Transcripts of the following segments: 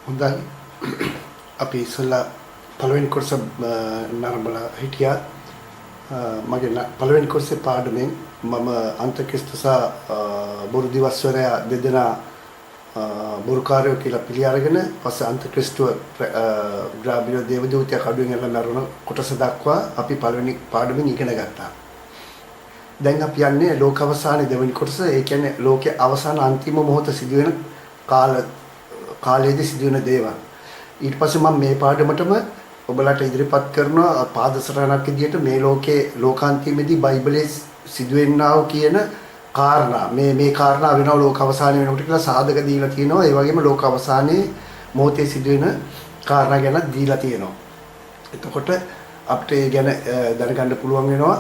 හොඳයි. අපි ඉස්සෙල්ලා පළවෙනි කොටස නරඹලා හිටියා. මගේ පළවෙනි කොටසේ පාඩමෙන් මම අන්තක්‍රිස්තු සහ බොරු දිවස්වරයා දෙදෙනා බොරුකාරයෝ කියලා පිළි අරගෙන පස්සේ අන්තක්‍රිස්තුව ග්‍රාබිල දේවදූතයා කඩුවෙන් එල්ල මරන කොටස දක්වා අපි පළවෙනි පාඩමෙන් ඉගෙන ගත්තා. දැන් අපි යන්නේ ලෝක අවසානයේ දෙවෙනි කොටස. ඒ කියන්නේ ලෝකයේ අවසාන අන්තිම මොහොත සිදුවෙන කාලයේදී සිදුවෙන දේවල්. ඊට පස්සේ මම මේ පාඩමටම ඔබලාට ඉදිරිපත් කරන පාදසටහනක් විදිහට මේ ලෝකයේ ලෝකාන්තිමේදී බයිබලයේ සිදුවෙන්නා වූ කියන කාරණා මේ කාරණා වෙනව ලෝක අවසානය වෙනකොට කියලා සාධක දීලා තියෙනවා. ඒ වගේම ලෝක අවසානයේ මොහොතේ සිදුවෙන කාරණා ගැන දීලා තියෙනවා. එතකොට අපිට ඒ ගැන දැනගන්න පුළුවන් වෙනවා.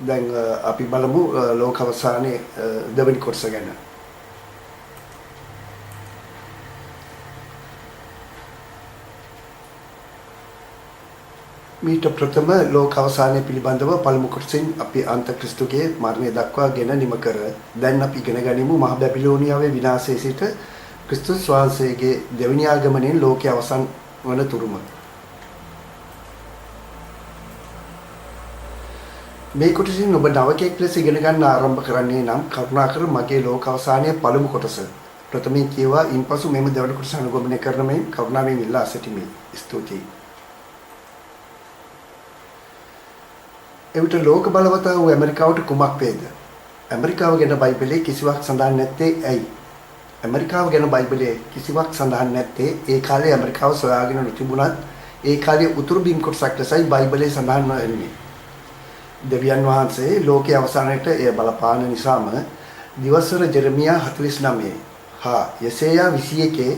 දැන් අපි බලමු ලෝක අවසානයේ දෙවෙනි කොටස ගැන. මීට ප්‍රථම ලෝක අවසානය පිළිබඳව පළමු කොටසින් අපි අන්තක්‍රිස්තුගේ මරණය දක්වා ගෙන නිම කර දැන් අපි ඉගෙන ගනිමු මහ බැබිලෝනියාවේ විනාශයේ සිට ක්‍රිස්තුස් වහන්සේගේ දෙවෙනි ආගමනයෙන් ලෝකයේ අවසන් වන තුරුම. මේ කොටසින් ඔබ නවකෙක් ලෙස ඉගෙන ගන්න ආරම්භ කරන්නේ නම් කරුණාකර මගේ ලෝක අවසානයේ පළමු කොටස ප්‍රථමයෙන් කියවා ඉන්පසු මෙම දෙවන කොටස අනුගමනය කරන මෙන් කරුණාවෙන් ඉල්ලා සිටිමි. ස්තුතියි. එවිට ලෝක බලවතා වූ ඇමරිකාවට කුමක් වේද? ඇමරිකාව ගැන බයිබලයේ කිසිවක් සඳහන් නැත්තේ ඇයි? ඇමරිකාව ගැන බයිබලයේ කිසිවක් සඳහන් නැත්තේ ඒ කාලේ ඇමරිකාව සොයාගෙන නොතිබුණත් ඒ කාලේ උතුරු බිම් කොටසක් ලෙසයි බයිබලයේ සඳහන් වෙන්නේ. දෙවියන් වහන්සේ ලෝකයේ අවසානයේට එය බලපාන නිසාම දිවස්වර ජෙරමියා 49 හා යෙසයා 21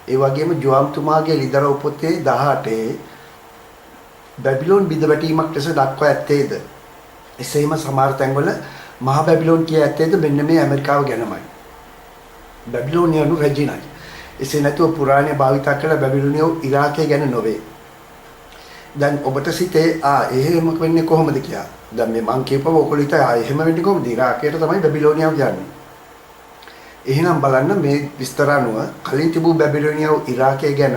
ඒ වගේම ජෝම්තුමාගේ ලිදරව් පොතේ 18 බැබිලෝන් බිඳවැටීමක් ලෙස දක්වා ඇත්තේද? එසේම සමහර තැන්වල මහා බැබිලෝන් කිය ඇත්තේද මෙන්න මේ ඇමරිකාව ගැනමයි. බැබිලෝනියනු රජිනයි. එසේ නැතුව පුරාණය භාවිත කළ බැබිලෝනියෝ ඉරාකය ගැන නොවේ. දැන් ඔබට සිතේ එහෙම වෙන්නේ කොහොමද කියලා. දැන් මේ මං කියපුව ඔයගොල්ලෝ හිතා එහෙම වෙන්නේ කොහොමද? ඉරාකයට තමයි බැබිලෝනියාව කියන්නේ. එහෙනම් බලන්න මේ විස්තර අනුව කලින් තිබූ බැබිලෝනියාව ඉරාකය ගැන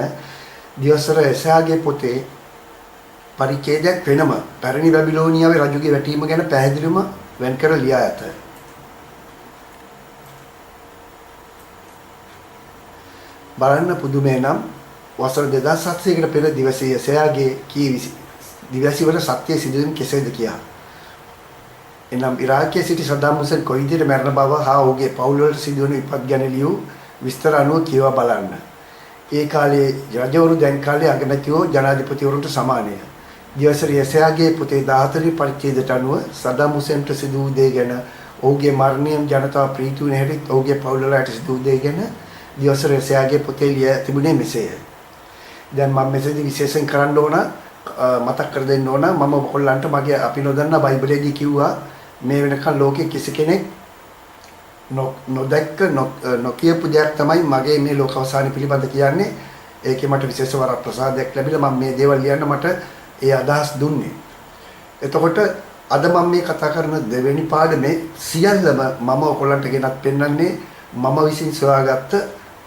දිවස්වර එසාගේ පොතේ පරිච්ඡේදයක් වෙනම පැරණි බැබිලෝනියාවේ රජුගේ වැටීම ගැන පැහැදිලිවම වෙන් කර ලියා ඇත. බලන්න පුදුමේ නම් වසර 2700කට පෙර දිවසේ එසයාගේ දිවසේ වල සත්‍ය සිදුවීම් කෙසේද කියා. එනම් ඉරාකයේ සිටි සදාම් හුසේන් කොයි විදිහට මරණ බව හා ඔහුගේ පවුල් වල සිදුවන විපත් ගැන ලියූ විස්තර අනුව කියවා බලන්න. ඒ කාලේ රජවරු දැන් කාලේ අගමැතිවෝ ජනාධිපතිවරුන්ට සමානය. දිවසර යසයාගේ පුතේ 14 පරිච්ඡේදයට අනුව සදාම් හුසේන්ට සිදු වූ දේ ගැන ඔහුගේ මරණයෙන් ජනතාව ප්‍රීති වුණ හැටිත් ඔහුගේ පවුල් වලට සිදු වූ දේ ගැන දිවසර යසයාගේ පුතේ ලිය තිබුණේ මෙසේය. දැන් මම මෙතනදී විශේෂයෙන් කරන්න ඕන මතක් කර දෙන්න ඕන මම ඔයගොල්ලන්ට මගේ අපි නොදන්නා බයිබලයේදී කිව්වා මේ වෙනකන් ලෝකේ කිසි කෙනෙක් නොදැක්ක නොකියපු දෙයක් තමයි මගේ මේ ලෝක අවසානය පිළිබඳ කියන්නේ. ඒකේ මට විශේෂ වරප්‍රසාදයක් ලැබිලා මම මේ දේවල් ලියන්න මට ඒ අදහස් දුන්නේ. එතකොට අද මම මේ කතා කරන දෙවෙනි පාඩමේ සියල්ලම මම ඔයගොල්ලන්ට ගෙනත් පෙන්වන්නේ මම විසින් සොයාගත්ත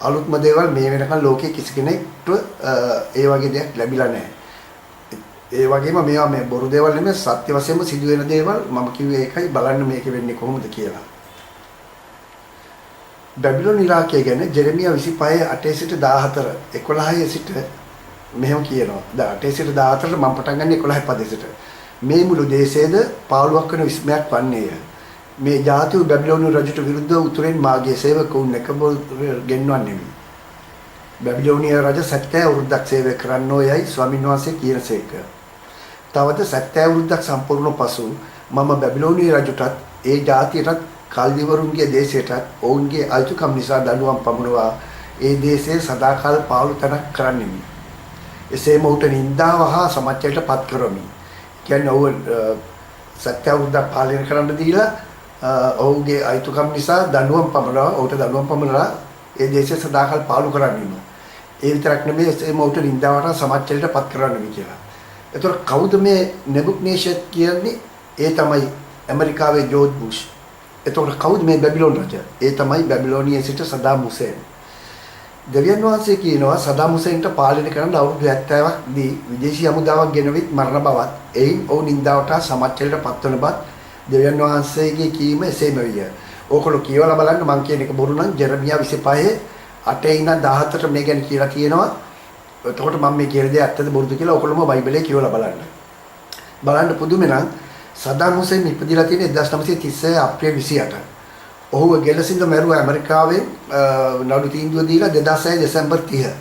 අලුත්ම දේවල් මේ වෙනකන් ලෝකයේ කිසි කෙනෙක්ට ඒ වගේ දෙයක් ලැබිලා නැහැ. ඒ වගේම මේවා මේ බොරු දේවල් නෙමෙයි සත්‍ය වශයෙන්ම සිදුවෙන දේවල් මම කිව්වේ ඒකයි බලන්න මේක වෙන්නේ කොහොමද කියලා. බැබිලෝන් ඉරාකය ගැන ජෙරමියා 25 8 සිට 14 11 සිට මෙහෙම කියනවා. 8 සිට 14 මම පටන් ගන්නේ 11 පදේ සිට. මේ මුළු දේශයේද පාළුවක් වෙන විස්මයක් වන්නේය. මේ ජාතිය බැබිලෝනිය රජුට විරුද්ධව උතුරෙන් මාගේ සේවකවුන් එකබෝ ගෙන්වන්නේමි. බැබිලෝනිය රජ 70 අවුරුද්දක් සේවය කරන්නෝ යයි ස්වාමීන් වහන්සේ කියනසේක. තවද 70 අවුරුද්දක් සම්පූර්ණ පසු මම බැබිලෝනිය රජුටත් ඒ ජාතියටත් කල්දිවරුන්ගේ දේශයටත් ඔවුන්ගේ අයිතිකම් නිසා දඬුවම් පමුණවා ඒ දේශයේ සදාකාල පාළු තැනක් කරන්නෙමි. එසේම ඔහුට නින්දාව හා සමච්චයට පත් කරමි. කියන්නේ ඔහු 70 අවුරුද්දක් පාලනය කරන්න දීලා ඔහුගේ අයිතිකම් නිසා දඬුවම් පමුණවා ඔහුට දඬුවම් පමුණලා ඒ දේශය සදාකාල පාළු කරන්නෙමි. ඒ විතරක් නෙමෙයි එසේම ඔහුට නින්දාවට සමච්චයට පත් කරන්නෙමි කියලා. එතකොට කවුද මේ නෙබුක්නේෂර් කියන්නේ? ඒ තමයි ඇමරිකාවේ ජෝර්ජ් බුෂ්. එතකොට කවුද මේ බැබිලෝන් රජ? ඒ තමයි බැබිලෝනියේ සිට සදාම් හුසේන්. දෙවියන් වහන්සේ කියනවා සදාම් හුසේන්ට පාලනය කරන්න අවුරුදු 70ක් දී විදේශී හමුදාවක් ගෙනවිත් මරණ බවත් එයින් ඔවුන් නින්දාවට සමච්චලයට පත්වන බවත් දෙවියන් වහන්සේගේ කීම එසේම විය. ඕකල කියවලා බලන්න මං කියන එක බොරු නම් ජෙරමියා 25 8 ඉඳන් 17ට මේ ගැන කියලා තියෙනවා. එතකොට මම මේ කියන දේ ඇත්තද බොරුද කියලා ඔයගොල්ලෝම බයිබලයේ කියවලා බලන්න. බලන්න පුදුමේ නම් සදාම් හුසේන් ඉපදිලා තියෙන්නේ 1936 අප්‍රේල් 28. ඔහුව ගෙලසින්ද මැරුවා ඇමරිකාවේ නඩු තීන්දුව දීලා 2006 දෙසැම්බර් 30.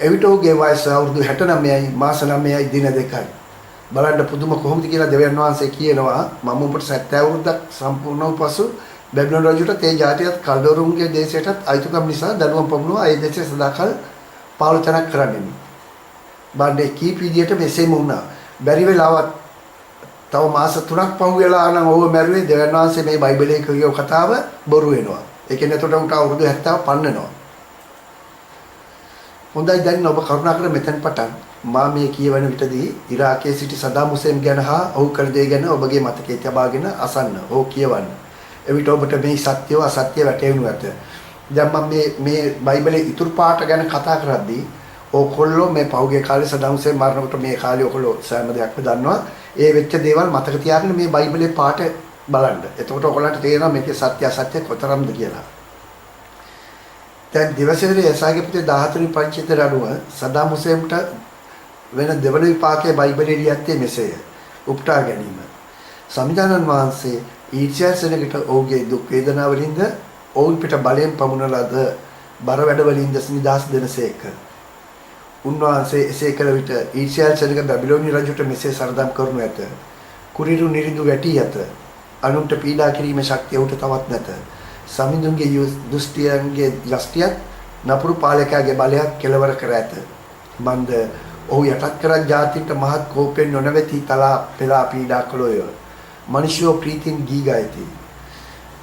එවිට ඔහුගේ වයස අවුරුදු 69යි මාස 9යි දින 2යි. බලන්න පුදුම කොහොමද කියලා දෙවියන් වහන්සේ කියනවා මම උඹට 70 අවුරුද්දක් සම්පූර්ණ වූ පසු බැබිලෝන රජුට තේ ජාතියත් කල්දෝරුන්ගේ දේශයටත් අයිතිකම් නිසා දඬුවම් පමුණුවා ඒ දේශය සදාකල් පාලුතනක් කරන්නේ. බණ්ඩේ කීප විදියට මෙසේම වුණා. බැරි වෙලාවත් තව මාස 3ක් පහු වෙලා නම් ඔහු මැරුවේ දෙවියන් වහන්සේ මේ බයිබලයේ කියව කතාව බොරු වෙනවා. ඒ කියන්නේ එතකොට උන්ට අවුරුදු 70 පන්නනවා. හොඳයි දැන් ඔබ කරුණාකර මෙතෙන් පටන් මා මේ කියවන විටදී ඉරාකයේ සිටි සදාම් හුසේන් ගැන හා ඔහු කළ දේ ගැන ඔබගේ මතකයේ තබාගෙන අසන්න. ඔහු කියවන්න. එවිට ඔබට මේ සත්‍යව අසත්‍ය වැටහෙනු ඇත. දැන් මම මේ බයිබලයේ ඉතුරු පාඩ ගැන කතා කරද්දී ඕකොල්ලෝ මේ පහුගිය කාලේ සදාම් හුසේන් මරනකොට මේ කාලේ ඔයගොල්ලෝ සෑම දෙයක්ම දන්නවා. ඒ වෙච්ච දේවල් මතක තියාගෙන මේ බයිබලයේ පාඩ බලන්න. එතකොට ඔයගොල්ලන්ට තේරෙනවා මේකේ සත්‍ය අසත්‍ය කොතරම්ද කියලා. දැන් දිවසේනයේ එසාගේ පුතේ 14 වෙනි පරිච්ඡේදයට අනුව සදාම් හුසේන්ට වෙන දෙවන විපාකයේ බයිබලයේ ලියත්තේ මෙසේය. උපුටා ගැනීම. සමිදානන් වහන්සේ ඊර්ෂ්‍යා සෙනගට ඔහුගේ දුක් වේදනා වලින්ද ඔවුන් පිට බලයෙන් පමුණන ලද බර වැඩ වලින්ද නිදහස් දෙනසේක. උන්වහන්සේ එසේ කළ විට ඊර්ෂ්‍යා සෙනග බැබිලෝනි රජුට මෙසේ සරදම් කරනු ඇත. කුරිරු නිරිඳු වැටි ඇත. අනුන්ට පීඩා කිරීමේ ශක්තිය උට තවත් නැත. සමිඳුන්ගේ දුෂ්ටියන්ගේ යෂ්ටියත් නපුරු පාලකයාගේ බලයක් කෙලවර කර ඇත. මන්ද ඔහු යටත් කරන් ජාතින්ට මහත් කෝපයෙන් නොනවති තලා පෙලා පීඩා කළෝය. මිනිස්සු ප්‍රීතින් ගී ගායති.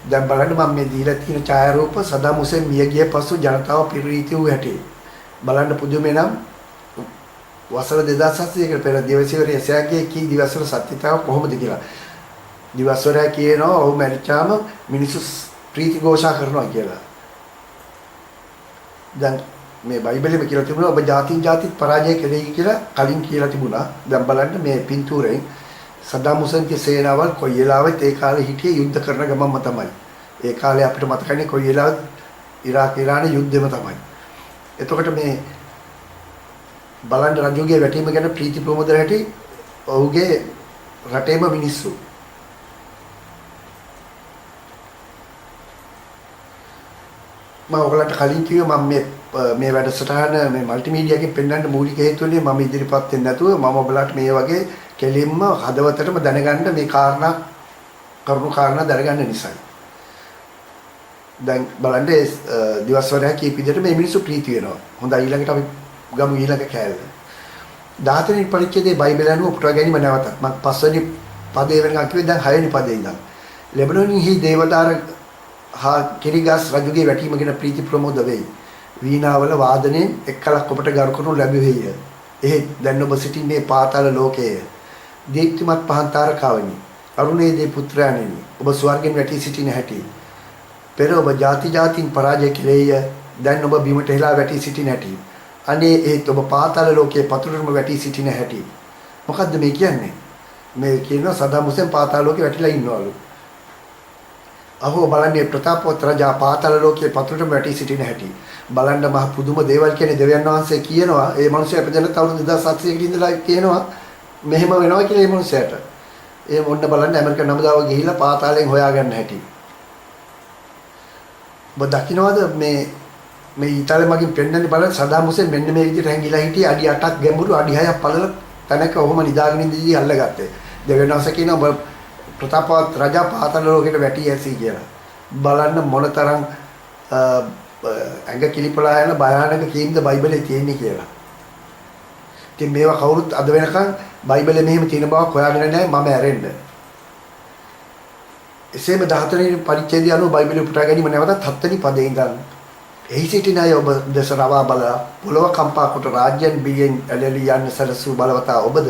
දැන් බලන්න මම මේ දීලා තියෙන ඡායාරූප සදාම් හුසේන් මිය ගිය පසු ජනතාව පිරිණීති වූ හැටි. බලන්න පුදුමේ නම් වසර 2700කට පෙර දිවසිවරේ එසෑගේ කී දිවස්වල සත්‍යතාව කොහොමද කියලා. දිවස්වරයා කියනවා ඔහු මැරිච්චාම මිනිස්සු ප්‍රීති ഘോഷා කරනවා කියලා. දැන් මේ බයිබලෙම කියලා තිබුණා ඔබ ජාතින් ජාතිත් පරාජය කෙරෙහි කියලා කලින් කියලා තිබුණා. දැන් බලන්න මේ පින්තූරයෙන් සදාම් හුසේන්ගේ සේනාවල් කොයි වෙලාවෙත් ඒ කාලේ හිටියේ යුද්ධ කරන ගමන්ම තමයි. ඒ කාලේ අපිට මතකනේ කොයි වෙලාවෙත් ඉරාක ඉරාන යුද්ධෙම තමයි. එතකොට මේ බලන්න රජුගේ වැටීම ගැන ප්‍රීති ප්‍රමෝදන හැටි ඔහුගේ රටේම මිනිස්සු. මම ඔයගලන්ට කලින් කිව්වා මම මේ වැඩසටහන මේ මල්ටිමීඩියාකින් පෙන්වන්න මූලික හේතුව මම ඉදිරිපත් වෙන්නේ නැතුව මම ඔයගලන්ට මේ වගේ කෙලින්ම හදවතටම දැනගන්න මේ කරුණු කාරණා දැනගන්න නිසායි. දැන් බලන්න දිවස්වරයා කීප විදිහට මේ මිනිස්සු ප්‍රීති වෙනවා. හොඳයි ඊළඟට අපි ගමු ඊළඟ කෑල්ල. 14 වෙනි පරිච්ඡේදයේ බයිබලය අනුව උපුටා ගැනීම නැවතත් මම 5 වෙනි පදේ වෙනකන් කිව්වේ දැන් 6 වෙනි පදේ ඉඳන්. ලෙබනෝනි දේවදාර හා කිරිගස් රජුගේ වැටීම ගැන ප්‍රීති ප්‍රමෝද වෙයි. වීණාවල වාදනයෙන් එක්කලක් ඔබට ගරු කරනු ලැබෙවේය. එහෙත් දැන් ඔබ සිටින්නේ පාතාල ලෝකයේ. දීප්තිමත් පහන් තාරකාවනි. අරුණේදී පුත්‍රයන්ෙනි. ඔබ ස්වර්ගෙන් වැටී සිටින හැටි. පෙර ඔබ ಜಾති ಜಾතින් පරාජය කෙලෙය. දැන් ඔබ බිමට හෙලා වැටී සිටින හැටි. අනේ ඒත් ඔබ පාතාල ලෝකයේ පතුරුම වැටී සිටින හැටි. මොකද්ද මේ කියන්නේ? මේ කියනවා සදාම් හුසේන් පාතාල ලෝකේ වැටිලා ඉන්නවලු. අහෝ බලන්නේ ප්‍රතාපවත් රජා පාතාල ලෝකයේ පතුරුම වැටී සිටින හැටි. බලන්න මහ පුදුම දේවල් කියන්නේ දෙවියන් වහන්සේ කියනවා. ඒ මිනිස්සයා ඉපදෙන අවුරුදු 2700කට ඉඳලා කියනවා මෙහෙම වෙනවා කියලා ඒ මිනිස්සයාට. ඒ මොන්න බලන්න ඇමරිකන් නමුදාව ගිහිල්ලා පාතාලයෙන් හොයාගන්න හැටි. ඔබ දකින්නවද මේ ඊතාලේ මගින් පෙන්වන්නේ බලන්න සදාම් හුසේන් මෙන්න මේ විදිහට හැංගිලා හිටියේ අඩි 8ක් ගැඹුරු අඩි 6ක් පළල තැනක ඔහොම නිදාගෙන ඉඳිදී අල්ලගත්තේ. දෙවියන් වහන්සේ කියනවා ඔබ ප්‍රතාපවත් රජා පාතාල ලෝකෙට වැටී ඇසි කියලා. බලන්න මොනතරම් ඇඟ කිලිපලා යන භයානක කීම්ද බයිබලයේ තියෙන්නේ කියලා. ඉතින් මේවා කවුරුත් අද වෙනකන් බයිබලයේ මෙහෙම තියෙන බවක් හොයාගෙන නැහැ මම ඇරෙන්න. එසේම 14 වෙනි පරිච්ඡේදය අනුව බයිබලය පුටා ගැනීම නැවතත් 7 වෙනි පදේ ඉඳන් එහි සිටින අය ඔබ දෙස රවා බල පොළව කම්පා කොට රාජ්‍යයන් බියෙන් ඇලලි යන්න සැලසූ බලවතා ඔබද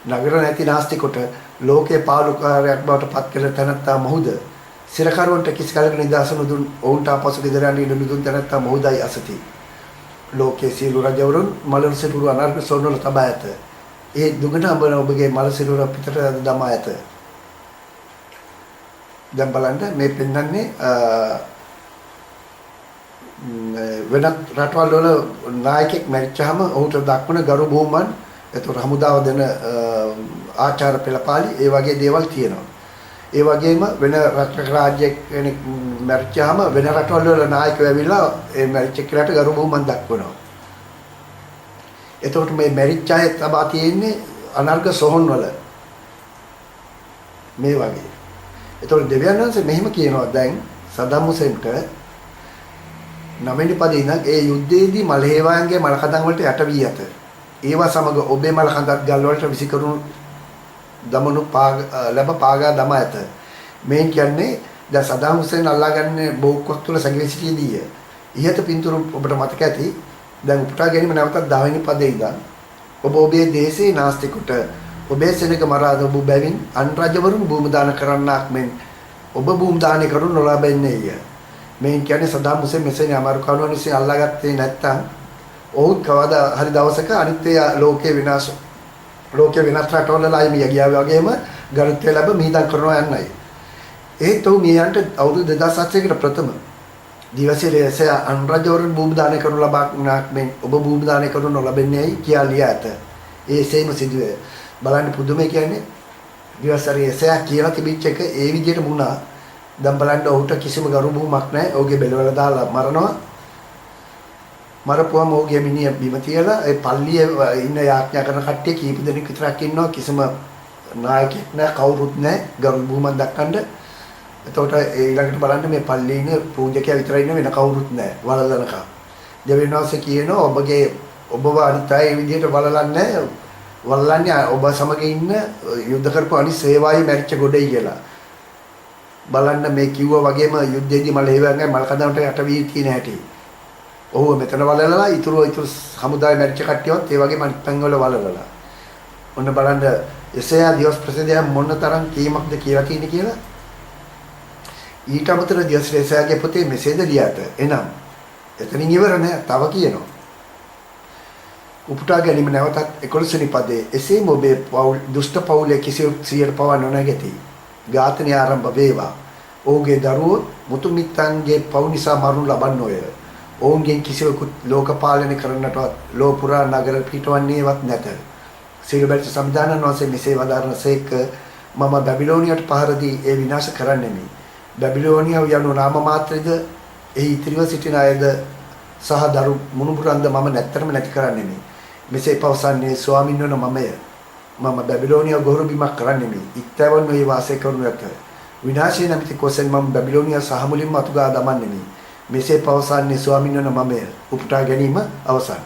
නගර නැති නාස්ති කොට ලෝකේ පාලුකාරයක් බවට පත් කළ තැනැත්තා මොහුද සිරකරුවන්ට කිසි කලක නිදාසන දුන් ඔවුන්ට අපසු ගෙදර යන්න ඉඩ නුදුන් තැනැත්තා මොහුදයි අසති ලෝකයේ සියලු රජවරුන් මලර සිරුරු අනර්ග සොන්නල තබා ඇත. ඒ දුගන ඔබගේ මල සිරුර පිටට දමා ඇත. දැන් බලන්න මේ පෙන්වන්නේ වෙනත් රටවල් වල නායකයෙක් මැරිච්චාම ඔහුට දක්වන ගරු බුහුමන් එතකොට හමුදාව දෙන ආචාර පෙළපාලි ඒ වගේ දේවල් තියෙනවා. ඒ වගේම වෙන රටක රාජ්‍යයක් කෙනෙක් මැරිච්චාම වෙන රටවල් වල නායකයෝ ඇවිල්ලා ඒ මැරිච්ච කෙනාට ගරු බුහුමන් දක්වනවා. එතකොට මේ මැරිච්ච අය තබා තියෙන්නේ අනර්ග සොහොන් වල මේ වගේ. එතකොට දෙවියන් වහන්සේ මෙහෙම කියනවා දැන් සදාම් හුසේන්ට නවවෙනි පදේ ඉඳන් ඒ යුද්ධයේදී මල්හේවායන්ගේ මලකඳන් වලට යට වී ඇත. ඒවා සමග ඔබේ මලකඳත් ගල් වලට විසිකරුණු දමනු ලැබ පාගා දමා ඇත. මේ කියන්නේ දැන් සදාම් හුසේන් අල්ලාගන්නේ බෝක්කොක් තුල සැඟවී සිටියේදී ඉහත පින්තුරු ඔබට මතක ඇති. දැන් උපුටා ගැනීම නැවතත් 10 වෙනි පදේ ඉඳන් ඔබ ඔබේ දේශේ නාස්තිකුට ඔබේ සෙනග මරාද ඔබ බැවින් අන් රජවරුන් භූම දාන කරන්නාක් මෙන් ඔබ භූම දානය කරු නොලබන්නේය. මේ කියන්නේ සදාම් හුසේන් මෙසේනේ අමාරු කවුරුන් විසින් අල්ලාගත්තේ නැත්තම් ඔහු කවදා හරි දවසක අනිත්‍ය ලෝකේ විනාශ ලෝකේ විනාශ රටවලලා මිය ගියා වගේම ගරුත්වය ලැබ මිහිදන් කරනවා යන්නයි. ඒත් ඔහු මියන්ට අවුරුදු 2700කට ප්‍රථම දිවසේ එසේ අන් රජවරුන් භූම දානය කරනු ලබන්නාක් මෙන් ඔබ භූම දානය කරනු නොලබන්නේයි කියා ලියා ඇත. ඒසේම සිදුවේ. බලන්න පුදුමයි කියන්නේ දිවසරේ එසේ කියලා තිබිච්ච එක ඒ විදිහට වුණා. දැන් බලන්න ඔහුට කිසිම ගරු බුහුමක් නැහැ. ඔහුගේ බෙලවල දාලා මරනවා. මරපුවම ඔහුගේ මිනිහ බිම තියලා ඒ පල්ලියේ ඉන්න යාඥා කරන කට්ටිය කීප දෙනෙක් විතරක් ඉන්නවා. කිසිම නායකයෙක් නැහැ, කවුරුත් නැහැ ගරු බුහුමක් දක්වන්න. එතකොට ඊළඟට බලන්න මේ පල්ලියේ ඉන්න පූජකයා විතරයි ඉන්න වෙන කවුරුත් නැහැ. වලලනකම්. දෙවියන් වහන්සේ කියනවා ඔබව අනිත් අය මේ විදිහට වලලන්නේ වලලන්නේ ඔබ සමග ඉන්න යුද්ධ කරපු අනිත් සේවාවේ මැරිච්ච ගොඩයි කියලා. බලන්න මේ කිව්වා වගේම යුද්ධයේදී මල හේවංගයි මල කඳවුරට යට වී තියෙන හැටි. ඔහු මෙතන වලලලා ඊතුරු හමුදාවේ මැරිච්ච කට්ටියවත් ඒ වගේම අනිත් පැංගවල වලලලා. ඔන්න බලන්න එසයා දිවස් ප්‍රසිද්ධිය මොන තරම් කීමක්ද කියලා තියෙන්නේ කියලා. ඊට අමතරව දිවස් එසයාගේ පොතේ මෙසේද ලියාත. එනම් එතනින් ඉවර නෑ තව කියනවා. උපුටා ගැනීම නැවතත් 11 වෙනි පදේ එසේම ඔබේ දුෂ්ට පවුලේ කිසිවෙක් සියයට පවා නොනැගති. ඝාතනය ආරම්භ වේවා. ඔහුගේ දරුවෝ මුතු මිත්තන්ගේ පව් නිසා මරණු ලබන්නෝය. ඔවුන්ගෙන් කිසිවෙකු ලෝක පාලනය කරන්නටවත් ලෝ පුරා නගර පිටවන්නේවත් නැත. සිල්බර්ට් සම්දානන් වහන්සේ මෙසේ වදාරනසේක මම බැබිලෝනියට පහර දී ඒ විනාශ කරන්නෙමි. බැබිලෝනියාව යනු නාම මාත්‍රද එහි ඉතිරිව සිටින අයද සහ දරු මුණුබුරන්ද මම නැත්තරම නැති කරන්නෙමි. මෙසේ පවසන්නේ ස්වාමින් වන මමය. මම බැබිලෝනියාව ගොරු බිමක් කරන්නෙමි. ඉක්තවන වේ වාසය කරනු ඇත. විනාශය නැමැති කොසෙන් මම බැබිලෝනියාව සහ මුලින්ම අතුගා දමන්නෙමි. මෙසේ පවසන්නේ ස්වාමින් වන මමය. උපුටා ගැනීම අවසන්.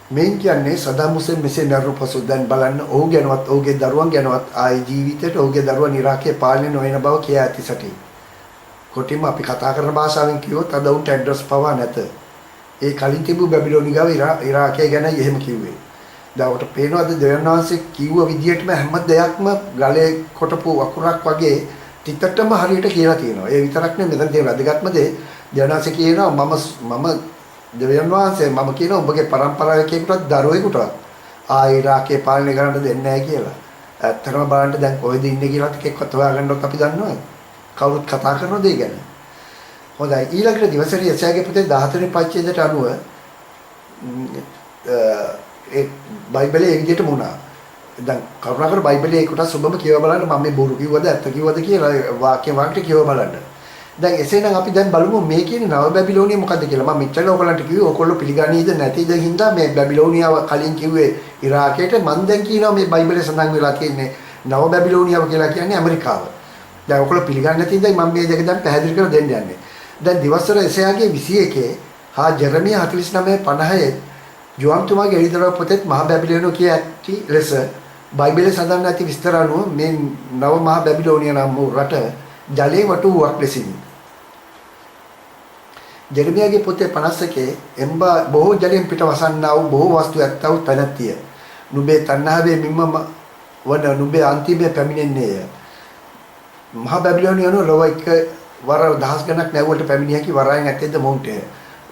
මේ කියන්නේ සදාම් හුසේන් මෙසේ මරණු පසු දැන් බලන්න ඔහු ගැනවත් ඔහුගේ දරුවන් ගැනවත් ආයි ජීවිතේට ඔහුගේ දරුවන් ඉරාකයේ පාලනය නොවන බව කියා ඇති සැටි. කොටිම අපි කතා කරන භාෂාවෙන් කිව්වොත් අද උන්ට ඇඩ්‍රස් පවා නැත. ඒ කලින් තිබු බැබිලෝනි ගාව ඉරාකයේ ගැන එහෙම කිව්වේ. දැන් ඔකට පේනවාද දෙවියන් වහන්සේ කිව්ව විදියටම හැම දෙයක්ම ගලේ කොටපු වකුරක් වගේ තිතටම හරියට කියලා තියෙනවා. ඒ විතරක් නෙමෙයි මෙතන තියෙන වැදගත්ම දේ දෙවියන් වහන්සේ කියනවා මම දෙවියන් වහන්සේ මම කියනවා ඔබගේ පරම්පරාවේ කෙනෙකුට දරුවෙකුට ඉරාකයේ පාලනය කරන්න දෙන්නේ නැහැ කියලා. ඇත්තටම බලන්න දැන් කොහෙද ඉන්නේ කියලා ටිකක්වත් හොයාගන්නවත් අපි දන්නවද? කවුරුත් කතා කරනවද ඒ ගැන? හොඳයි ඊළඟට දිවසරි එසයාගේ පුතේ 14 වෙනි පරිච්ඡේදයට අනුව ඒ බයිබලයේ ඒ විදිහටම වුණා. දැන් කරුණාකර බයිබලයේ ඒකට සුබම කියව බලන්න මම මේ බොරු කිව්වද ඇත්ත කිව්වද කියලා වාක්‍ය කියව බලන්න. දැන් එසේනම් අපි දැන් බලමු මේ කියන්නේ නව බැබිලෝනිය මොකද්ද කියලා. මම මෙච්චර ඔයගලන්ට කිව්වේ ඔයගොල්ලෝ පිළිගන්නේද නැතිද හින්දා මේ බැබිලෝනියාව කලින් කිව්වේ ඉරාකයට මම දැන් කියනවා මේ බයිබලයේ සඳහන් වෙලා තියෙන්නේ නව බැබිලෝනියාව කියලා කියන්නේ ඇමරිකාව. දැන් ඔයගොල්ලෝ පිළිගන්නේ නැති හින්දා මම මේ දෙක දැන් පැහැදිලි කරලා දෙන්න යන්නේ. දැන් දිවස්වර එසයාගේ 21 හා ජෙරමිය 49:50 ජෝන්තුමාගේ එළිදරව් පොතේ මහ බැබිලෝනිය කිය ඇති ලෙස බයිබලයේ සඳහන් ඇති විස්තර අනුව මේ නව මහ බැබිලෝනිය නම් වූ රට ජලයේ වටුවක් ලෙසින් ජෙරමියාගේ පොතේ 51 එම්බා බොහෝ ජලයෙන් පිට වසන්නා වූ බොහෝ වස්තු ඇත්තා වූ තැනැත්තිය. නුඹේ තණ්හාවේ මිම්ම වන නුඹේ අන්තිමේ පැමිණෙන්නේය. මහ බැබිලෝනිය යනු ලොව එක වර දහස් ගණක් නැවුවට පැමිණිය හැකි වරයන් ඇත්තේද මොවුන්ට.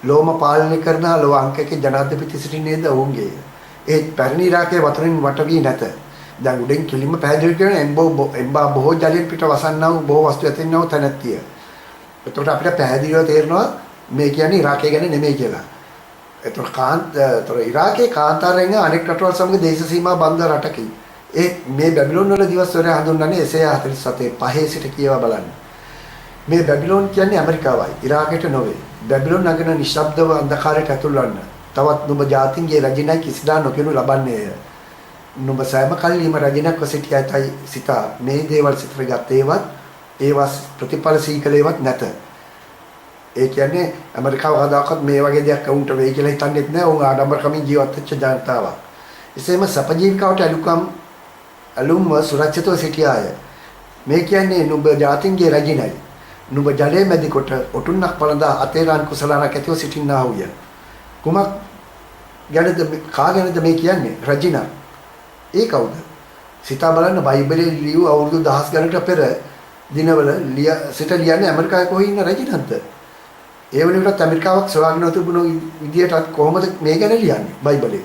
ලෝම පාලනය කරන ලෝ අංකකේ ජනාධිපති සිටින්නේද ඔවුන්ගේ. ඒ පැරණි ඉරාකයේ වතුරින් වට වී නැත. දැන් උඩින් කිලිම පැහැදිලි කරන එම්බා බොහෝ ජලයෙන් පිට වසන්නා වූ බොහෝ වස්තු ඇතින්නා වූ තැනැත්තිය. එතකොට අපිට පැහැදිලිව තේරෙනවා මේ කියන්නේ ඉරාකය ගැන නෙමෙයි කියලා. එතකොට ඉරාකයේ කාන්තාරයෙන් අනෙක් රටවල් සමග දේශ සීමා බන්ධ රටකි. මේ බැබිලෝන් වල දිවස්වරය හඳුන්වන්නේ එසේ 47 5 සිට කියවා බලන්න. මේ බැබිලෝන් කියන්නේ ඇමරිකාවයි ඉරාකයට නොවේ. බැබිලෝන් නගන නිශ්ශබ්දව අන්ධකාරයට ඇතුල් වන්න. තවත් නුඹ ජාතින්ගේ රජිනයි කිසිදා නොකියනු ලබන්නේය. නුඹ සෑම කල්ලිම රජිනක්ව සිටියයි සිතා මේ දේවල් සිතට ගත්තේවත් ඒවා ප්‍රතිඵල සීකලේවත් නැත. ඒ කියන්නේ ඇමරිකාව කවදාකවත් මේ වගේ දෙයක් වුන්ට වෙයි කියලා හිතන්නේත් නැහැ. උන් ආඩම්බරකමින් ජීවත් වෙච්ච ජනතාවක්. එසේම සපජීවිකාවට අලුම්ව සුරක්ෂිතව සිටියාය. මේ කියන්නේ නුඹ ජාතින්ගේ රජිනයි. නුඹ ජලයේ මැදි කොට ඔටුන්නක් පළඳා අතේරාන් කුසලානක් ඇතිව සිටින්නා වූය. කුමක් ගැනද කාගෙනද මේ කියන්නේ? රජිනා. ඒ කවුද? සිතා බලන්න බයිබලයේ ලියු අවුරුදු දහස් ගණනකට පෙර දිනවල සිට ලියන්නේ ඇමරිකාවේ කොහේ ඉන්න රජිනන්ත. ඒ වෙනුවට ඇමරිකාවක් සොයාගෙන තිබුණු විදියටත් කොහොමද මේ ගැන ලියන්නේ බයිබලයේ?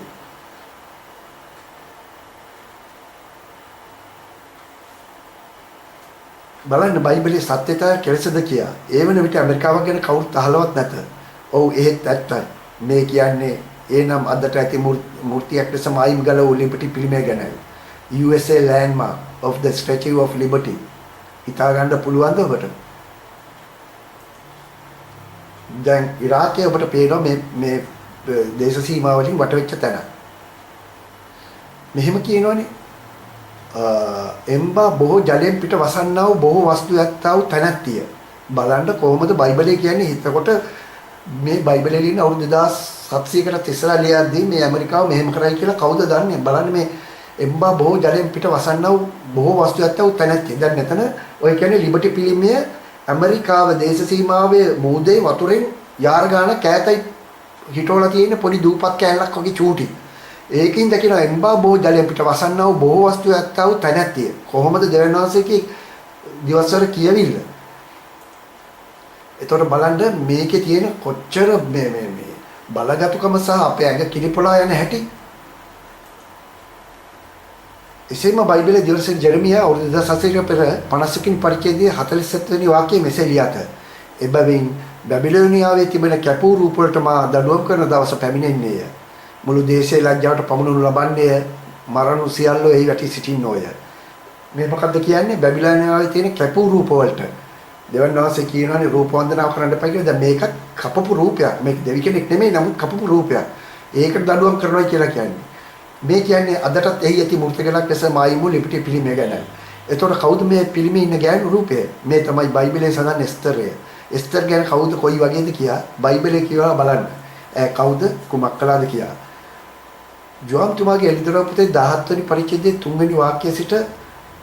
බලන්න බයිබලයේ සත්‍යතාවය කෙලෙසද කියා. ඒ වෙන විට ඇමරිකාවක් ගැන කවුරුත් අහලවත් නැත. ඔව් එහෙත් ඇත්තයි. මේ කියන්නේ එනම් අදට ඇති මූර්තියක් ලෙස මායිම් ගල ලිබර්ටි පිළිමය ගැනයි. USA landmark of the Statue of Liberty. හිතා ගන්න පුළුවන්ද ඔබට? දැන් ඉරාකයේ ඔබට පේනවා මේ දේශ සීමා වලින් වටවෙච්ච තැන. මෙහෙම කියනවනේ එම්බා බොහෝ ජලයෙන් පිට වසන්නා වූ බොහෝ වස්තු ඇත්තා වූ තැනැත්තිය. බලන්න කොහොමද බයිබලයේ කියන්නේ හිතකොට මේ බයිබලයේ ලියන අවුරුදු 2700කට ඉස්සරහ ලියද්දී මේ ඇමරිකාව මෙහෙම කරයි කියලා කවුද දන්නේ? බලන්න මේ එම්බා බොහෝ ජලයෙන් පිට වසන්නා වූ බොහෝ වස්තු ඇත්තා වූ තැනැත්තිය. දැන් මෙතන ඔය කියන්නේ ලිබර්ටි පිළිමය ඇමරිකාව දේශ සීමාවේ මූදේ වතුරෙන් යාර ගාන කෑතයි හිටවලා තියෙන පොඩි දූපත් කෑල්ලක් වගේ චූටි. ඒකින් දකින්න එම්බා බොහෝ ජලයෙන් පිට වසන්නා වූ බොහෝ වස්තු ඇත්තා වූ තැනැත්තිය. කොහොමද දෙවනවාසේකේ දිවස්වර කියවිල්ල? එතකොට බලන්න මේකේ තියෙන කොච්චර මේ බලගතුකම සහ අපේ ඇඟ කිලිපොලා යන හැටි. එසේම බයිබලයේ දිවසේ ජෙරමියා අවුරුදු 2700 පෙර 50 කින් පරිච්ඡේදයේ 47 වෙනි වාක්‍යයේ මෙසේ ලියත. එබැවින් බැබිලෝනියාවේ තිබෙන කැපූ රූප වලට මා දඬුවම් කරන දවස පැමිණෙන්නේය. මුළු දේශයේ ලැජ්ජාවට පමුණුනු ලබන්නේ මරණු සියල්ලෝ එහි වැටි සිටින්නෝය. මේ මොකද්ද කියන්නේ? බැබිලෝනියාවේ තියෙන කැපූ රූප වලට දෙවන් වහන්සේ කියනවානේ රූප වන්දනාව කරන්න එපා කියලා. දැන් මේක කපපු රූපයක්. මේක දෙවි කෙනෙක් නෙමෙයි, නමුත් කපපු රූපයක්. ඒකට දඬුවම් කරනවා කියලා කියන්නේ. මේ කියන්නේ අදටත් එහි ඇති මූර්තිකලක් ලෙස මායිමු ලිපිටි පිළිමය ගැනයි. එතකොට කවුද මේ පිළිමේ ඉන්න ගෑනු රූපය? මේ තමයි බයිබලයේ සඳහන් එස්තරය. එස්තර ගැන කවුද කොයි වගේද කියා බයිබලයේ කියවලා බලන්න. කවුද කුමක් කළාද කියා. ජෝම් තුමාගේ එළිදරව් පුතේ 17 වෙනි පරිච්ඡේදයේ 3 වෙනි වාක්‍යය සිට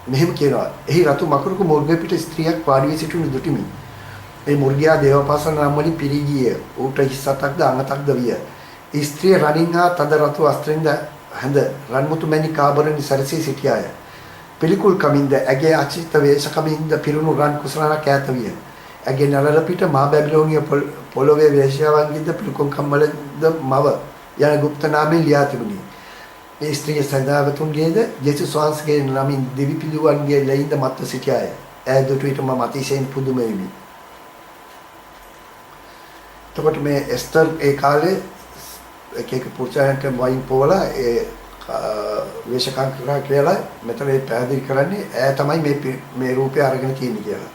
මෙහෙම කියනවා. එහි රතු මකුරුක මුර්ගය පිට ස්ත්‍රියක් වාඩි වී සිටිනු දුටිමි. මේ මුර්ගයා දේවපාසන නම් වලින් පිරී ගියේ. ඌට හිස්සතක්ද අඟතක්ද විය. ස්ත්‍රිය රණින් හා තද රතු වස්ත්‍රෙන්ද හඳ රන්මුතු මැණික් ආභරණ සැරසී සිටියාය. පිළිකුල් කමින්ද ඇගේ අචිත වේශ කමින්ද පිරුණු රන් කුසලනක් ඈත විය. ඇගේ නළල පිට මහා බැබිලෝනිය පොළොවේ වේශ්‍යාවන්ගෙන්ද පිළිකුල් කම්මලද මව යන গুপ্ত නාමයෙන් ලියා තිබුණි. මේ ස්ත්‍රිය සදාවතුන්ගේද ජේසුස් වහන්සේගේ නමින් දෙවි පිළිවන්ගේ ලැයින්ද මත්ව සිටියාය. ඈ දුටුවිට මම අතිශයින් පුදුම වෙමි. එතකොට මේ එස්තර් ඒ කාලේ එක පුරුෂයන්ට වයින් පොවලා ඒ වේශකම් කරා කියලා මෙතන මේ පැහැදිලි කරන්නේ ඈ තමයි මේ රූපය අරගෙන තියෙන්නේ කියලා.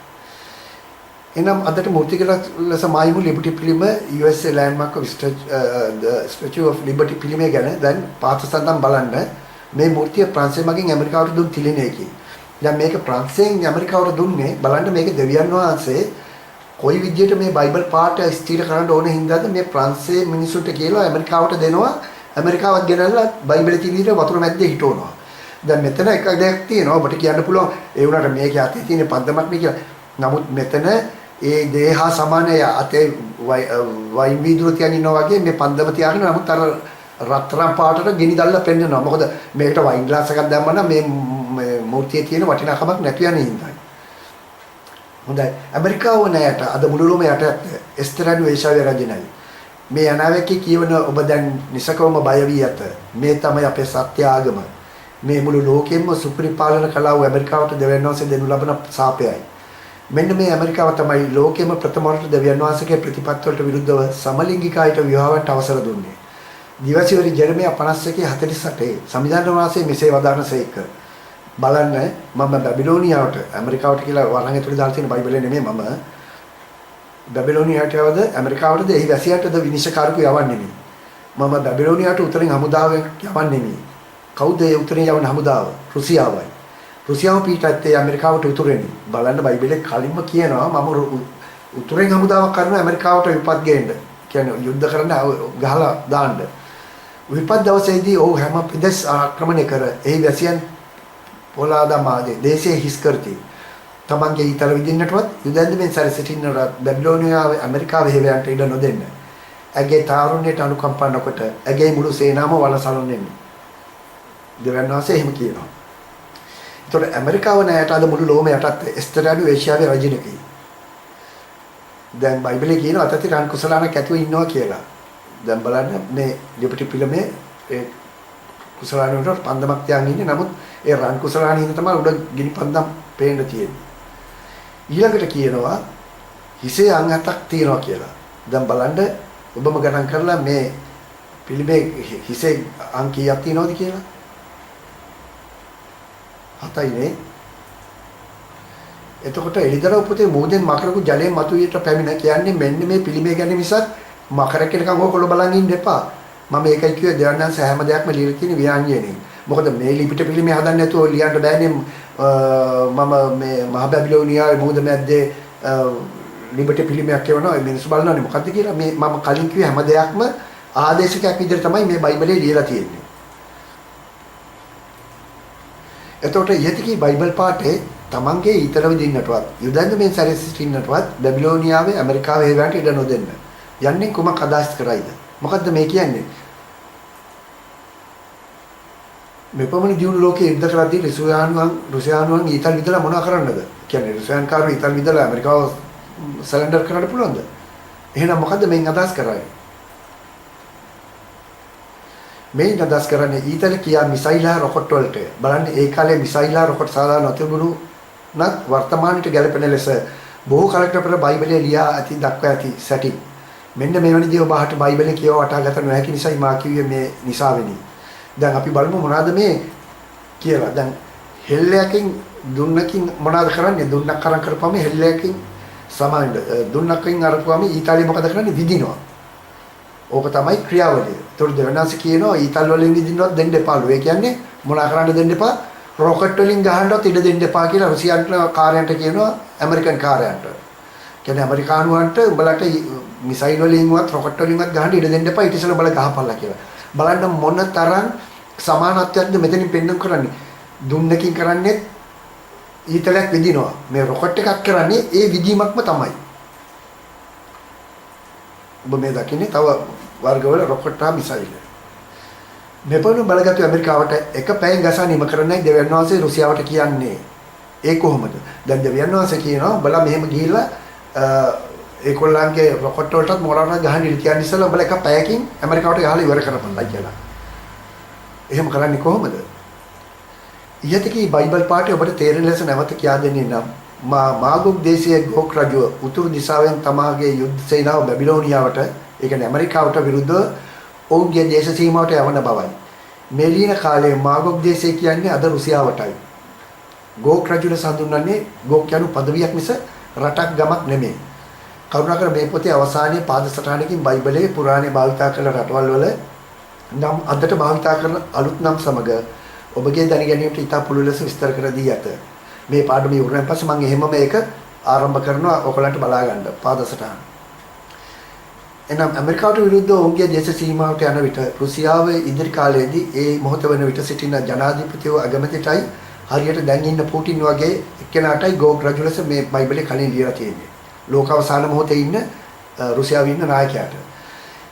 එනම් අදට මූර්තිකල ලෙස මායිමු ලිබර්ටි පිළිම USA landmark of the Statue of Liberty පිළිමය ගැන දැන් පාතසන්දම් බලන්න. මේ මූර්තිය ප්‍රංශයෙන් මගින් ඇමරිකාවට දුන් තිලිනයකි. දැන් මේක ප්‍රංශයෙන් ඇමරිකාවට දුන්නේ බලන්න මේක දෙවියන් වහන්සේ කොයි විදියට මේ බයිබල් පාඩය ස්ථිර කරන්න ඕන හින්දාද මේ ප්‍රංශයේ මිනිසුන්ට කියලා ඇමරිකාවට දෙනවා. ඇමරිකාවත් ගෙනල්ලා බයිබලයේ තියෙන විදිහට වතුර මැද්දේ හිටවනවා. දැන් මෙතන එක දෙයක් තියෙනවා ඔබට කියන්න පුළුවන් ඒ වුණාට මේකේ අතේ තියෙන පන්දමක් නේ කියලා. නමුත් මෙතන ඒ දේහා සමානය අතේ වයින් වීදුරු තියන් ඉන්නවා වගේ මේ පන්දම තියාගෙන නමුත් අර රත්තරන් පාටට ගිනි දැල්ලා පෙන්නනවා. මොකද මේකට වයින් ග්ලාස් එකක් දැම්මම මේ මූර්තියේ තියෙන වටිනාකමක් නැති යන හින්දායි. හොඳයි. ඇමරිකාව නෑට අද මුළු ලෝකෙම යට එස්තරාඩු ඒෂාවේ රජනයි. මේ අනාවැකි කියවන ඔබ දැන් නිසකවම බය වී ඇත. මේ තමයි අපේ සත්‍ය ආගම. මේ මුළු ලෝකෙම සුපරිපාලන කලාව ඇමරිකාවට දෙවියන් වහන්සේ දෙනු ලබන සාපයයි. මෙන්න මේ ඇමරිකාව තමයි ලෝකෙම ප්‍රථම වරට දෙවියන් වහන්සේගේ ප්‍රතිපත්ති වලට විරුද්ධව සමලිංගිකයිට විවාහවට අවසර දුන්නේ. දිවසිවරි ජෙරමියා 51:48 සංවිධාන වාසයේ මෙසේ වදාරනසේක. බලන්න මම බැබිලෝනියාවට ඇමරිකාවට කියලා වරන් ඇතුලේ දාලා තියෙන බයිබලේ නෙමෙයි මම බැබිලෝනියාට යවද ඇමරිකාවටද එහි වැසියන්ටද විනිශ්චයකාරකු යවන්නේ නෙමෙයි. මම බැබිලෝනියාට උතරින් හමුදාවෙන් යවන්නේ නෙමෙයි. කවුද ඒ උතරින් යවන හමුදාව? රුසියාවයි. රුසියාව පිටත්තේ ඇමරිකාවට උතුරෙන්නේ. බලන්න බයිබලේ කලින්ම කියනවා මම උතුරෙන් හමුදාවක් කරනවා ඇමරිකාවට විපත් ගේන්න. කියන්නේ යුද්ධ කරන්න ගහලා දාන්න. විපත් දවසේදී ඔව් හැම ප්‍රදේශ ආක්‍රමණය කර එහි වැසියන් පොලාදමාගේ දේශයේ හිස් කරති. තමන්ගේ ඊතර විදින්නටවත් යුදැන්දෙන් සැරසිටින්නට බැබිලෝනියාවේ ඇමරිකාවේ හේවයන්ට ඉඩ නොදෙන්න. ඇගේ තාරුණ්‍යයට අනුකම්පා නොකොට ඇගේ මුළු සේනාවම වලසලන්නේ. දෙවියන් වහන්සේ එහෙම කියනවා. ඒතකොට ඇමරිකාව නෑට අද මුළු ලෝකෙම යටත් එස්තරාඩු ඒෂියාවේ රජිනකයි. දැන් බයිබලයේ කියනවා අතති රන් කුසලානක් ඇතුව ඉන්නවා කියලා. දැන් බලන්න මේ ලිබර්ටි පිළමේ ඒ කුසලාන වලට පන්දමක් තියන් ඉන්නේ. නමුත් ඒ රන් කුසලාන හින්දා තමයි උඩ ගිනි පන්දම් පේන්න තියෙන්නේ. ඊළඟට කියනවා හිසේ අං 7ක් තියෙනවා කියලා. දැන් බලන්න ඔබම ගණන් කරලා මේ පිළිමේ හිසේ අං කීයක් තියෙනවද කියලා? 7යිනේ. එතකොට එළිදරව් පුතේ මෝදෙන් මකරපු ජලයෙන් මතුවියට පැමිණ කියන්නේ මෙන්න මේ පිළිමේ ගැන මිසක් මකර කෙනකම් ඕකොල්ලෝ බලන් ඉන්න එපා. මම ඒකයි කිව්වේ දෙවන්නන් සෑම දෙයක්ම ලියලා තියෙන ව්‍යංජනේ. මොකද මේ ලිපිට පිළිමේ හදන්න නැතුව ලියන්න බෑනේ. මම මේ මහ බැබිලෝනියාවේ මෝද මැද්දේ ලිබර්ටි පිළිමයක් කියවනවා. මිනිස්සු බලනවානේ මොකද්ද කියලා. මේ මම කලින් කිව්වේ හැම දෙයක්ම ආදේශකයක් විදිහට තමයි මේ බයිබලයේ ලියලා තියෙන්නේ. එතකොට යතිකී බයිබල් පාඨේ තමන්ගේ ඊතර විදින්නටවත් යුදැන්දෙන් සැරසිටින්නටවත් බැබිලෝනියාවේ ඇමරිකාවේ හේවයන්ට ඉඩ නොදෙන්න. යන්නේ කුමක් අදහස් කරයිද? මොකද්ද මේ කියන්නේ? මේ පමණ දියුණු ලෝකයේ යුද්ධ කරද්දී රුසියානුවන් ඊතල් විදලා මොනවා කරන්නද? කියන්නේ රුසියාන් කාරු ඊතල් විදලා ඇමරිකාව සරෙන්ඩර් කරන්න පුළුවන්ද? එහෙනම් මොකද්ද මේන් අදහස් කරන්නේ? මේන් අදහස් කරන්නේ ඊතල කියා මිසයිලා රොකට් වලට. බලන්න ඒ කාලේ මිසයිලා රොකට් සාධාරණ නොතිබුණු නත් වර්තමානයට ගැලපෙන ලෙස බොහෝ කාලයකට පෙර බයිබලයේ ලියා ඇති දක්වා ඇති සැටි. මෙන්න මෙවැනි දේ ඔබට බයිබලයේ කියව වටහා ගත නොහැකි නිසායි මා කිව්වේ මේ නිසාවෙනි. දැන් අපි බලමු මොනවාද මේ කියලා. දැන් හෙල්ලයකින් දුන්නකින් මොනවාද කරන්නේ? දුන්නක් කරන් කරපුවම හෙල්ලයකින් සමානද. දුන්නකින් අරපුවම ඊතාලිය මොකද කරන්නේ? විදිනවා. ඕක තමයි ක්‍රියාවලිය. ඒතකොට දෙවනාසි කියනවා ඊතල් වලින් විදින්නවත් දෙන්න එපාලු. ඒ කියන්නේ මොනා කරන්න දෙන්න එපා? රොකට් වලින් ගහන්නවත් ඉඩ දෙන්න එපා කියලා රුසියානු කාර්යයන්ට කියනවා ඇමරිකන් කාර්යයන්ට. කියන්නේ ඇමරිකානුවන්ට උඹලට මිසයිල් වලින්වත් රොකට් වලින්වත් ගහන්න ඉඩ දෙන්න එපා. ඊට ඉස්සෙල්ලා උඹලා ගහපල්ලා කියලා. බලන්න මොන තරම් සමානත්වයක්ද මෙතනින් පෙන්වන්න කරන්නේ. දුන්නකින් කරන්නේ ඊතලයක් විදිනවා. මේ රොකට් එකක් කරන්නේ ඒ විදීමක්ම තමයි. ඔබ මේ දකින්නේ තව වර්ගවල රොකට් හා මිසයිල්. මෙපොළොව බලගත්තු ඇමරිකාවට එක පැයෙන් ගසා නිම කරන්නයි දෙවියන් වහන්සේ රුසියාවට කියන්නේ. ඒ කොහොමද? දැන් දෙවියන් වහන්සේ කියනවා බලලා මෙහෙම ගිහිල්ලා ඒකොල්ලන්ගේ රොකට් වලටත් මොනවාට ගහන්න ඉල් කියන්නේ ඉස්සෙල්ලා උඹලා එක පැයකින් ඇමරිකාවට ගහලා ඉවර කරපන්ලා කියලා. එහෙම කරන්නේ කොහොමද? ඊයතකී බයිබල් පාඨය ඔබට තේරෙන ලෙස නැවත කියා දෙන්නේ නම් මාගොග් දේශයේ ගෝක් රජුව උතුරු දිශාවෙන් තමාගේ යුද්ධ සේනාව බැබිලෝනියාවට ඒ කියන්නේ ඇමරිකාවට විරුද්ධව ඔවුන්ගේ දේශ සීමාවට යවන බවයි. මේ ලියන කාලයේ මාගොග් දේශය කියන්නේ අද රුසියාවටයි. ගෝක් රජුන සඳුන්වන්නේ ගෝක් යනු පදවියක් මිස රටක් ගමක් නෙමෙයි. කරුණාකර මේ පොතේ අවසානයේ පාද සටහනකින් බයිබලයේ පුරාණේ භාවිතා කළ රටවල් වල නම් අදට භාවිතා කරන අලුත් නම් සමග ඔබගේ දැන ගැනීමට ඉතා පුළුල් ලෙස විස්තර කර දී ඇත. මේ පාඩම ඉවරෙන් පස්සේ මම එහෙම මේක ආරම්භ කරනවා ඔයගලන්ට බලා ගන්න පාද සටහන. එනම් ඇමරිකාවට විරුද්ධව ඔවුන්ගේ දේශ සීමාවට යන විට රුසියාව ඉදිරි කාලයේදී ඒ මොහොත වන විට සිටින ජනාධිපතිව අගමැතිටයි හරියට දැන් ඉන්න පුටින් වගේ එක්කෙනාටයි ගෝග් රජු ලෙස මේ බයිබලේ කලින් ලියලා තියෙන්නේ. ලෝක අවසාන මොහොතේ ඉන්න රුසියාවේ ඉන්න නායකයාට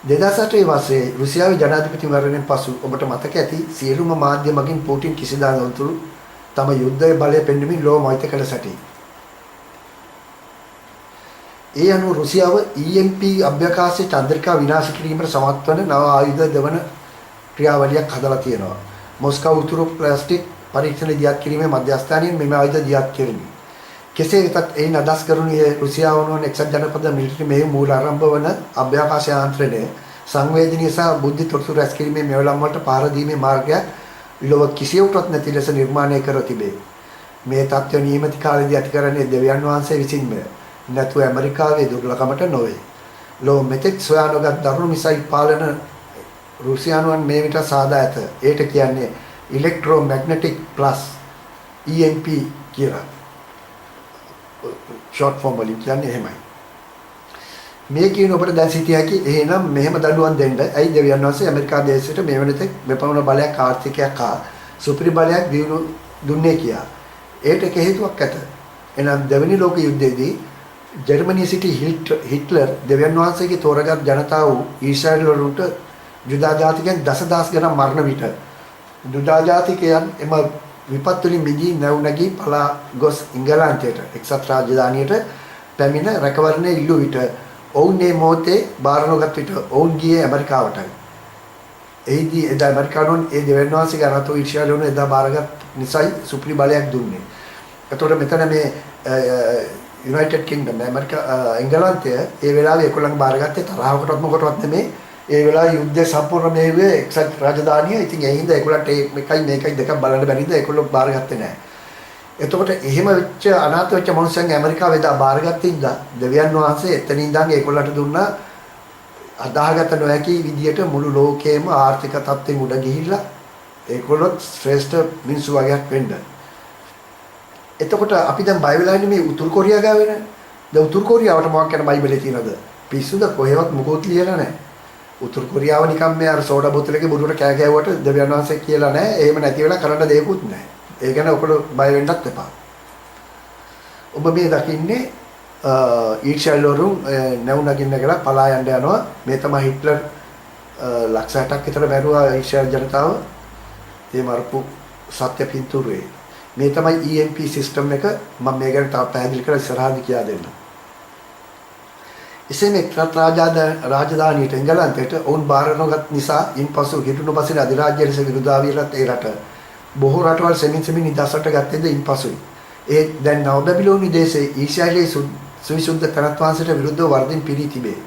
2008 වසරේ රුසියාවේ ජනාධිපතිවරණයෙන් පසු ඔබට මතක ඇති සියලුම මාධ්‍ය මගින් පුටින් කිසිදා නොතුරු තම යුද්ධයේ බලය පෙන්වමින් ලෝව මෛත්‍රී කළ සැටි. ඒ අනුව රුසියාව EMP අභ්‍යවකාශයේ චන්ද්‍රිකා විනාශ කිරීමට සමත් වන නව ආයුධ දෙවන ක්‍රියාවලියක් හදලා තියෙනවා. මොස්කව් උතුරු ප්ලාස්ටික් පරීක්ෂණ දියත් කිරීමේ මධ්‍යස්ථානයෙන් මෙම ආයුධ දියත් කෙරිණි. කෙසේ වෙතත් එයින් අදහස් කරුණේ රුසියාව වන එක්සත් ජනපද මිලිටරි මෙහි මූල ආරම්භ වන අභ්‍යවකාශ යාන්ත්‍රණය සංවේදනීය සහ බුද්ධි තොරතුරු රැස් කිරීමේ මෙවලම් වලට පාර දීමේ මාර්ගයක් ලොව කිසියකටවත් නැති ලෙස නිර්මාණය කර තිබේ. මේ තත්ත්ව නියමිත කාලයේදී ඇති කරන්නේ දෙවියන් වහන්සේ විසින්ම නැතුව ඇමරිකාවේ දුර්ලභකමට නොවේ. ලොව මෙතෙක් සොයා නොගත් දරුණු මිසයිල් පාලන රුසියානුවන් මේ විට සාදා ඇත. ඒට කියන්නේ ඉලෙක්ට්‍රෝමැග්නටික් ප්ලස් EMP කියලා. ෂෝට් ෆෝම් වලින් කියන්නේ එහෙමයි. මේ කියන ඔබට දැන් සිටිය හැකි එහෙනම් මෙහෙම දඬුවම් දෙන්න. ඇයි දෙවියන් වහන්සේ ඇමරිකා දේශයට මේ වෙනතෙක් මෙපමණ බලයක් ආර්ථිකයක් හා සුපිරි බලයක් දුන්නේ කියා. ඒට එක හේතුවක් ඇත. එනම් දෙවැනි ලෝක යුද්ධයේදී ජර්මනියේ සිටි හිට්ලර් දෙවියන් වහන්සේගේ තෝරගත් ජනතාව වූ ඊශ්‍රායල් වලට ජුදා ජාතිකයන් දසදහස් ගණන් මරණ විට ජුදා ජාතිකයන් එම විපත් වලින් මිදී නැව් නැගී පලා ගොස් ඉංගලන්තයට එක්සත් රාජධානියට පැමිණ රැකවරණය ඉල්ලු විට ඔවුන් මේ මොහොතේ බාර නොගත් විට ඔවුන් ගියේ ඇමරිකාවටයි. එහිදී එදා ඇමරිකානුන් ඒ දෙවියන් වහන්සේගේ අනතෝ ඊශ්‍රායල් වුණ එදා බාරගත් නිසයි සුපිරි බලයක් දුන්නේ. එතකොට මෙතන මේ යුනයිටඩ් කින්ග්ඩම් ඇමරිකා එංගලන්තය ඒ වෙලාවේ ඒගොල්ලන් බාරගත්තේ තරහකටවත් මොකටවත් නෙමෙයි. ඒ වෙලාවේ යුද්ධය සම්පූර්ණ මෙහෙවේ එක්සත් රාජධානිය. ඉතින් ඒ හින්දා ඒගොල්ලන්ට මේකයි මේකයි දෙකක් බලන්න බැරිද ඒගොල්ලෝ බාරගත්තේ නැහැ. එතකොට එහෙම වෙච්ච අනාථ වෙච්ච මනුස්සයන් ඇමරිකාවේ දා බාරගත්තේ ඉඳලා දෙවියන් වහන්සේ එතන ඉඳන් ඒගොල්ලන්ට දුන්නා අදාහගත නොහැකි විදියට මුළු ලෝකයේම ආර්ථික තත්ත්වෙ මුඩ ගිහිල්ලා ඒගොල්ලොත් ශ්‍රේෂ්ඨ මිනිස්සු වගේක් වෙන්න. එතකොට අපි දැන් බය වෙලා ඉන්නේ මේ උතුරු කොරියාව ගාවෙනේ. දැන් උතුරු කොරියාවට මොකක් කියන බයිබලේ තියෙනවද? පිස්සුද කොහෙවත් මොකොත් ලියලා නැහැ. උතුරු කොරියාව නිකන් මේ අර සෝඩා බෝතලයක බොරුවට කෑ ගැහුවට දෙවියන් වහන්සේ කියලා නැහැ. එහෙම නැති වෙලා කරන්න දෙයක්වත් නැහැ. ඒ ගැන ඔයගොල්ලෝ බය වෙන්නත් එපා. ඔබ මේ දකින්නේ ඊශ්‍රායල් වරුන් නැව් නගින්න කියලා පලා යන්න යනවා. මේ තමයි හිට්ලර් ලක්ෂ 60ක් විතර මැරුවා ඊශ්‍රායල් ජනතාව. ඒ මරපු සත්‍ය පින්තූරේ. මේ තමයි EMP සිස්ටම් එක. මම මේ ගැන තව පැහැදිලි කරලා ඉස්සරහදී කියා දෙන්නම්. එසේ මේ රාජධානියට එංගලන්තයට ඔවුන් බාර නොගත් නිසා ඉන්පසු හිටුණු පස්සේ අධිරාජ්‍ය ලෙස විරුද්ධාවියලත් ඒ රට බොහෝ රටවල් සෙමින් නිදහසට ගත්තේද ඉන්පසුයි. ඒ දැන් නව බැබිලෝනි දේශයේ ඊශ්‍රායලයේ සවිසුද්ධ තනත් වහන්සේට විරුද්ධව වර්ධින් පිරී තිබේ.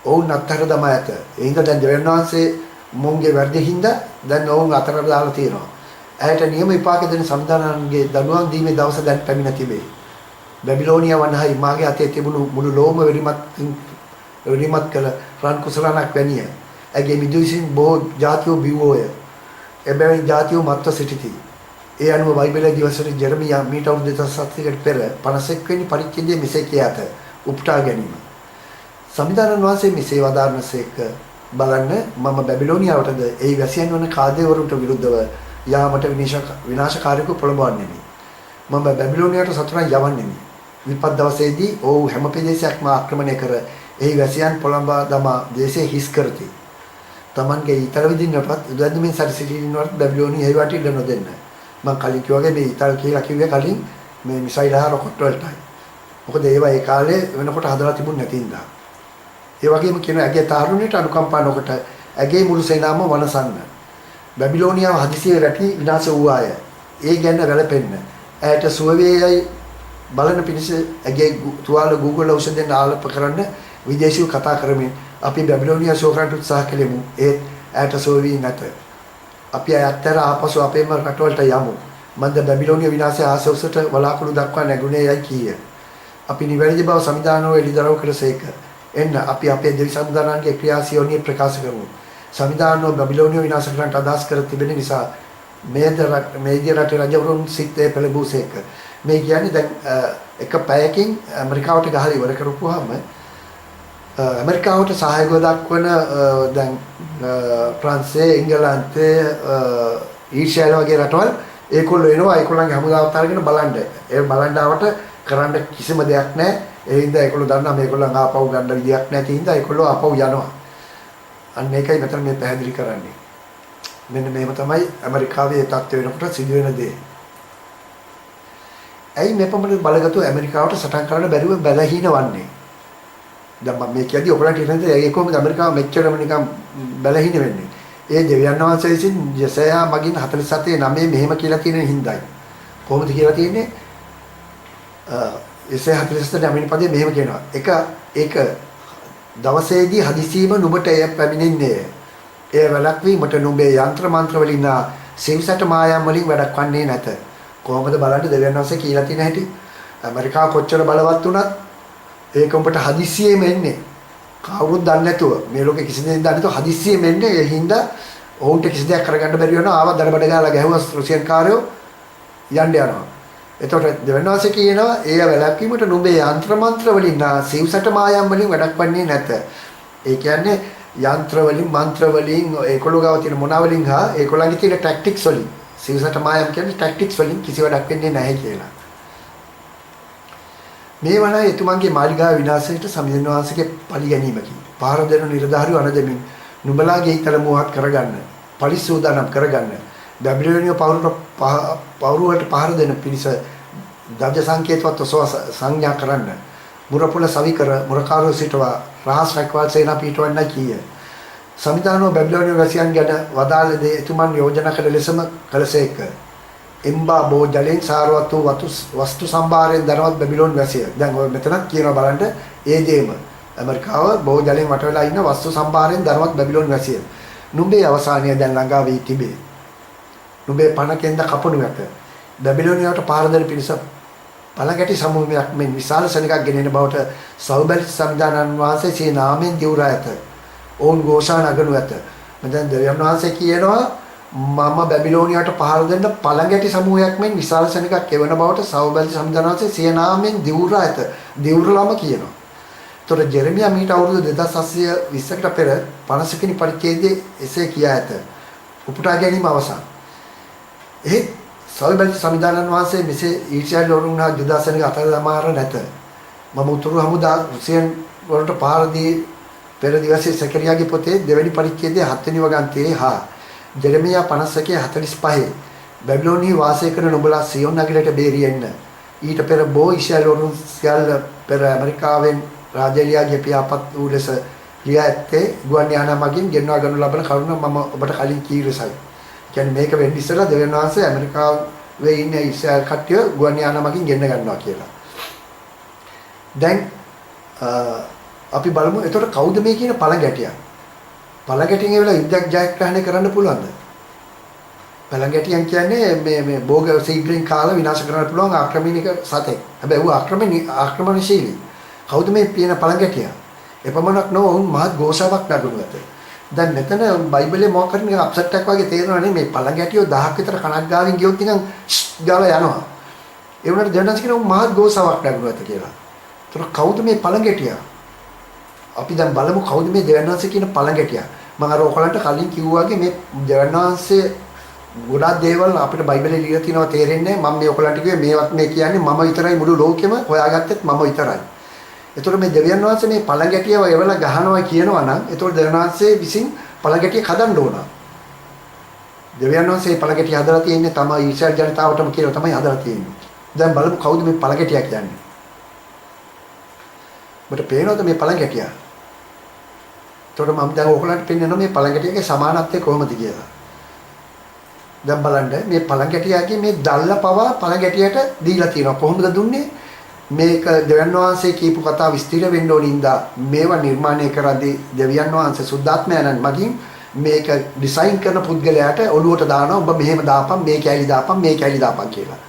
ඔවුන් අත්හැර දමා ඇත. ඒ හින්දා දැන් දෙවියන් වහන්සේ මොවුන්ගේ වැරදි හින්දා දැන් ඔවුන් අතර දාලා තියෙනවා. ඇයට නියම විපාක දෙන සම්දානන්ගේ දඬුවම් දීමේ දවස දැන් පැමිණ තිබේ. බැබිලෝනියා වනහයි මාගේ අතේ තිබුණු මුළු ලෝම වෙරිමත් කළ රන් කුසලනක් වැනිය. ඇගේ මිදුසින් බොහෝ ජාතියෝ බිව්වෝය. එබැවින් ජාතියෝ මත්ව සිටිති. ඒ අනුව බයිබලයේ දිවසට ජෙරමියා මීට අවුරුදු 2700කට පෙර 51 වෙනි පරිච්ඡේදයේ මෙසේ කියත උපුටා ගැනීම. සම්විධානන් වහන්සේ මෙසේ වදාරනසේක බලන්න මම බැබිලෝනියාවටද ඒ වැසියන් වන කාදේවරුන්ට විරුද්ධව යාමට විනාශකාරීව පොළඹවන්නේ. මම බැබිලෝනියාවට සතුරන් යවන්නේ. විපත් දවසේදී ඔව් හැම ප්‍රදේශයක්ම ආක්‍රමණය කර එහි වැසියන් පොළඹවා දමා දේශේ හිස් කරති. Tamanගේ ඊතල විදින්නටවත් උදැද්දමින් සැරසිටිනවට බැබිලෝනිය ඒ වටේ ඉඳ නොදෙන්න. මම කලින් කිව්වාගේ මේ ඊතල කියලා කිව්වේ කලින් මේ මිසයිල් හා රොකට් වලටයි. මොකද ඒවා ඒ කාලේ වෙනකොට හදලා තිබුණ නැති හින්දා. ඒ වගේම කියන ඇගේ තාරුණයට අනුකම්පා නොකොට ඇගේ මුළු සේනාවම වනසන්න. බැබිලෝනියාව හදිසියේ රැටි විනාශ වූ අය. ඒ ගැන වැළපෙන්න. ඇයට සුවවේයයි බලන පිණිස ඇගේ තුවාල Google ඖෂධයෙන් ආලප කරන්න විදේශීව කතා කරමින් අපි බැබිලෝනියා ශෝකරන්ට උත්සාහ කළෙමු. ඒත් ඇයට සුව වී නැත. අපි අයත්තර ආපසු අපේම රටවලට යමු. මන්ද බැබිලෝනියා විනාශය ආසොසට වලාකුළු දක්වා නැගුණේ යයි කීය. අපි නිවැරදි බව සමිදානෝ එළිදරව් කළසේක. එන්න අපි අපේ දෙවි සම්දානන්ගේ ක්‍රියාසියෝනිය ප්‍රකාශ කරමු. සමිදානෝ බැබිලෝනියා විනාශ කරන්නට අදහස් කර තිබෙන නිසා මේදී රටේ රජවරුන් සිත්තේ පෙළඹුසේක. මේ කියන්නේ දැන් එක පැයකින් ඇමරිකාවට ගහලා ඉවර කරපුවාම ඇමරිකාවට සහායක දක්වන දැන් ප්‍රංශය, එංගලන්තය, ඊශ්‍රායල වගේ රටවල් ඒගොල්ලෝ එනවා ඒගොල්ලන්ගේ හමුදාවත් අරගෙන බලන්න. ඒ බලන්න ආවට කරන්න කිසිම දෙයක් නැහැ. ඒ හින්දා ඒගොල්ලෝ දන්නා මේගොල්ලන් ආපහු ගන්න විදියක් නැති හින්දා ඒගොල්ලෝ ආපහු යනවා. අන්න ඒකයි මෙතන මේ පැහැදිලි කරන්නේ. මෙන්න මේව තමයි ඇමරිකාවේ තත්ත්ව වෙනකොට සිදුවෙන දේ. ඇයි මේ පමණ බලගතු ඇමරිකාවට සටන් කරන්න බැරිව බැලහීන වන්නේ? දැන් මම මේ කියද්දි ඔයගොල්ලන්ට හිතන්නේ ඒ කොහොමද ඇමරිකාව මෙච්චරම නිකන් බැලහින වෙන්නේ. ඒ දෙවියන් වහන්සේ විසින් යසයා මගින් 47 9 මෙහෙම කියලා තියෙන හින්දායි. කොහොමද කියලා තියෙන්නේ? යසයා 47 9 පදේ මෙහෙම කියනවා. ඒක දවසේදී හදිසියෙම නුඹට එය පැමිණෙන්නේ. ඒ වැළක්වීමට නුඹේ යంత్ర මන්ත්‍ර වලින් සිව්සට මායම් වලින් වැඩක් වන්නේ නැත. කොහොමද බලන්න දෙවියන් වහන්සේ කියලා තියෙන හැටි? ඇමරිකාව කොච්චර බලවත් වුණත් ඒක උඹට හදිසියෙම එන්නේ. කවුරුත් දන්නේ නැතුව මේ ලෝකේ කිසි දෙයක් දන්නේ නැතුව හදිස්සියෙම එන්නේ. ඒ හින්දා ඔවුන්ට කිසි දෙයක් කරගන්න බැරි වෙනවා. ආව දරබඩ ගාලා ගැහුවා රුසියන් කාරයෝ යන්න යනවා. එතකොට දෙවනවාසේ කියනවා ඒ වැළැක්වීමට නුඹේ යంత్ర මන්ත්‍ර වලින් සිව්සට මායම් වලින් වැඩක් වන්නේ නැත. ඒ කියන්නේ යంత్ర වලින් මන්ත්‍ර වලින් ඒකොළු ගාව තියෙන මොනවා වලින් ඒකොළන්ගේ තියෙන ටැක්ටික්ස් වලින් සිව්සට මායම් කියන්නේ ටැක්ටික්ස් වලින් කිසි වැඩක් වෙන්නේ නැහැ කියලා. මේ වන එතුමන්ගේ මාලිගාව විනාශයට සමිඳුන් වහන්සේගේ පලි ගැනීමකින් පහර දෙන නිර්ධාරිය අනදමින් නුඹලාගේ හිතල මෝහත් කරගන්න පරිසෝදානම් කරගන්න බැබිලෝනිය පවුරුවට පහර දෙන පිණිස දජ සංකේතවත් සංඥා කරන්න මුරපුල සවිකර මුරකාරෝ සිටවා රහස් රැකවල් සේනා පිටවන්න කීය. සමිධානෝ බැබිලෝනිය වැසියන් ගැන වදාළ දේ එතුමන් යෝජනා කළ ලෙසම කළසේක. එම්බා බෝ ජලෙන් සාරවත් වූ වස්තු සම්භාරයෙන් ධනවත් බැබිලෝන් වැසිය. දැන් ඔය මෙතනත් කියනවා බලන්න ඒ දේම. ඇමරිකාව බෝ ජලෙන් වට වෙලා ඉන්න වස්තු සම්භාරයෙන් ධනවත් බැබිලෝන් වැසිය. නුඹේ අවසානය දැන් ළඟා වී තිබේ. නුඹේ පණකෙන්ද කපනු ඇත. බැබිලෝනියාවට පාර දෙන පිණිස පළඟැටි සමූහයක් මෙන් විශාල සෙනඟක් ගෙනෙන බවට සෞබැලි සම්දානන් වහන්සේ සිය නාමයෙන් දිවුරා ඇත. ඔවුන් ഘോഷා නගනු ඇත. මෙතන දෙවියන් වහන්සේ කියනවා මම බැබිලෝනියාවට පහර දෙන්න පළඟැටි සමූහයක් මෙන් විශාල සෙනඟක් එවන බවට සෞබැලි සම්දානන් වහන්සේ සිය නාමයෙන් දිවුරා ඇත. දිවුරලාම කියනවා. ඒතොර ජෙරමියා මීට අවුරුදු 2820කට පෙර 50 වෙනි පරිච්ඡේදයේ එසේ කියා ඇත. උපුටා ගැනීම අවසන්. එහෙත් සෞබැලි සම්දානන් වහන්සේ මෙසේ ඊර්ෂ්‍යාවෙන් වරුණා ජුදාසනක අතර දමාර නැත. මම උතුරු හමුදා රුසියන් වලට පහර දී පෙර දිවසේ සකරියාගේ පොතේ දෙවැනි පරිච්ඡේදයේ 7 වෙනි වගන්තියේ ජෙරමියා 51:45 බැබිලෝනියේ වාසය කරන නුඹලා සියොන් නගරයට බේරියෙන්න. ඊට පෙර බෝ ඊශ්‍රායල් වරුන් සියල්ල පෙර ඇමරිකාවෙන් රාජ්‍යලියාගේ පියාපත් වූ ලෙස ලියා ඇත්තේ ගුවන් යානා මගින් ගෙන්වා ගනු ලබන කරුණ මම ඔබට කලින් කීලසයි. කියන්නේ මේක වෙන්න ඉස්සෙල්ලා දෙවියන් වහන්සේ ඇමරිකාවේ ඉන්න ඊශ්‍රායල් කට්ටිය ගුවන් යානා මගින් ගෙන්න ගන්නවා කියලා. දැන් අපි බලමු එතකොට කවුද මේ කියන පළඟැටියා? පළඟැටියන් ඒවල යුද්ධයක් ජයග්‍රහණය කරන්න පුළුවන්ද? පළඟැටියන් කියන්නේ මේ භෝග සීග්‍රින් කාලා විනාශ කරන්න පුළුවන් ආක්‍රමණික සතෙක්. හැබැයි ඌ ආක්‍රමණශීලී. කවුද මේ කියන පළඟැටියා? එපමණක් නොව උන් මහත් ഘോഷාවක් නගනු ඇත. දැන් මෙතන බයිබලයේ මොකක් හරි නිකන් අප්සෙට් එකක් වගේ තේරෙනවා නේ මේ පළඟැටියෝ 1000ක් විතර කණක් ගාවින් ගියොත් නිකන් ගාලා යනවා. ඒ වුණාට දැනන්ස් කියන උන් මහත් ഘോഷාවක් නගනු ඇත කියලා. ඒතර කවුද මේ පළඟැටියා? අපි දැන් බලමු කවුද මේ දෙවන්වංශ කියන පළඟැටියා. මම අර ඔයගලන්ට කලින් කිව්වාගේ මේ දෙවන්වංශයේ ගොඩාක් දේවල් අපිට බයිබලයේ ලියලා තියෙනවා තේරෙන්නේ නැහැ. මම මේ ඔයගලන්ට කිව්වේ මේවත් මේ කියන්නේ මම විතරයි මුළු ලෝකෙම හොයාගත්තෙත් මම විතරයි. ඒතකොට මේ දෙවියන් වහන්සේ මේ පළඟැටියව එවලා ගහනවා කියනවා නම් ඒතකොට දෙවියන් වහන්සේ විසින් පළඟැටිය හදන්න ඕන. දෙවියන් වහන්සේ පළඟැටිය හදලා තියෙන්නේ තමයි ඊශ්‍රායල් ජනතාවටම කියලා තමයි හදලා තියෙන්නේ. දැන් බලමු කවුද මේ පළඟැටියා කියන්නේ. මට පේනවද මේ පළඟැටියා? ඒතකොට මම දැන් ඔයගලන්ට පෙන්නනවා මේ පළඟැටියගේ සමානත්වය කොහොමද කියලා. දැන් බලන්න මේ පළඟැටියාගේ මේ දැල්ල පවා පළඟැටියට දීලා තියෙනවා. කොහොමද දුන්නේ? මේක දෙවියන් වහන්සේ කියපු කතාව විස්තර වෙන්න ඕනින්දා මේවා නිර්මාණය කරද්දී දෙවියන් වහන්සේ සුද්ධාත්මයන්න් මගින් මේක ඩිසයින් කරන පුද්ගලයාට ඔළුවට දානවා ඔබ මෙහෙම දාපන් මේ කැලි දාපන් මේ කැලි දාපන් කියලා.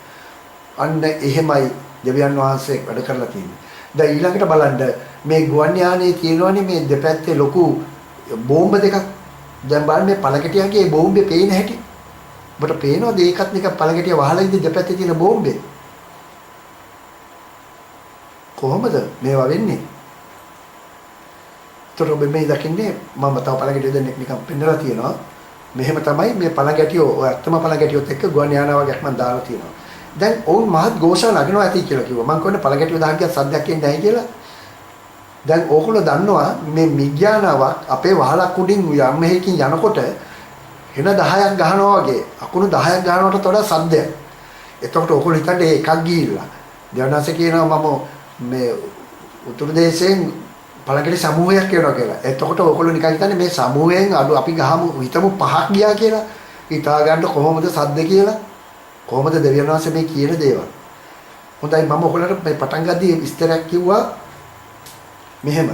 අන්න එහෙමයි දෙවියන් වහන්සේ වැඩ කරලා තියෙන්නේ. දැන් ඊළඟට බලන්න මේ ගුවන් යානයේ තියෙනවනේ මේ දෙපැත්තේ ලොකු බෝම්බ දෙකක්. දැන් බලන්න මේ පළඟැටියන්ගේ මේ බෝම්බේ පේන හැටි. ඔබට පේනවද ඒකත් නිකන් පළඟැටිය වහලා ඉඳි දෙපැත්තේ තියෙන බෝම්බේ? කොහොමද මේවා වෙන්නේ? ඒතර ඔබ මේ දකින්නේ මම තව පළඟැටිය දෙන්නෙක් නිකන් පෙන්නලා තියෙනවා. මෙහෙම තමයි මේ පළඟැටියෝ ඔය අත්තම පළඟැටියොත් එක්ක ගුවන් යානා වගේක් මම දාලා තියෙනවා. දැන් ඔවුන් මහත් ഘോഷා නගනවා ඇති කියලා කිව්වා. මම කියන්නේ පළඟැටියෝ 10ක් සද්දයක් එන්නේ නැහැ කියලා. දැන් ඕගොල්ලෝ දන්නවා මේ මිග්‍යානාවක් අපේ වහලක් උඩින් යම් මෙහෙකින් යනකොට එන 10ක් ගහනවා වගේ අකුණු 10ක් ගහනවට වඩා සද්දයක්. එතකොට ඕගොල්ලෝ හිතන්නේ එකක් ගිහිල්ලා. දෙවනාසේ කියනවා මම මේ උතුරු දේශයෙන් පළඟැටි සමූහයක් වෙනවා කියලා. එතකොට ඔයගොල්ලෝ නිකන් හිතන්නේ මේ සමූහයෙන් අඩු අපි ගහමු හිතමු 5ක් ගියා කියලා. හිතා ගන්න කොහොමද සද්ද කියලා. කොහොමද දෙවියන් වහන්සේ මේ කියන දේවල්. හොඳයි මම ඔයගොල්ලන්ට මේ පටන් ගද්දී විස්තරයක් කිව්වා මෙහෙම.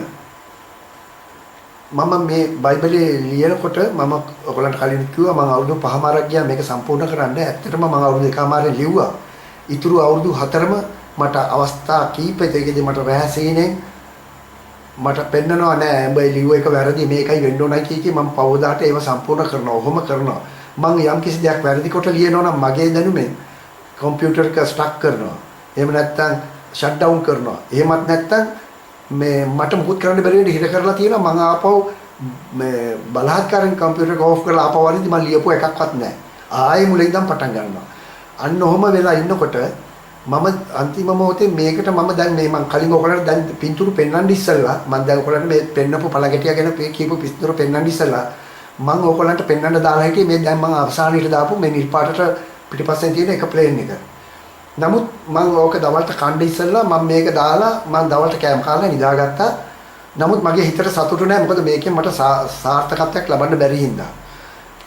මම මේ බයිබලයේ ලියනකොට මම ඔයගොල්ලන්ට කලින් කිව්වා මම අවුරුදු 5මාරක් ගියා මේක සම්පූර්ණ කරන්න. ඇත්තටම මම අවුරුදු 2මාරේ ලිව්වා. ඊටු අවුරුදු 4ම මට අවස්ථා කීපයකදී මට රැහැසීනෙන් මට පෙන්නනවා නෑ උඹ ලියුව එක වැරදි මේකයි වෙන්න ඕනයි කී මම පවදාට ඒව සම්පූර්ණ කරනවා. ඔහොම කරනවා. මම යම් කිසි දෙයක් වැරදි කොට ලියනවා නම් මගේ දැනුමෙන් කම්පියුටර් එක ස්ටක් කරනවා. එහෙම නැත්නම් ෂට් ඩවුන් කරනවා. එහෙමත් නැත්නම් මේ මට මුකුත් කරන්න බැරි වෙන්න හිර කරලා තියෙනවා. මම ආපහු මේ බලහත්කාරයෙන් කම්පියුටර් එක ඕෆ් කරලා ආපහු වරින්දි මම ලියපු එකක්වත් නෑ. ආයෙ මුලින් ඉඳන් පටන් ගන්නවා. අන්න ඔහොම වෙලා ඉන්නකොට මම අන්තිම මොහොතේ මේකට මම දැන් මේ මම කලින් ඔයගොල්ලන්ට දැන් පින්තූරු පෙන්වන්න ඉස්සෙල්ලා මම දැන් ඔයගොල්ලන්ට මේ පෙන්නපු පළගැටියා ගැන කියපු පින්තූරු පෙන්වන්න ඉස්සෙල්ලා මම ඔයගොල්ලන්ට පෙන්වන්න දාලා හිටියේ මේ දැන් මම අවසානයේට දාපු මේ නිල් පාටට පිටිපස්සෙන් තියෙන එක ප්ලේන් එක. නමුත් මම ඕක දවල්ට කණ්ඩ ඉස්සෙල්ලා මම මේක දාලා මම දවල්ට කෑම කාලා නිදාගත්තා. නමුත් මගේ හිතට සතුටු නෑ මොකද මේකෙන් මට සාර්ථකත්වයක් ලබන්න බැරි හින්දා.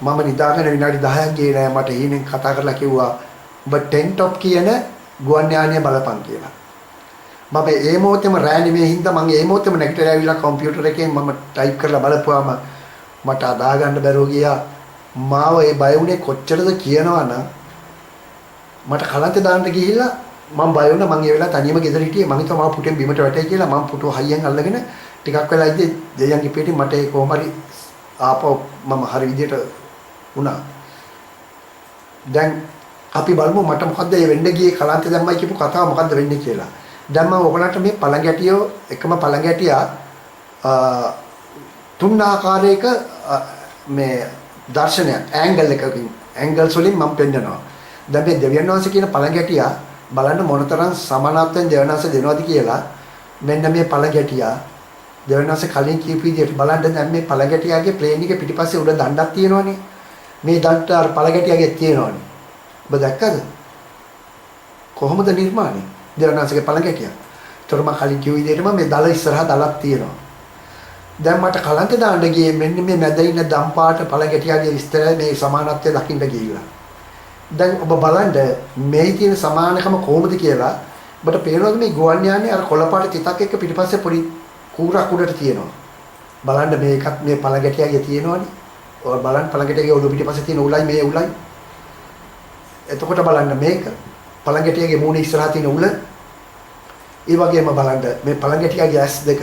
මම නිදාගෙන විනාඩි 10ක් ගියේ නෑ මට ඊනෙන් කතා කරලා කිව්වා ඔබ 10 top කියන ගුවන් යානය බලපන් කියලා. මම ඒ මොහොතේම රෑ නෙමෙයි හින්දා මම ඒ මොහොතේම නැගිටලා ඇවිල්ලා කම්පියුටර් එකෙන් මම ටයිප් කරලා බලපුවාම මට අදා ගන්න බැරුව ගියා. මාව ඒ බය වුණේ කොච්චරද කියනවනම් මට කලන්තේ දාන්න ගිහිල්ලා මම බය වුණා. මම ඒ වෙලාව තනියම ගෙදර හිටියේ. මම හිතුවා මම පුටෙන් බිමට වැටේ කියලා. මම පුටුව හයියෙන් අල්ලගෙන ටිකක් වෙලා ඉඳි දෙයන්ගේ පිටින් මට ඒ කොහොම හරි ආපහු මම හරි විදියට වුණා. දැන් අපි බලමු මට මොකද්ද මේ වෙන්න ගියේ කලන්තේ දැම්මයි කියපු කතාව මොකද්ද වෙන්නේ කියලා. දැන් මම ඔයගලන්ට මේ පළඟැටියෝ එකම පළඟැටියා තුන් ආකාරයක මේ දර්ශනයක් ඇන්ගල්ස් වලින් මම පෙන්නනවා. දැන් මේ දෙවියන් වහන්සේ කියන පළඟැටියා බලන්න මොනතරම් සමානත්වයෙන් දෙවියන් වහන්සේ දෙනවද කියලා. මෙන්න මේ පළඟැටියා දෙවියන් වහන්සේ කලින් කියපු විදිහට බලන්න දැන් මේ පළඟැටියාගේ ප්ලේන් එක පිටිපස්සේ උඩ දණ්ඩක් තියෙනවනේ. මේ දණ්ඩ අර පළඟැටියාගේ තියෙනවනේ. ඔබ දැක්කද? කොහොමද නිර්මාණය? දෙවනාසගේ පළඟැටිය. ඒතර මම කලින් කිව්ව විදිහටම මේ දල ඉස්සරහා දලක් තියෙනවා. දැන් මට කලන්තේ දාන්න ගියේ මෙන්න මේ මැද ඉන්න දම්පාට පළඟැටියාගේ විස්තරය මේ සමානත්වය දකින්න ගිහිල්ලා. දැන් ඔබ බලන්න මේ තියෙන සමානකම කොහොමද කියලා ඔබට පේනවද මේ ගුවන් යානේ අර කොළපාට තිතක් එක්ක පිටිපස්සේ පොඩි කූරක් උඩට තියෙනවා. බලන්න මේකත් මේ පළඟැටියාගේ තියෙනවනේ. ඔය බලන්න පළඟැටියාගේ ඔළුව පිටිපස්සේ තියෙන උලයි මේ උලයි. එතකොට බලන්න මේක පළඟැටියාගේ මූණ ඉස්සරහා තියෙන උල. ඒ වගේම බලන්න මේ පළඟැටියාගේ ඇස් දෙක.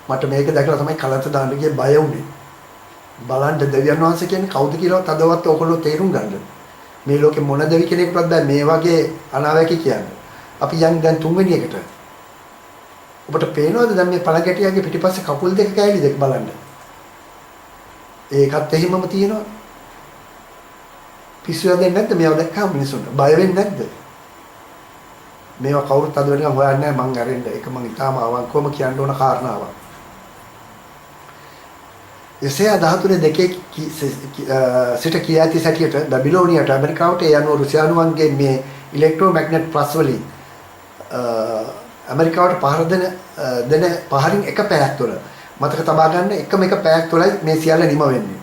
මට මේක දැකලා තමයි කලන්ත දාන්න ගියේ බය වුනේ. බලන්න දෙවියන් වහන්සේ කියන්නේ කවුද කියලාවත් අදවත් ඔයගොල්ලෝ තේරුම් ගන්න. මේ ලෝකේ මොන දෙවි කෙනෙකුටවත් බෑ මේ වගේ අනාවැකි කියන්න. අපි යන් දැන් තුන්වෙනි එකට. ඔබට පේනවද දැන් මේ පළඟැටියාගේ පිටිපස්සේ කකුල් දෙක කෑලි දෙක බලන්න. ඒකත් එහෙමම තියෙනවා. පිස්සු යන්නේ නැද්ද මේවා දැක්කම මිනිස්සුන්ට බය වෙන්නේ නැද්ද මේවා කවුරුත් අද වෙනකම් හොයන්නේ නැහැ මං අරින්න ඒක මං ඊටාම අවංකවම කියන්න ඕන කාරණාවක් එසේ 13 දෙකේ සිට කිය ඇති සැටියට බැබිලෝනියට ඇමරිකාවට යන රුසියානුවන්ගේ මේ ඉලෙක්ට්‍රෝමැග්නට් ප්ලස් වලින් ඇමරිකාවට පහර දෙන පහරින් එක පැයක් තුළ මතක තබා ගන්න එකම එක පැයක් තුළයි මේ සියල්ල නිම වෙන්නේ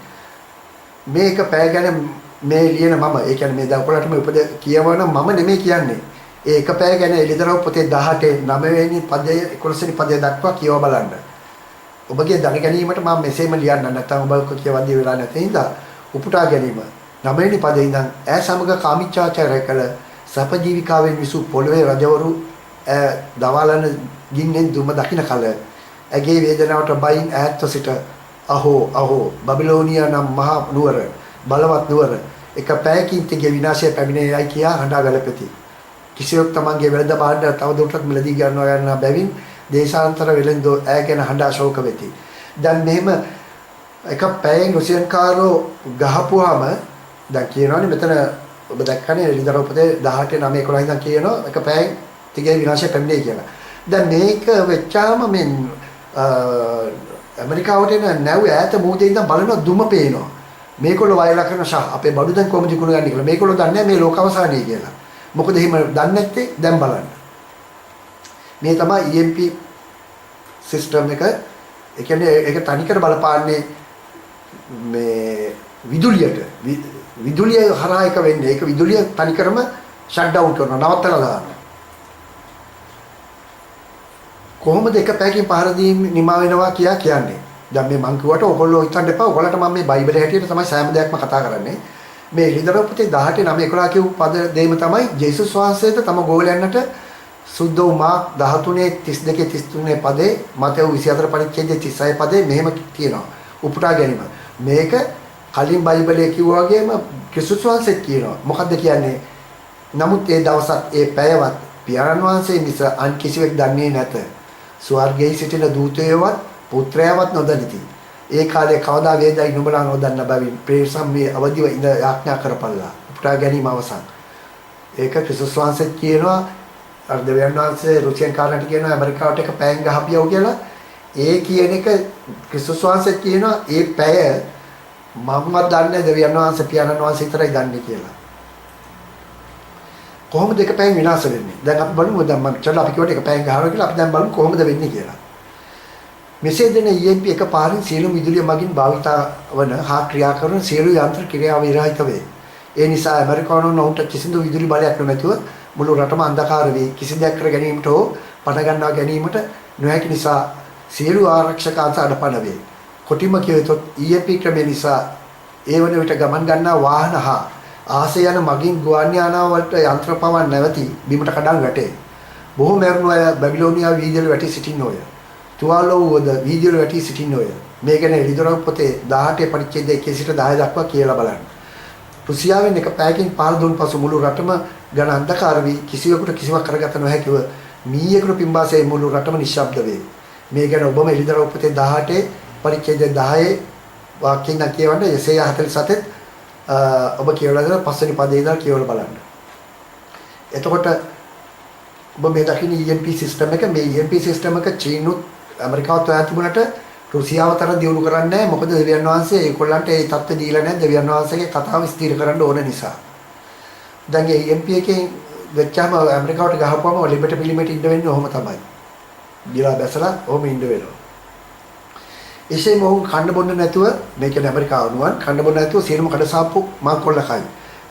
මේ එක පැය ගැන මේ ලියන මම ඒ කියන්නේ මේ දවල්ටම උපද කියවන මම නෙමෙයි කියන්නේ ඒ එක පැය ගැන එළිදරව් පොතේ 18 9 වෙනි පදය 11 වෙනි පදය දක්වා කියව බලන්න ඔබගේ දැන ගැනීමට මම මෙසේම ලියන්න නැත්නම් ඔබ කියවද්දී වෙලා නැති හින්දා උපුටා ගැනීම 9 වෙනි පදේ ඉඳන් ඈ සමග කාමීච්ඡාචාරය කළ සපජීවිකාවෙන් විසු පොළවේ රජවරු දවාලන ගින්නෙන් දුම දකින්න කල ඇගේ වේදනාවට බයින් ඈත්ව සිට අහෝ බබිලෝනියා නම් මහා නුවර බලවත් නුවර එක පැයකින් තිගේ විනාශය පැමිණෙයි කියා හඬා වැළපෙති. කිසියෙක් තමන්ගේ වෙළඳ භාණ්ඩ තවදුරටත් මිලදී ගන්නවා යන බැවින් දේශාන්තර වෙළඳෝ ඈගෙන හඬා ශෝක වෙති. දැන් මෙහෙම එක පැයෙන් රුසියන්කාරෝ ගහපුවාම දැන් කියනවානේ මෙතන ඔබ දැක්කනේ එළිදරව් පොතේ 18 9 11 ඉඳන් කියනවා එක පැයෙන් තිගේ විනාශය පැමිණෙයි කියලා. දැන් මේක වෙච්චාම මේ ඇමරිකාවට එන නැව් ඈත මූදේ ඉඳන් බලන දුම පේනවා. මේකොල්ල වයලා කරන ෂා අපේ බඩු දැන් කොහොමද ඉක්ුණ ගන්නේ කියලා. මේකොල්ල දන්නේ මේ ලෝක අවසානයේ කියලා. මොකද එහෙම දන්නේ නැත්තේ දැන් බලන්න. මේ තමයි EMP සිස්ටම් එක ඒ කියන්නේ ඒක තනිකර බලපාන්නේ මේ විදුලිය හරහා එක වෙන්නේ. ඒක විදුලිය තනිකරම ෂට් ඩවුන් කරනවා, නවත්තලා දානවා. කොහොමද එක පැයකින් පහර දීම නිමා වෙනවා කියන්නේ? දැන් මේ මං කිව්වට ඔයගොල්ලෝ හිතන්න එපා. ඔයගොල්ලන්ට මම මේ බයිබලයේ හැටියට තමයි සෑම දෙයක්ම කතා කරන්නේ. මේ එළිදරව් පොතේ 18 9 11 කියපු පද දෙයම තමයි ජේසුස් වහන්සේට තම ගෝලයන්ට සුද්ධ වූ මාක් 13 32 33 පදේ මතෙව් 24 පරිච්ඡේදයේ 36 පදේ මෙහෙම තියෙනවා. උපුටා ගැනීම. මේක කලින් බයිබලයේ කිව්වා වගේම ක්‍රිස්තුස් වහන්සේත් කියනවා. මොකද්ද කියන්නේ? නමුත් ඒ දවසත් ඒ පැයවත් පියාණන් වහන්සේ මිස අන් කිසිවෙක් දන්නේ නැත. ස්වර්ගයේ සිටින දූතයවත් පුත්‍රයවත් නොදනිති. ඒ කාලේ කවදා වේදයි නුඹලා නොදන්න බැවින් ප්‍රේසම්මේ අවදිව ඉඳ යාඥා කරපල්ලා. උපුටා ගැනීම අවසන්. ඒක ක්‍රිස්තුස් වහන්සේ කියනවා. අර දෙවියන් වහන්සේ රුසියන් කාරණට කියනවා ඇමරිකාවට එක පැයෙන් ගහපියව කියලා. ඒ කියන එක ක්‍රිස්තුස් වහන්සේ කියනවා ඒ පැය මමවත් දන්නේ දෙවියන් වහන්සේ පියාණන් වහන්සේ විතරයි දන්නේ කියලා. කොහොමද එක පැයෙන් විනාශ වෙන්නේ? දැන් අපි බලමු. දැන් මම චල අපි කිව්වට එක පැයෙන් ගහනවා කියලා. අපි දැන් බලමු කොහොමද වෙන්නේ කියලා. මෙසේ දෙන EMP එක පාරින් සියලු විදුලිය මගින් භාවිතා වන හා ක්‍රියා කරන සියලු යන්ත්‍ර ක්‍රියාව විරහිත වේ. ඒ නිසා ඇමරිකානුන් ඔවුන්ට කිසිදු විදුලි බලයක් නොමැතිව මුළු රටම අන්ධකාර වේ. කිසි දෙයක් කර ගැනීමට හෝ පණ ගන්නවා ගැනීමට නොහැකි නිසා සියලු ආරක්ෂක අංශ අඩපණ වේ. කොටිම කියතොත් EMP ක්‍රමය නිසා ඒ වන විට ගමන් ගන්නා වාහන හා ආසේ යන මගින් ගුවන් යානා වලට යන්ත්‍ර පවන් නැවති බිමට කඩන් වැටේ. බොහෝ මරුණු අය බැබිලෝනියා වීදිවල වැටි සිටින්නෝය. තුවාල වූද වීදිවල වැටි සිටින්නෝය. මේ ගැන එළිදරව් පොතේ 18 පරිච්ඡේදයේ 1 සිට 10 දක්වා කියලා බලන්න. රුසියාවෙන් එක පැයකින් පාර දුන් පසු මුළු රටම ඝන අන්ධකාර වී කිසිවෙකුට කිසිවක් කරගත නොහැකිව මීයකට පිම්බාසේ මුළු රටම නිශ්ශබ්ද වේ. මේ ගැන ඔබම එළිදරව් පොතේ 18 පරිච්ඡේදයේ 10 වාක්‍යයෙන් කියවන්න යසයා 47 ඔබ කියවලා දාලා පස්වෙනි පදේ ඉඳලා කියවලා බලන්න. එතකොට ඔබ මේ දකින්න EMP සිස්ටම් එක මේ EMP සිස්ටම් එක චීනුත් ඇමරිකාවත් ඔයා තිබුණට රුසියාව තරම් දියුණු කරන්නේ නැහැ. මොකද දෙවියන් වහන්සේ ඒගොල්ලන්ට ඒ தත්ත්ව දීලා නැහැ. දෙවියන් වහන්සේගේ කතාව ස්ථිර කරන්න ඕන නිසා. දැන් මේ EMP එකෙන් වෙච්චාම ඇමරිකාවට ගහපුවම ලිබට පිළිමෙට ඉන්න වෙන්නේ ඔහොම තමයි. ගිලා බැසලා ඔහොම ඉන්න වෙනවා. එසේ මොහොන් කන්න බොන්න නැතුව මේ කියන්නේ ඇමරිකානුවන් කන්න බොන්න නැතුව සියලුම කඩසාප්පු මංකොල්ල කයි.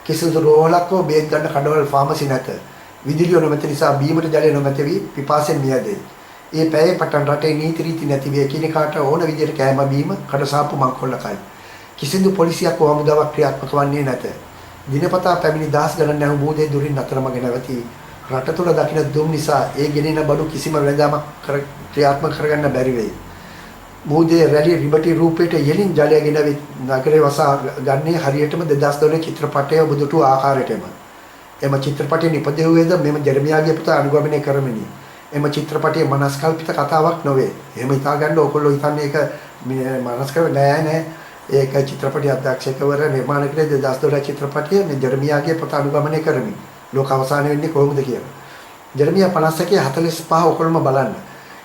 කිසිදු රෝහලක් හෝ බේත් ගන්න කඩවල ෆාමසි නැත. විදුලිය නොමැති නිසා බීමට ජලය නොමැති වී පිපාසයෙන් මියදේ. ඒ පැයේ පටන් රටේ නීති රීති නැති වේ කිනකාට ඕන විදිහට කෑම බීම කඩසාප්පු මංකොල්ල කයි. කිසිදු පොලිසියක් හෝ හමුදාවක් ක්‍රියාත්මක වන්නේ නැත. දිනපතා පැමිණි දහස් ගණන් නැහු බෝධේ දුරින් අතරමඟ නැවති රට තුල දකින්න දුම් නිසා ඒ ගෙනෙන බඩු කිසිම වෙළඳාමක් ක්‍රියාත්මක කරගන්න බැරි වෙයි. මොහොතේ රැලි රිබටි රූපයට යෙලින් ජලය ගෙනවි නගරේ වසා ගන්නේ හරියටම 2012 චිත්‍රපටයේ බුදුටු ආකාරයටම. එම චිත්‍රපටයේ නිපදෙව්වේද මෙම ජර්මියාගේ පුතා අනුගමනය කරමිනි. එම චිත්‍රපටයේ මනස්කල්පිත කතාවක් නොවේ. එහෙම හිතා ගන්න ඕගොල්ලෝ හිතන්නේ ඒක මනස්කල්ප නෑ. ඒක චිත්‍රපටි අධ්‍යක්ෂකවර නිර්මාණය කළේ 2012 චිත්‍රපටයේ මේ ජර්මියාගේ පුතා අනුගමනය කරමින් ලෝක අවසානය වෙන්නේ කොහොමද කියලා. ජර්මියා 51 45 ඔයගොල්ලෝම බලන්න.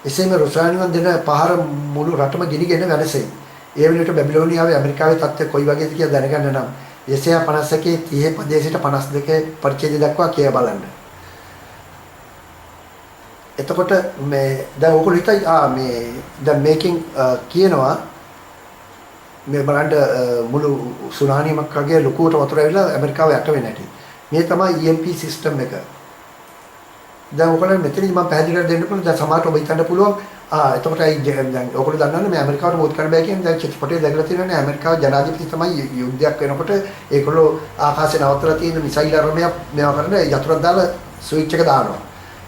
එසේම රුසියානුවන් දෙන පහර මුළු රටම ගිනිගෙන වැළසෙයි. ඒ වෙනුවට බැබිලෝනියාවේ ඇමරිකාවේ තත්ත්වය කොයි වගේද කියලා දැනගන්න නම් යසයා 51 30 පදයේ සිට 52 පරිච්ඡේදය දක්වා කියා බලන්න. එතකොට මේ දැන් ඔයගොල්ලෝ හිතයි මේ දැන් මේකෙන් කියනවා මේ බලන්න මුළු සුනාමියක් වගේ ලොකුවට වතුර ඇවිල්ලා ඇමරිකාව යට වෙන්නේ නැටි. මේ තමයි EMP සිස්ටම් එක. දැන් ඔයගොල්ලෝ මෙතනදි මම පැහැදිලි කරලා දෙන්න පුළුවන්. දැන් සමහරට ඔබ හිතන්න පුළුවන් එතකොට දැන් ඔයගොල්ලෝ දන්නවනේ මේ ඇමරිකාවට මොකද කරන්න බෑ කියන්නේ දැන් චිත්‍රපටයේ දැකලා තියෙනවානේ ඇමරිකාව ජනාධිපති තමයි යුද්ධයක් වෙනකොට ඒගොල්ලෝ ආකාශේ නවත්තලා තියෙන මිසයිල් අරමයක් මේවා කරන යතුරක් දාලා ස්විච් එක දානවා.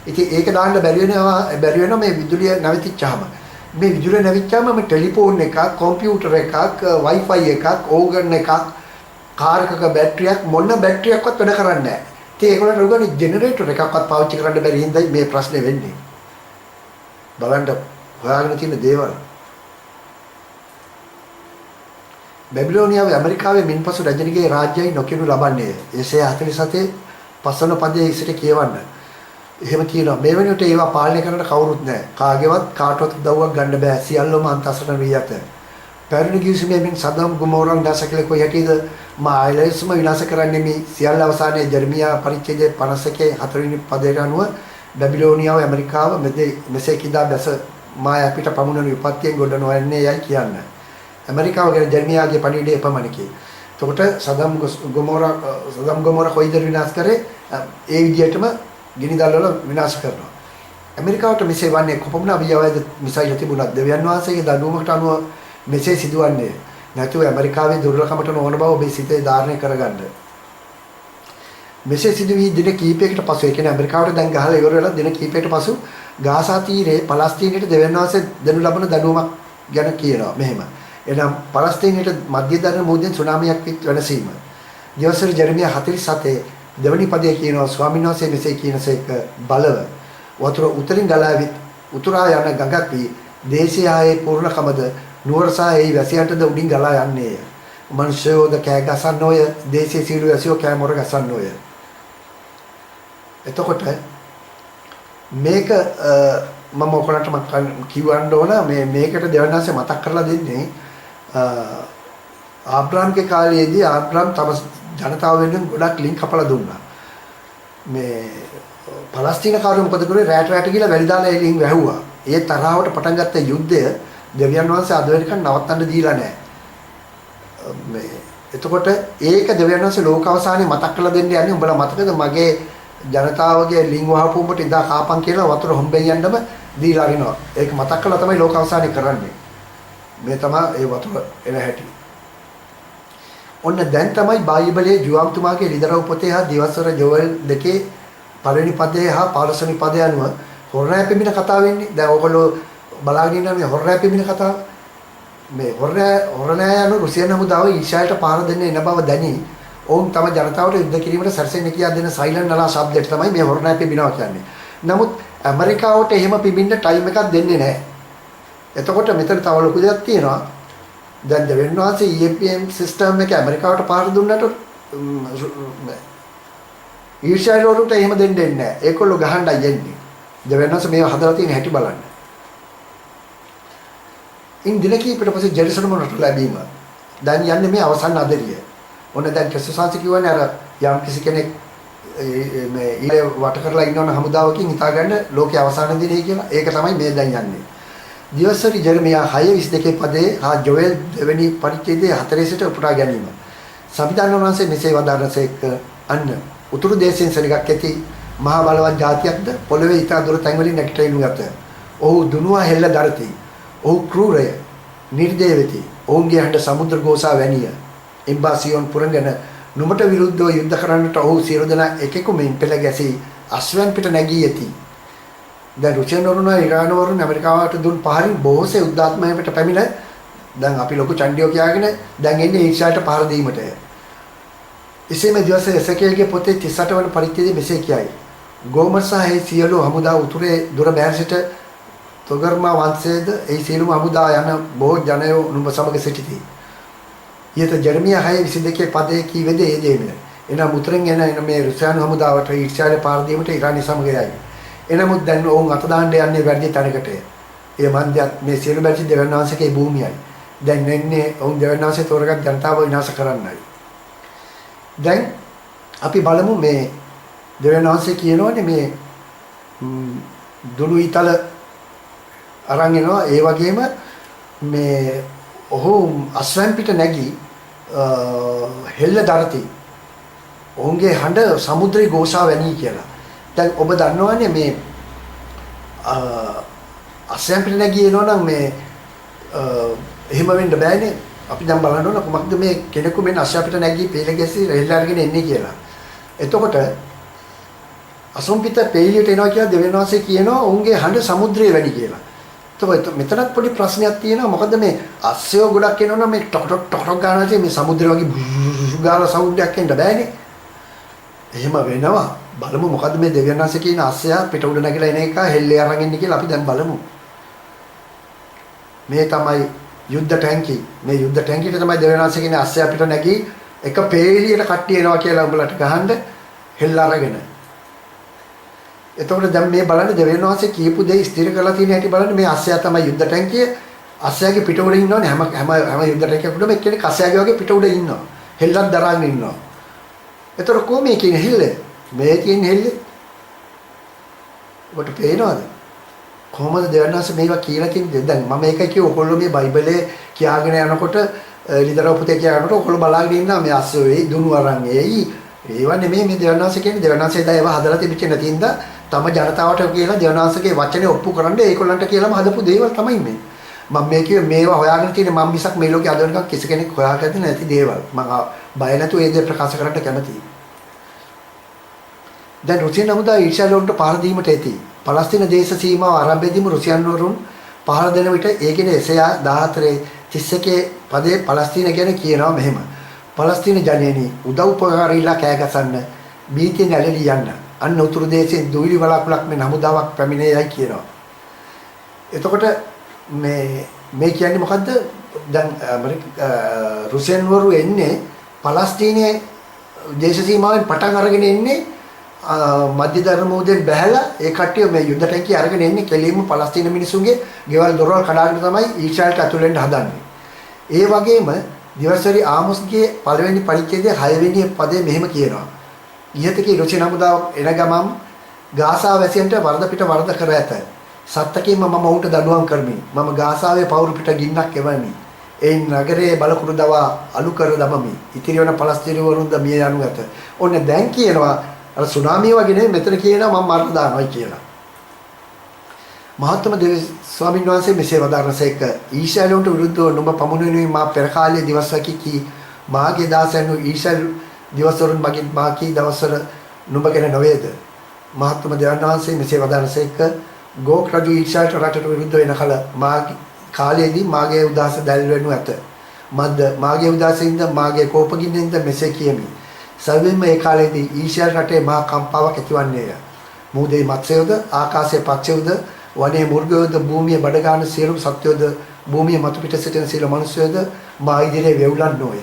ඉතින් ඒක දාන්න බැරි වෙනවා මේ විදුලිය නැවතිච්චාම. මේ විදුලිය නැවිච්චාම මේ ටෙලිෆෝන් එකක්, කම්පියුටර් එකක්, Wi-Fi එකක්, ඕගන් එකක්, කාර් එකක බැටරියක් මොන බැටරියක්වත් වැඩ කරන්නේ නැහැ. ඉතින් ඒගොල්ලන්ට උගන්නේ ජෙනරේටර් එකක්වත් පාවිච්චි කරන්න බැරි හින්දායි මේ ප්‍රශ්නේ වෙන්නේ. බලන්න හොයාගෙන තියෙන දේවල්. බැබිලෝනියාවේ ඇමරිකාවේ මින්පසු රජනිගේ රාජ්‍යයි නොකියනු ලබන්නේ. එසේ 47 පස්වන පදයේ ඉසිට කියවන්න. එහෙම කියනවා. මේ වෙනුවට ඒවා පාලනය කරන්න කවුරුත් නැහැ. කාගේවත් කාටවත් උදව්වක් ගන්න බෑ. සියල්ලම අන්තසරණ වී ඇත. පැරණි කිවිසුමෙන් සදම් ගොමෝරන් දැසකල කොයි හැටිද මායිලස්ම විනාශ කරන්නේ මේ සියල්ල අවසානයේ ජර්මියා පරිච්ඡේදයේ 51 4 වෙනි පදයට අනුව බැබිලෝනියාව ඇමරිකාව මෙසේ කිදා දැස මා අපිට පමුණුන විපත්තියෙන් ගොඩ නොයන්නේ යයි කියන්නේ. ඇමරිකාව ගැන ජර්මනියාගේ පණිවිඩය එපමණකි. එතකොට සදම් ගොමෝරා කොයිද විනාශ කරේ ඒ විදිහටම ගිනිදල් වල විනාශ කරනවා. ඇමරිකාවට මෙසේ වන්නේ කොපමණ අවියවැද මිසයිල් තිබුණත් දෙවියන් වහන්සේගේ දඬුවමකට අනුව මෙසේ සිදුවන්නේ නැතුව ඇමරිකාවේ දුර්ලභකමට නොවන බව ඔබේ සිතේ ධාරණය කරගන්න. මෙසේ සිදු වී දින කිහිපයකට පසු ඒ කියන්නේ ඇමරිකාවට දැන් ගහලා ඉවර වෙලා දින කිහිපයකට පසු ගාසා තීරයේ පලස්තීනයට දෙවියන් වහන්සේ දෙනු ලබන දඬුවමක් ගැන කියනවා මෙහෙම. එනම් පලස්තීනයට මධ්‍ය දරන මුහුදෙන් සුනාමියක් වෙනසීම. දිවසර ජෙරමියා 47 දෙවනි පදයේ කියනවා ස්වාමීන් වහන්සේ මෙසේ කියනසේක බලව වතුර උතරින් ගලාවිත් උතුරා යන ගඟක් වී දේශයායේ පූර්ණකමද නුවරසායේ වැසියන්ටද උඩින් ගලා යන්නේය. මනුෂ්‍යෝද කෑ ගසන්නෝය දේශයේ සීළු වැසියෝ කෑ මොර ගසන්නෝය. එතකොට මේක මම ඔයගොල්ලන්ට කියවන්න ඕන මේකට දෙවනාසේ මතක් කරලා දෙන්නේ ආබ්‍රාම්ගේ කාලයේදී ආබ්‍රාම් තම ජනතාව වෙනුවෙන් ගොඩක් ලින්ක් කපලා දුන්නා. මේ පලස්තීන කාර්ය මොකද කරේ රැට ගිහලා වැලි දාලා ඒ ලින්ක් වැහුවා. ඒ තරහවට පටන් ගත්ත යුද්ධය දෙවියන් වහන්සේ අද වෙනකන් නවත්තන්න දීලා නැහැ. එතකොට ඒක දෙවියන් වහන්සේ ලෝක අවසානයේ මතක් කරලා දෙන්න යන්නේ උඹලා මතකද මගේ ජනතාවගේ ලිංග වහපුඹට ඉඳා කාපන් කියලා වතුර හොම්බෙන් යන්නම දීලා අරිනවා. ඒක මතක් කරලා තමයි ලෝක අවසානයේ කරන්නේ. මේ තමයි ඒ වතුර එන හැටි. ඔන්න දැන් තමයි බයිබලයේ ජුවම්තුමාගේ ලිදරව් පොතේ හා දිවස්වර ජෝවල් දෙකේ පළවෙනි පදයේ හා 15 වෙනි පදයේ අනුව හොරණෑ පිඹින කතාව වෙන්නේ. දැන් ඔයගොල්ලෝ බලාගෙන ඉන්නවා මේ හොරණෑ පිඹින කතාව. මේ හොරණෑ යන රුසියන් හමුදාව ඊශ්‍රායලට පාර දෙන්න එන බව දැනි ඔවුන් තම ජනතාවට යුද්ධ කිරීමට සැරසෙන්න කියා දෙන සයිලන්ට් නලා ශබ්දයට තමයි මේ හොරණෑ පිඹිනවා කියන්නේ. නමුත් ඇමරිකාවට එහෙම පිඹින්න ටයිම් එකක් දෙන්නේ නැහැ. එතකොට මෙතන තව ලොකු දෙයක් තියෙනවා. දැන් දෙවියන් වහන්සේ EPM සිස්ටම් එක ඇමරිකාවට පාර දුන්නට ඊශ්‍රායල් වලට එහෙම දෙන්නේ නැහැ. ඒකොල්ලෝ ගහන්නයි යන්නේ. දෙවියන් වහන්සේ මේව හදලා තියෙන හැටි බලන්න. ඉන් දින කිහිපයකට පස්සේ ජෙරුසලම රට ලැබීම. දැන් යන්නේ මේ අවසන් අදරිය. ඔන්න දැන් ක්‍රිස්තුසාංශ කියවනේ අර යම් කිසි කෙනෙක් මේ ඊළේ වට කරලා ඉන්නවන හමුදාවකින් හිතා ගන්න ලෝකයේ අවසාන දිනේ කියලා. ඒක තමයි මේ දැන් යන්නේ. දිවසරි ජෙරමියා 6:22 පදයේ හා ජොෙල් දෙවෙනි පරිච්ඡේදයේ 4 සිට උපුටා ගැනීම. සම්විධාන වහන්සේ මෙසේ වදාරසේක අන්න උතුරු දේශයෙන් සෙනගක් ඇති මහා බලවත් ජාතියක්ද පොළවේ ඊට දුර තැන් වලින් නැගිටිනු ගත. ඔහු දුනුවා හෙල්ල දරති. ඔහු ක්‍රූරය, නිර්දය වෙති. ඔවුන්ගේ හඬ සමුද්‍ර ගෝසා වැනිය. එම්බාසියොන් පුරංගන නුඹට විරුද්ධව යුද්ධ කරන්නට ඔහු සියලු දෙනා එකෙකු මෙන් පෙළ ගැසී අස්වැන් පිට නැගී ඇති. දැන් රුසියන් වරුණ ඉරාන වරුණ ඇමරිකාවට දුන් පහරින් බොහෝසේ උද්දාත්මයකට පැමිණ දැන් අපි ලොකු චණ්ඩියෝ කියාගෙන දැන් එන්නේ ඊශ්‍රායලට පහර දීමට. එසේම දිවසේ එසකේල්ගේ පොතේ 38 වන පරිච්ඡේදයේ මෙසේ කියයි. ගෝමර් සහ සියලු හමුදා උතුරේ දුර බැහැර සිට තොගර්මා වංශයේද ඒ සියලුම හමුදා යන බොහෝ ජනයෝ නුඹ සමග සිටිති. ඊට ජෙරමියා 6:22 පදයේ කීවේද ඒ දෙන්නේ. එනම් උතුරෙන් එන මේ රුසියානු හමුදාවට ඊශ්‍රායල පාර දීමට ඉරානි සමග යයි. එනමුත් දැන් ඔවුන් අත දාන්න යන්නේ වැඩි තැනකට. ඒ මන්දයත් මේ සියලු බැරි දෙවියන් වහන්සේගේ භූමියයි. දැන් එන්නේ ඔවුන් දෙවියන් වහන්සේ තෝරගත් ජනතාව විනාශ කරන්නයි. දැන් අපි බලමු මේ දෙවියන් වහන්සේ කියනෝනේ මේ දුනු ඊතල අරන් එනවා. ඒ වගේම මේ ඔහු අස්වැන් පිට නැගී හෙල්ල දරති. ඔවුන්ගේ හඬ සමුද්‍රේ ගෝසා වැනි කියලා. දැන් ඔබ දන්නවනේ මේ අස්වැන් පිට නැගී එනවනම් මේ එහෙම වෙන්න බෑනේ. අපි දැන් බලන්න ඕන කොහොමද මේ කෙනෙකු මෙන්න අස්වැන් පිට නැගී පෙළ ගැසී රෙල්ල අරගෙන එන්නේ කියලා. එතකොට අසොම්පිත පෙළියට එනවා කියලා දෙවියන් වහන්සේ කියනවා ඔවුන්ගේ හඬ සමුද්‍රේ වැනි කියලා. එතකොට මෙතනත් පොඩි ප්‍රශ්නයක් තියෙනවා. මොකද මේ අස්සයෝ ගොඩක් එනවනම් මේ ටොක් ටොක් ටොක් ටොක් ගානවා මේ සමුද්‍රය වගේ ගාලා සවුන්ඩ් එකක් එන්න බෑනේ. එහෙම වෙනවා. බලමු මොකද මේ දෙවියන් වහන්සේ කියන අස්සයා පිට උඩ නැගිලා එන එක හෙල්ලේ අරන් ඉන්නේ කියලා අපි දැන් බලමු. මේ තමයි යුද්ධ ටැංකි. මේ යුද්ධ ටැංකියට තමයි දෙවියන් වහන්සේ කියන අස්සයා පිට නැගී එක පේලියට කට්ටිය එනවා කියලා උඹලට ගහන්න හෙල්ල අරගෙන. එතකොට දැන් මේ බලන්න දෙවියන් වහන්සේ කියපු දේ ස්ථිර කරලා තියෙන හැටි බලන්න. මේ අස්සයා තමයි යුද්ධ ටැංකිය. අස්සයාගේ පිට උඩ ඉන්නවනේ හැම යුද්ධ ටැංකියක් උඩම එක්කෙනෙක් අස්සයාගේ වගේ පිට උඩ ඉන්නවා. හෙල්ලක් දරාගෙන ඉන්නවා. එතකොට කොහොම මේ කියන්නේ හෙල්ල? මේ තියෙන හෙල්ල. ඔබට පේනවද? කොහොමද දෙවනාස මේවා කියලා තින්නේ? දැන් මම ඒකයි කිව්ව ඔයගොල්ලෝ මේ බයිබලේ කියාගෙන යනකොට ලිදරව පුතේ කියනකොට ඔයගොල්ලෝ බලාගෙන ඉන්නවා මේ අස්සෝ වෙයි දුනු අරන් එයි. ඒව නෙමෙයි මේ දෙවනාස කියන්නේ. දෙවනාසෙන් ඒව හදලා තිබෙච්ච නැතිඳ තම ජනතාවට කියලා දෙවනාසගේ වචනේ ඔප්පු කරන්න ඒගොල්ලන්ට කියලාම හදපු දේවල් තමයි මේ. මම මේ කිව්වේ මේවා හොයාගෙන තියෙන මම මිසක් මේ ලෝකේ අද වෙනකන් කිසි කෙනෙක් හොයාගත්තේ නැති දේවල්. මම බය නැතුව ඒ දේ ප්‍රකාශ කරන්න කැමතියි. දැන් රුසියන් හමුදා ඊශ්‍රායලට පහර දීමට ඇති. පලස්තීන දේශ සීමාව ආරම්භයේදීම රුසියන් වරුන් පහර දෙන විට ඒකෙන එසයා 14 31 පදේ පලස්තීන ගැන කියනවා මෙහෙම. පලස්තීන ජනේනි උදව් උපකාරීලා කෑගසන්න බීතියෙන් ඇලලි යන්න. අන්න උතුරු දේශයෙන් දුවිලි වලාකුලක් මේ හමුදාවක් පැමිණෙයයි කියනවා. එතකොට මේ කියන්නේ මොකද්ද? දැන් රුසියන් වරු එන්නේ පලස්තීනයේ දේශ සීමාවෙන් පටන් අරගෙන එන්නේ මධ්‍ය ධර්මෝදයෙන් බැහැලා ඒ කට්ටිය මේ යුද්ධ ටැංකිය අරගෙන එන්නේ කෙලින්ම පලස්තීන මිනිසුන්ගේ ගෙවල් දොරවල් කඩාගෙන තමයි ඊශ්‍රායලට ඇතුල් වෙන්න හදන්නේ. ඒ වගේම දිවසරි ආමොස්ගේ පළවෙනි පරිච්ඡේදයේ 6 වෙනි පදයේ මෙහෙම කියනවා. ඉහතකී රුසියන් හමුදාව එන ගමන් ගාසා වැසියන්ට වරද පිට වරද කර ඇත. සත්තකින්ම මම ඔවුන්ට දඬුවම් කරමි. මම ගාසාවේ පවුරු පිට ගින්නක් එවමි. ඒ නගරයේ බලකුරු දවා අලු කර දමමි. ඉතිරි වන පලස්තීන වරුන්ද මිය යනු ඇත. ඔන්න දැන් කියනවා අර සුනාමිය වගේ නේ මෙතන කියනවා මම මරණ දානවායි කියලා. මහත්ම දේව ස්වාමීන් වහන්සේ මෙසේ වදාරනසේක ඊශ්‍රායලට විරුද්ධව නුඹ පමුණුවනුයි මා පෙර කාලයේ දවසකි කී මාගේ දාසයන් ඊශ්‍රායල දවස්වරුන් මගින් මා කී දවස්වල නුඹ ගැන නොවේද? මහත්ම දේවයන් වහන්සේ මෙසේ වදාරනසේක ගෝක් රජු ඊශ්‍රායලට රටට විරුද්ධ වෙන කල මා කාලයේදී මාගේ උදාස දැල් වෙනු ඇත. මද්ද මාගේ උදාසින්ද මාගේ කෝපගින්නෙන්ද මෙසේ කියමි. සර්වෙන්ම ඒ කාලයේදී ඊශ්‍රායල රටේ මහා කම්පාවක් ඇතිවන්නේය. මුහුදේ මත්ස්‍යයෝද ආකාශයේ පක්ෂයෝද වනයේ මෘගයෝද භූමියේ බඩගාන සියලුම සත්වයෝද භූමියේ මතු පිට සිටින සියලු මිනිස්යෝද මා ඉදිරියේ වෙවුලන්නෝය.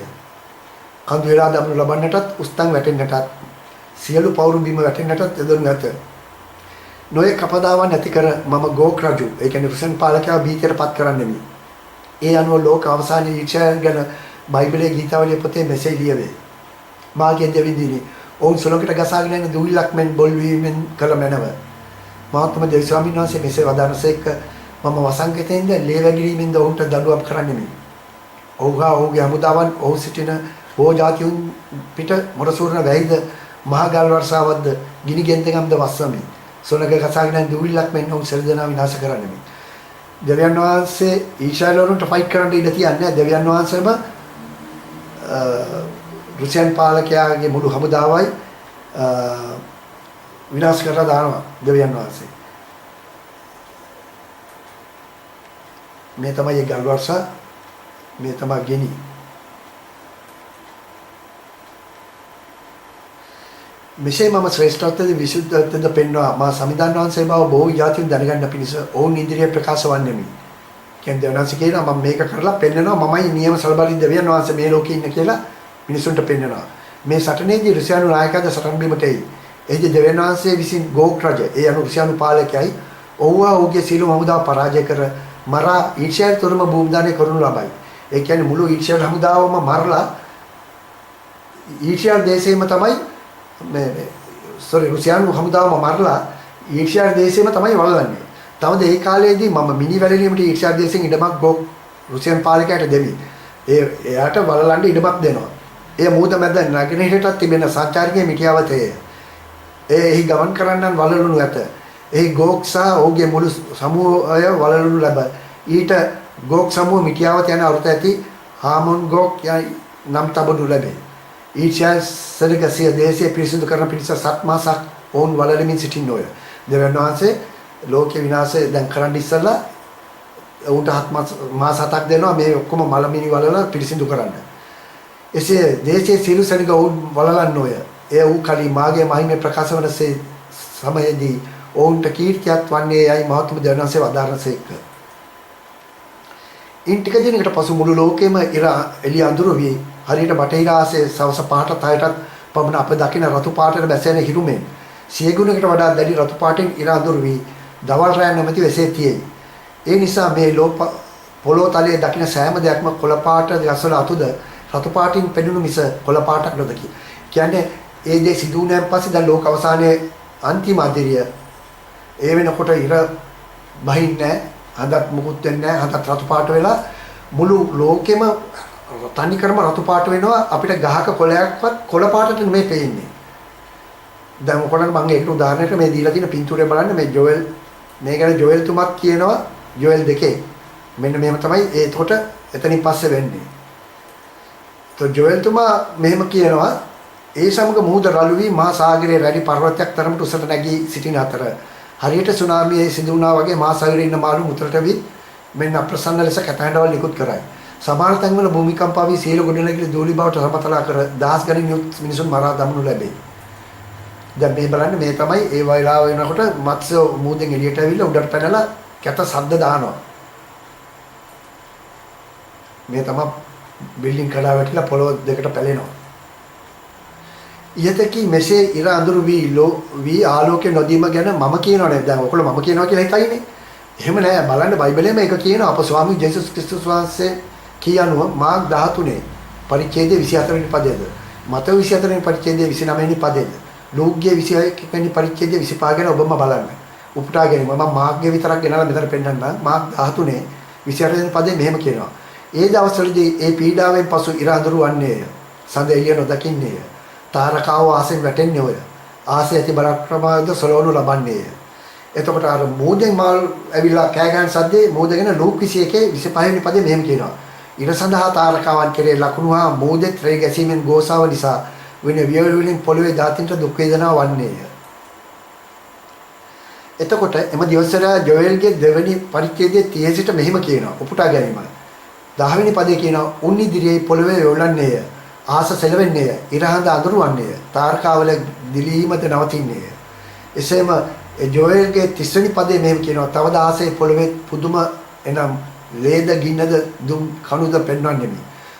කඳු වේලා දමනු ලබන්නටත් උස්තන් වැටෙන්නටත් සියලු පවුරු බිම වැටෙන්නටත් යදොනු ඇත. නොයේ කපදාවන් නැති කර මම ගෝක් රජු ඒ කියන්නේ රුසියන් පාලකයා බීතියටපත් කරන්නෙමි. ඒ අනුව ලෝක අවසානයේ ඊශ්‍රායල් ගැන බයිබලයේ ගීතාවලිය පොතේ මෙසේ ලියවේ. මාගේ දෙවිදිනි ඔවුන් සොලකට ගසාගෙන යන දුවිලක් මෙන් බොල් වීමෙන් කළ මැනව. මහත්ම දේව ස්වාමීන් වහන්සේ මෙසේ වදාළසේක මම වසංගතයෙන්ද ලේ වැගිරීමෙන්ද ඔවුන්ට දඬුවම් කරන්නෙමි. ඔව්හා ඔහුගේ හමුදාවන් ඔහු සිටින ඕ ජාතියුන් පිට මොරසූරන වැහිද මහා ගල් වර්ෂාවක්ද ගිනි ගෙන්දගම්ද වස්සමි. සොලක ගසාගෙන යන දුවිලක් මෙන් ඔවුන් සෙල්දනා විනාශ කරන්නෙමි. දෙවියන් වහන්සේ ඊශ්‍රායල් වරුන්ට ෆයිට් කරන්න ඉඩ තියන්නේ දෙවියන් වහන්සේම රුසියන් පාලකයාගේ මුළු හමුදාවයි විනාශ කරලා දානවා දෙවියන් වහන්සේ. මේ තමයි ගල් වර්ෂා මේ තමයි ගෙනි. මෙසේ මම ශ්‍රේෂ්ඨත්වයේ විසුද්ධත්වයට පෙන්වා මා සමිඳාන් වහන්සේ බව බොහෝ යාතින් දැනගන්න පිණිස ඔවුන් ඉදිරියේ ප්‍රකාශ වන්නෙමි. කියන්නේ දෙවනාසේ කියනවා මම මේක කරලා පෙන්නනවා මමයි නියම සල්බලි දෙවියන් වහන්සේ මේ ලෝකේ ඉන්න කියලා මිනිසුන්ට පෙන්නනවා. මේ සටනේදී රුසියානු නායකයන්ද සටන් බිමට එයි. එහිදී දෙවියන් වහන්සේ විසින් ගෝක් රජ ඒ අනු රුසියානු පාලකයයි ඔව්වා ඔහුගේ සියලුම හමුදාව පරාජය කර මරා ඊශ්‍රායල් තුරම භූමිදානය කරනු ලබයි. ඒ කියන්නේ මුළු ඊශ්‍රායල් හමුදාවම මරලා ඊශ්‍රායල් දේශයේම තමයි රුසියානු හමුදාවම මරලා ඊශ්‍රායල් දේශයේම තමයි වළඳන්නේ. තවද ඒ කාලයේදී මම මිනි වැලලීමට ඊශ්‍රායල් දේශයෙන් ඉඩමක් ගෝක් රුසියන් පාලකයාට දෙමි. එයාට වළලන්න ඉඩමක් දෙනවා. ඒ මූද මැද නගරයටත් තිබෙන සංචාරකයේ මිටියවතේ. එහි ගමන් කරන්නන් වළලනු ඇත. එහි ගෝක් සහ ඔහුගේ මුළු සමූහය වළලනු ලැබ. ඊට ගෝක් සමූහ මිටියවත යන අරුත ඇති හාමොන් ගෝක් යයි නම් තබනු ලැබේ. ඊශ්‍රායල් සර්ගසිය දේශයේ පිරිසිදු කරන පිරිස සත් මාසක් ඔවුන් වළලමින් සිටින්නෝය. දෙවියන් වහන්සේ ලෝකේ විනාශය දැන් කරන්න ඉස්සලා උන්ට මාස 7ක් දෙනවා මේ ඔක්කොම මලමිනි වලලා පිරිසිදු කරන්න. එසේ දේශයේ සියලු සෙනඟ ඔවුන් වලලන්නෝය. ඒ වූ කලී මාගේ මහිමේ ප්‍රකාශ වනසේ සමයේදී ඔවුන්ට කීර්තියක් වන්නේ යයි මහත්ම දෙවනාසේ වදාරනසේක. ඉන් ටික දිනකට පසු මුළු ලෝකෙම ඉර එළිය අඳුර වී හරියට බටහිර ආසේ සවස 5ට 6ටත් පමණ අප දකින රතු පාටට බැසෙන හිරුමෙන් සිය ගුණයකට වඩා දැඩි රතු පාටින් ඉර අඳුර වී දවල් රැ නැමැති වෙසේ තියෙයි. ඒ නිසා මේ පොළොව තලයේ දකින සෑම දෙයක්ම කොළ පාට ගස්වල අතුද රතු පාටින් පෙනුණු මිස කොළ පාටක් නොදකි. කියන්නේ ඒ දේ සිදු වුණාන් පස්සේ දැන් ලෝක අවසානයේ අන්තිම අදිරිය ඒ වෙනකොට ඉර බහින්නේ හඳත් මුකුත් වෙන්නේ නැහැ. හඳත් රතු පාට වෙලා මුළු ලෝකෙම තනි කරම රතු පාට වෙනවා. අපිට ගහක කොළයක්වත් කොළ පාටට නෙමෙයි පේන්නේ. දැන් මොකටද මම ඒකට උදාහරණයක් මේ දීලා තියෙන පින්තූරය බලන්න මේ ජෝෙල් මේ ගැන ජෝෙල් තුමත් කියනවා ජෝෙල් දෙකේ මෙන්න මෙහෙම තමයි ඒකට එතනින් පස්සේ වෙන්නේ. તો ජෝෙල් තුමා මෙහෙම කියනවා ඒ සමග මුහුද රළු වී මහා සාගරයේ රැලි පර්වතයක් තරමට උසට නැගී සිටින අතර හරියට සුනාමියේ සිදු වුණා වගේ මහා සාගරයේ ඉන්න මාළු මුතරට වී මෙන්න අප්‍රසන්න ලෙස කැතැඬවල් නිකුත් කරයි. සමහර තැන්වල භූමිකම්පා වී සියලු ගොඩනැගිලි දූලි බවට සමතලා කර දහස් ගණන් මිනිසුන් මරා දමනු ලැබේ. දැන් මේ බලන්න මේ තමයි ඒ වෙලාව වෙනකොට මත්ස්‍ය මූදෙන් එළියට ඇවිල්ලා උඩට පැනලා කැත සද්ද දානවා. මේ තමයි බිල්ඩින් කඩා වැටිලා පොළොව දෙකට පැලෙනවා. ඊයතකී මෙසේ ඉර අඳුරු වී ආලෝකේ නොදීම ගැන මම කියනව නේද? දැන් ඔයගොල්ලෝ මම කියනවා කියලා හිතයිනේ. එහෙම නෑ බලන්න බයිබලයේ මේක කියනවා අප ස්වාමී ජේසුස් ක්‍රිස්තුස් වහන්සේ කියනවා මාර්ක් 13 පරිච්ඡේදයේ 24 වෙනි පදයේද මතෙව් 24 වෙනි පරිච්ඡේදයේ 29 වෙනි පදයේද ලූක්ගේ 21 වෙනි පරිච්ඡේදයේ 25 ගැන ඔබම බලන්න. උපුටා ගැනීම මම මාර්ක්ගේ විතරක් ගෙනලා මෙතන පෙන්නන්නම්. මාර්ක් 13 28 වෙනි පදයේ මෙහෙම කියනවා. ඒ දවස්වලදී ඒ පීඩාවෙන් පසු ඉර අඳුරු වන්නේය. සඳ එළිය නොදකින්නේය. තාරකාව ආසෙන් වැටෙන්නේ ඔය. ආසය ඇති බරක්‍රමද සලවනු ලබන්නේය. එතකොට අර මෝදෙන් මාල් ඇවිල්ලා කෑ ගන්න සද්දේ මෝදගෙන ලූක් 21 25 වෙනි පදයේ මෙහෙම කියනවා. ඉර සඳහා තාරකාවන් කෙරේ ලකුණු හා මෝදෙත් රේ ගැසීමෙන් ගෝසාව නිසා වෙන වියවැල් වලින් පොළවේ දාතින්ට දුක් වේදනාව වන්නේය. එතකොට එම දිවසරා ජෝෙල්ගේ දෙවෙනි පරිච්ඡේදයේ 30 සිට මෙහෙම කියනවා. උපුටා ගැනීම. 10 වෙනි පදයේ කියනවා උන් ඉදිරියේ පොළවේ යොලන්නේය. ආස සෙලවෙන්නේය. ඉරහඳ අඳුරවන්නේය. තාරකාවල දිලීමද නවතින්නේය. එසේම ජෝෙල්ගේ 30 වෙනි පදයේ මෙහෙම කියනවා. තවද ආසේ පොළවේ පුදුම එනම් ලේද ගින්නද දුම් කණුද පෙන්වන්නේමි.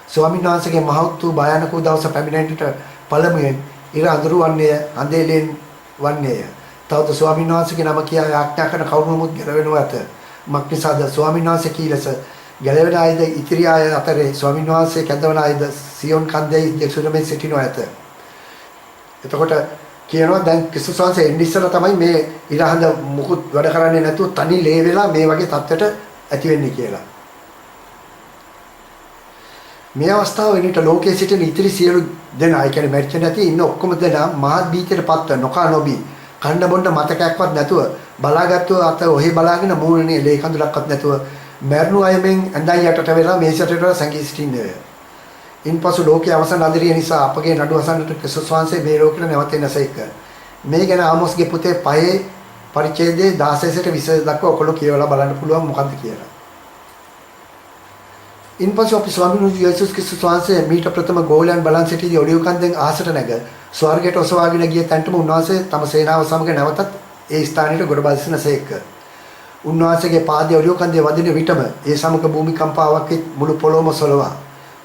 ස්වාමීන් වහන්සේගේ මහත් වූ භයානක දවස පැමිණෙන්නට පළමුවෙන් ඉර අඳුරවන්නේය. හඳේලෙන් වන්නේය. තවද ස්වාමීන් වහන්සේගේ නම කියා ආඥා කරන කවුරුමුත් ගැලවෙනව ඇත. මක්නිසාද ස්වාමීන් වහන්සේ කීලස ගැලවෙන අයද ඉතිරි අය අතරේ ස්වාමීන් වහන්සේ කැඳවන අයද සියොන් කන්දේ දෙසුරමේ සිටිනව ඇත. එතකොට කියනවා දැන් ක්‍රිස්තුස් වහන්සේ එන්නේ ඉස්සලා තමයි මේ ඉරහඳ මුකුත් වැඩ කරන්නේ නැතුව තනි ලේ වෙලා මේ වගේ තත්ත්වයට ඇති වෙන්නේ කියලා. මේ අවස්ථාව වෙනිට ලෝකයේ සිටින ඉතිරි සියලු දෙනා ඒ කියන්නේ මැරිච්ච නැති ඉන්න ඔක්කොම දෙනා මහත් බීතියට පත්ව නොකා නොබී කන්න බොන්න මතකයක්වත් නැතුව බලාගත්තු අත ඔහි බලාගෙන මූණනේ ලේ කඳුලක්වත් නැතුව මරණු අයමෙන් ඇඳන් යටට වෙලා මේසයට වෙලා සංගී සිටින්නේ. ඉන්පසු ලෝකයේ අවසන් අඳුරිය නිසා අපගේ නඩු අසන්නට ක්‍රිස්තුස් වහන්සේ මේ ලෝකෙට නැවතෙන්නේ නැසෙක. මේ ගැන ආමෝස්ගේ පුතේ 5 පරිච්ඡේදයේ 16 සිට 20 දක්වා ඔයගොල්ලෝ කියවලා බලන්න පුළුවන් මොකක්ද කියලා. ඉන්පසු අපි ස්වාමීන් වහන්සේ යේසුස් ක්‍රිස්තුස් වහන්සේ මීට ප්‍රථම ගෝලයන් බලන් සිටිදී ඔලිව් කන්දෙන් ආසට නැග ස්වර්ගයට ඔසවාගෙන ගිය තැනටම උන්වහන්සේ තම සේනාව සමග නැවතත් ඒ ස්ථානයට ගොඩ බසිනසේක. උන්වහන්සේගේ පාදයේ ඔලිව් කන්දේ වදින විටම ඒ සමග භූමිකම්පාවක් මුළු පොළොවම සොලවා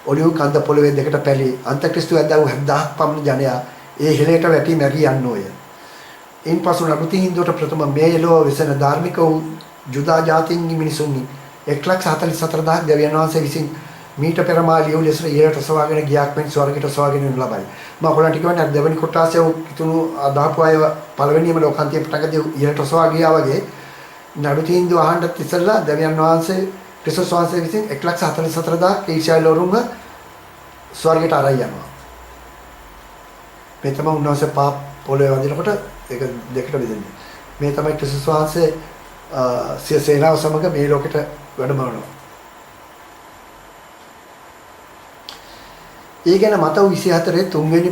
ඔලිව් කන්ද පොළවේ දෙකට පැලී අන්තක්‍රිස්තු ඇදහු 7000ක් පමණ ජනයා ඒ හිලයට වැටි මැරී යන්නෝය. ඉන්පසු නඩුති හින්දුවට ප්‍රථම මේ එළව වෙසෙන ධාර්මික වූ ජුදා ජාතීන්ගේ මිනිසුන්නි 144000 දෙවියන් වහන්සේ විසින් මීට පෙර මා ලියු ලෙස ඊට ඔසවාගෙන ගියාක් මෙන් ස්වර්ගයට ඔසවාගෙන යනු ලබයි. මම ඔයගොල්ලන්ට කියවන්නේ දෙවෙනි කොටාසේ උතුණු අදාපු අය පළවෙනියම ලෝකාන්තිය පටකදී ඊට ඔසවා ගියා වගේ නඩුති හින්දු අහන්නත් ඉස්සෙල්ලා දෙවියන් වහන්සේ ක්‍රිස්තුස් වහන්සේ විසින් 144000 ඊශ්‍රායල් වරුන්ව ස්වර්ගයට අරයි යනවා. මේ තමයි උන්වහන්සේ පාප පොළවේ වදිනකොට ඒක දෙකට බෙදෙන්නේ. මේ තමයි ක්‍රිස්තුස් වහන්සේ සිය සේනාව සමග මේ ලෝකෙට වැඩමවනවා. ඒ ගැන මතව 24 3 වෙනි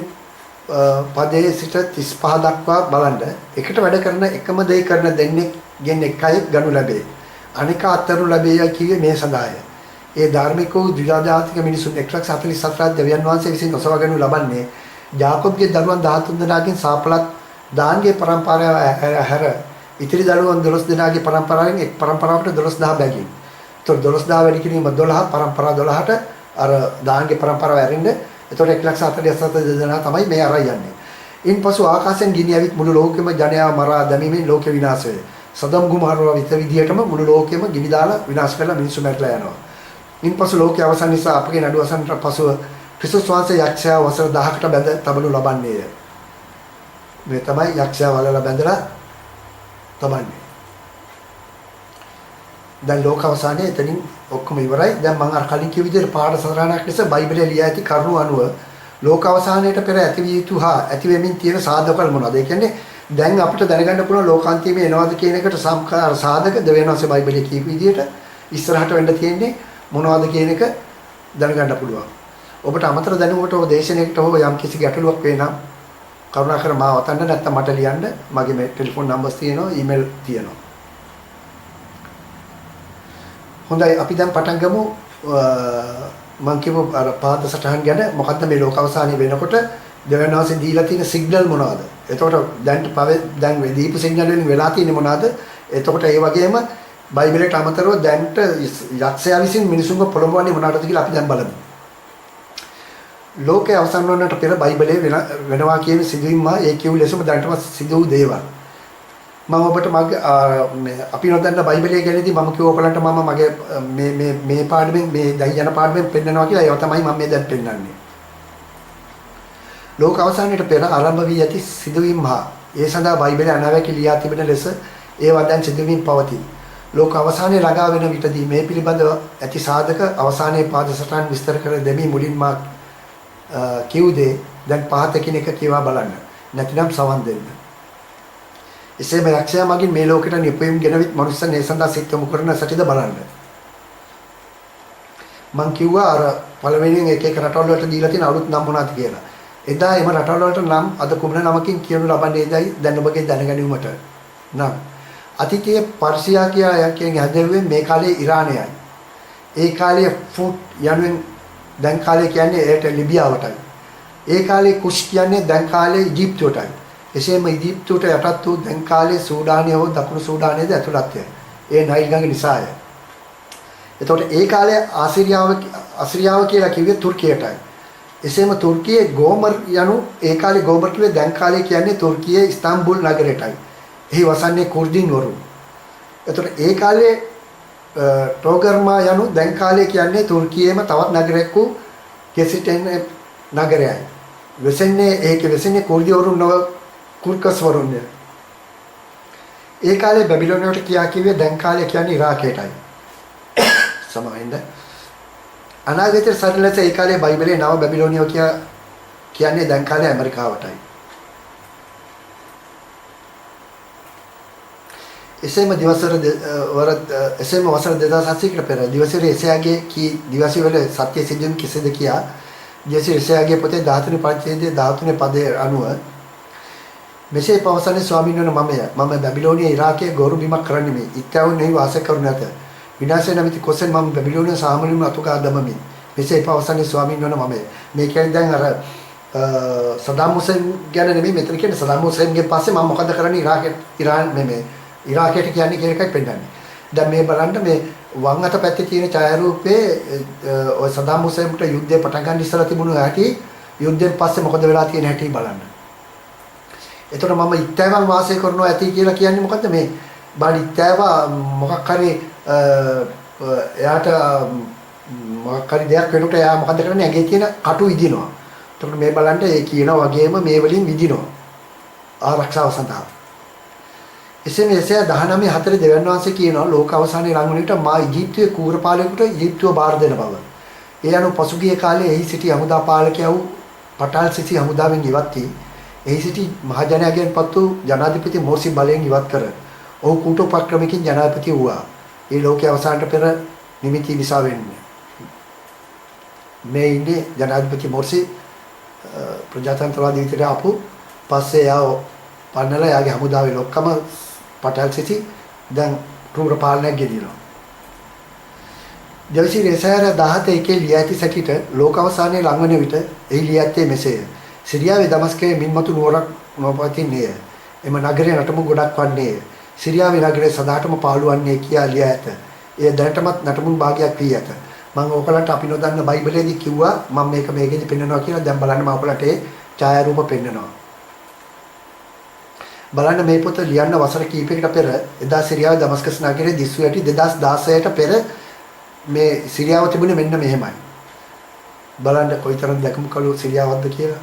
පදයේ සිට 35 දක්වා බලන්න එකට වැඩ කරන එකම දේ කරන දෙන්නෙක්ගෙන් එකයි ගනු ලැබේ. අනික අත්තරු ලැබෙයි කියේ මේ සඳහාය. ඒ ධාර්මික වූ ද්විජාතික මිනිසුන් 144 දෙවියන් වහන්සේ විසින් ඔසවගනු ලබන්නේ යාකොබ්ගේ දරුවන් 13 දෙනාගෙන් සාපලත් දාන්ගේ පරම්පරාව හැර ඉතිරි දරුවන් 12 දෙනාගේ පරම්පරාවෙන් එක් පරම්පරාවකට 12000 බැගින්. ඒතකොට 12000 වැඩි කිරීම 12 පරම්පරා 12ට අර දාන්ගේ පරම්පරාව ඇරෙන්න. ඒතකොට 1,47,000 දෙනා තමයි මේ අරයි යන්නේ. ඉන්පසු ආකාශයෙන් ගිනි ඇවිත් මුළු ලෝකෙම ජනයාව මරා දැමීමෙන් ලෝකෙ විනාශ වේ. සදම් ගුමාරව විදියටම මුළු ලෝකෙම ගිනි දාලා විනාශ කරලා මිනිස්සු මැරලා යනවා. ඉන්පසු ලෝකයේ අවසන් නිසා අපගේ නඩුව අසන්නට පසුව ක්‍රිස්තුස් වහන්සේ යක්ෂයා වසර 1000කට බැඳ තබනු ලබන්නේය. මේ තමයි යක්ෂයා වලලා බැඳලා තබන්නේ. දැන් ලෝක අවසානයේ එතනින් ඔක්කොම ඉවරයි. දැන් මම අර කලින් කිව්ව විදිහට පාඩ සතරණක් ලෙස බයිබලයේ ලියා ඇති කරුණු අනුව ලෝක අවසානයට පෙර ඇතිවිය යුතු හා ඇති වෙමින් තියෙන සාධකවල මොනවද? ඒ කියන්නේ දැන් අපිට දැනගන්න පුළුවන් ලෝකාන්තියම එනවාද කියන එකට සම්කාර සාධක දෙවෙනවාසේ බයිබලයේ කියපු විදිහට ඉස්සරහට වෙන්න තියෙන්නේ මොනවද කියන එක දැනගන්න පුළුවන්. ඔබට අමතර දැනුමට ඔබ දේශනාවකට හෝ යම් කිසි ගැටලුවක් වේ නම් කරුණාකර මාව වතන්න නැත්නම් මට ලියන්න. මගේ මේ ටෙලිෆෝන් නම්බර්ස් තියෙනවා, ඊමේල් තියෙනවා. හොඳයි අපි දැන් පටන් ගමු. මම කියපු අර පාද සටහන් ගැන. මොකද්ද මේ ලෝක අවසානයේ වෙනකොට දෙවියන් වහන්සේ දීලා තියෙන සිග්නල් මොනවද? එතකොට දැන් දීපු සිග්නල් වලින් වෙලා තියෙන්නේ මොනවද? එතකොට ඒ වගේම බයිබලයට අමතරව දැන්ට යක්ෂයා විසින් මිනිසුන්ව පොළඹවන්නේ මොනවටද කියලා අපි දැන් බලමු. ලෝකයේ අවසන් වන්නට පෙර බයිබලයේ වෙනවා කියන සිදුවීම ඒ කියු ලෙසම දැනටම සිදු වූ දේවල්. මම ඔබට අපි නොදන්න බයිබලයේ ගැනදී මම කිව්ව ඔයගලන්ට මම මගේ මේ පාඩමෙන් මේ දැන් යන පාඩමෙන් පෙන්නනවා කියලා ඒව තමයි මම මේ දැන් පෙන්නන්නේ. ලෝක අවසානයේ පෙර ආරම්භ වී ඇති සිදුවීම් හා ඒ සඳහා බයිබලයේ අනාවැකි ලියා තිබෙන ලෙස ඒවා දැන් සිදුවීම් පවතී. ලෝක අවසානයේ ළඟා වෙන විටදී මේ පිළිබඳව ඇති සාධක අවසානයේ පාද සටහන් විස්තර කර දෙමි මුලින්ම කිව්දේ දැන් පහත කෙනෙක් කියවා බලන්න. නැතිනම් සවන් දෙන්න. එසේම යක්ෂයා මගින් මේ ලෝකෙට නිපෙම් ගෙනවිත් මනුස්සයන් ඒ සඳහා සිත් යොමු කරන සැටිද බලන්න. මං කිව්වා අර පළවෙනියෙන් එක එක රටවල් වලට දීලා තියෙන අලුත් නම් මොනවද කියලා. එදා එම රටවල් වලට නම් අද කුමන නමකින් කියනු ලබන්නේ දැයි දැන් ඔබගේ දැනගැනීමට නම් අතීතයේ පර්සියා කියන හැදෙව්වේ මේ කාලේ ඉරානයයි. ඒ කාලේ ෆුට් යනුවෙන් දැන් කාලේ කියන්නේ ඒට ලිබියාවටයි. ඒ කාලේ කුෂ් කියන්නේ දැන් කාලේ ඊජිප්තුවටයි. එසේම ඊජිප්තුවට යටත් වූ දැන් කාලේ සූඩානය හෝ දකුණු සූඩානයේද ඇතුළත්ය. ඒ නයිල් ගඟ නිසාය. එතකොට ඒ කාලේ අසිරියාව කියලා කිව්වේ තුර්කියටයි. එසේම තුර්කියේ ගෝමර් යනු ඒ කාලේ ගෝමර් කිව්වේ දැන් කාලේ කියන්නේ තුර්කියේ ඉස්තාම්බුල් නගරයටයි. එහි වසන්නේ කුර්දින් වරු. එතකොට ඒ කාලේ ටෝගර්මා යනු දැන් කාලේ කියන්නේ තුර්කියේම තවත් නගරයක් වූ කෙසිටෙන් නගරයයි. වෙසෙන්නේ කුර්දි වරුන් නොව කුර්කස් වරුන්ය. ඒ කාලේ බැබිලෝනියට කියා කිව්වේ දැන් කාලේ කියන්නේ ඉරාකයටයි. සමහරින්ද අනාගතයේ සරලස ඒ කාලේ බයිබලයේ නව බැබිලෝනිය කියන්නේ දැන් කාලේ ඇමරිකාවටයි. එසේම වසර 2700කට පෙර දිවසිර එසයාගේ දිවසිර වල සත්‍ය සිදුවීම් කිසිද කියා දිවසිර එසයාගේ පොතේ 13 පරිච්ඡේදයේ 13 පදයේ අනුව මෙසේ පවසන්නේ ස්වාමීන් වහන්සේ මම බැබිලෝනිය ඉරාකයේ ගොරු බිමක් කරන්නේ මේ ඉත්‍යාවුන් එහි වාසය කරු නැත විනාශය නැමැති කොසෙන් මම බැබිලෝනිය සාමලින්ම අතුකා දමමි මෙසේ පවසන්නේ ස්වාමීන් වහන්සේ මේ කියන්නේ දැන් අර සදාම් හුසේන් ගැන නෙමෙයි මෙතන කියන්නේ සදාම් හුසේන්ගෙන් පස්සේ මම මොකද කරන්නේ ඉරාකයට කියන්නේ කියන එකයි පෙන්නන්නේ. දැන් මේ බලන්න මේ වම් අත පැත්තේ තියෙන ඡායාරූපේ ඔය සදාම් හුසේන්ට යුද්ධය පටන් ගන්න ඉස්සලා තිබුණු හැටි යුද්ධයෙන් පස්සේ මොකද වෙලා තියෙන හැටි බලන්න. එතකොට මම ඉත්තෑවන් වාසය කරනවා ඇති කියලා කියන්නේ මොකද්ද මේ බාඩි ඉත්තෑව මොකක් හරි එයාට මොකක් හරි දෙයක් වෙනකොට එයා මොකද කරන්නේ ඇගේ තියෙන කටු විදිනවා. එතකොට මේ බලන්න ඒ කියන වගේම මේ වලින් විදිනවා ආරක්ෂාව සඳහා. එසේම 19:4 දෙවියන් වහන්සේ කියනවා ලෝක අවසානයේ ලඟ වන විට මා ඊජිප්තුවේ කූරපාලකෙකුට ඊජිප්තුව බාර දෙන බව. ඒ අනුව පසුගිය කාලයේ එහි සිටි හමුදා පාලකයා වූ පටාල් සිසි හමුදාවෙන් ඉවත් වී එහි සිටි මහජනයාගෙන් පත් වූ ජනාධිපති මෝර්සි බලයෙන් ඉවත් කර ඔහු කූටෝපක්‍රමකින් ජනාධිපති වූවා. ඒ ලෝකයේ අවසානට පෙර නිමිති නිසා වෙන්නේ. මේ ඉන්නේ ජනාධිපති මෝර්සි ප්‍රජාතන්ත්‍රවාදී විදිහට ආපු පස්සේ යා පන්නලා යාගේ හමුදාවේ ලොක්කම පටල් සිටි දැන් රූර පාලනයක් ගෙනියනවා. දෙවිසිර එසෑර 17 එකේ ලියා ඇති සැටිට ලෝක අවසානයේ ලං වන විට එහි ලියා ඇත්තේ මෙසේය. සිරියාවේ දමස්කයේ මින්මතු නුවරක් නොපවතින්නේය. එම නගරයේ නටමු ගොඩක් වන්නේය. සිරියාවේ නගරයේ සදාටම පාළු වන්නේ කියා ලියා ඇත. එය දැනටමත් නටමුන් භාගයක් වී ඇත. මම ඕකලන්ට අපි නොදන්න බයිබලයේදී කිව්වා මම මේකෙදි පෙන්නනවා කියලා. දැන් බලන්න මම ඕකලන්ට ඒ ඡායාරූප පෙන්නනවා. බලන්න මේ පොත ලියන්න වසර කිහිපයකට පෙර එදා සිරියාවේ දමස්කස් නගරයේ දිස්ව ඇති 2016ට පෙර මේ සිරියාව තිබුණේ මෙන්න මෙහෙමයි. බලන්න කොයිතරම් දැකමු කළු සිරියාවක්ද කියලා.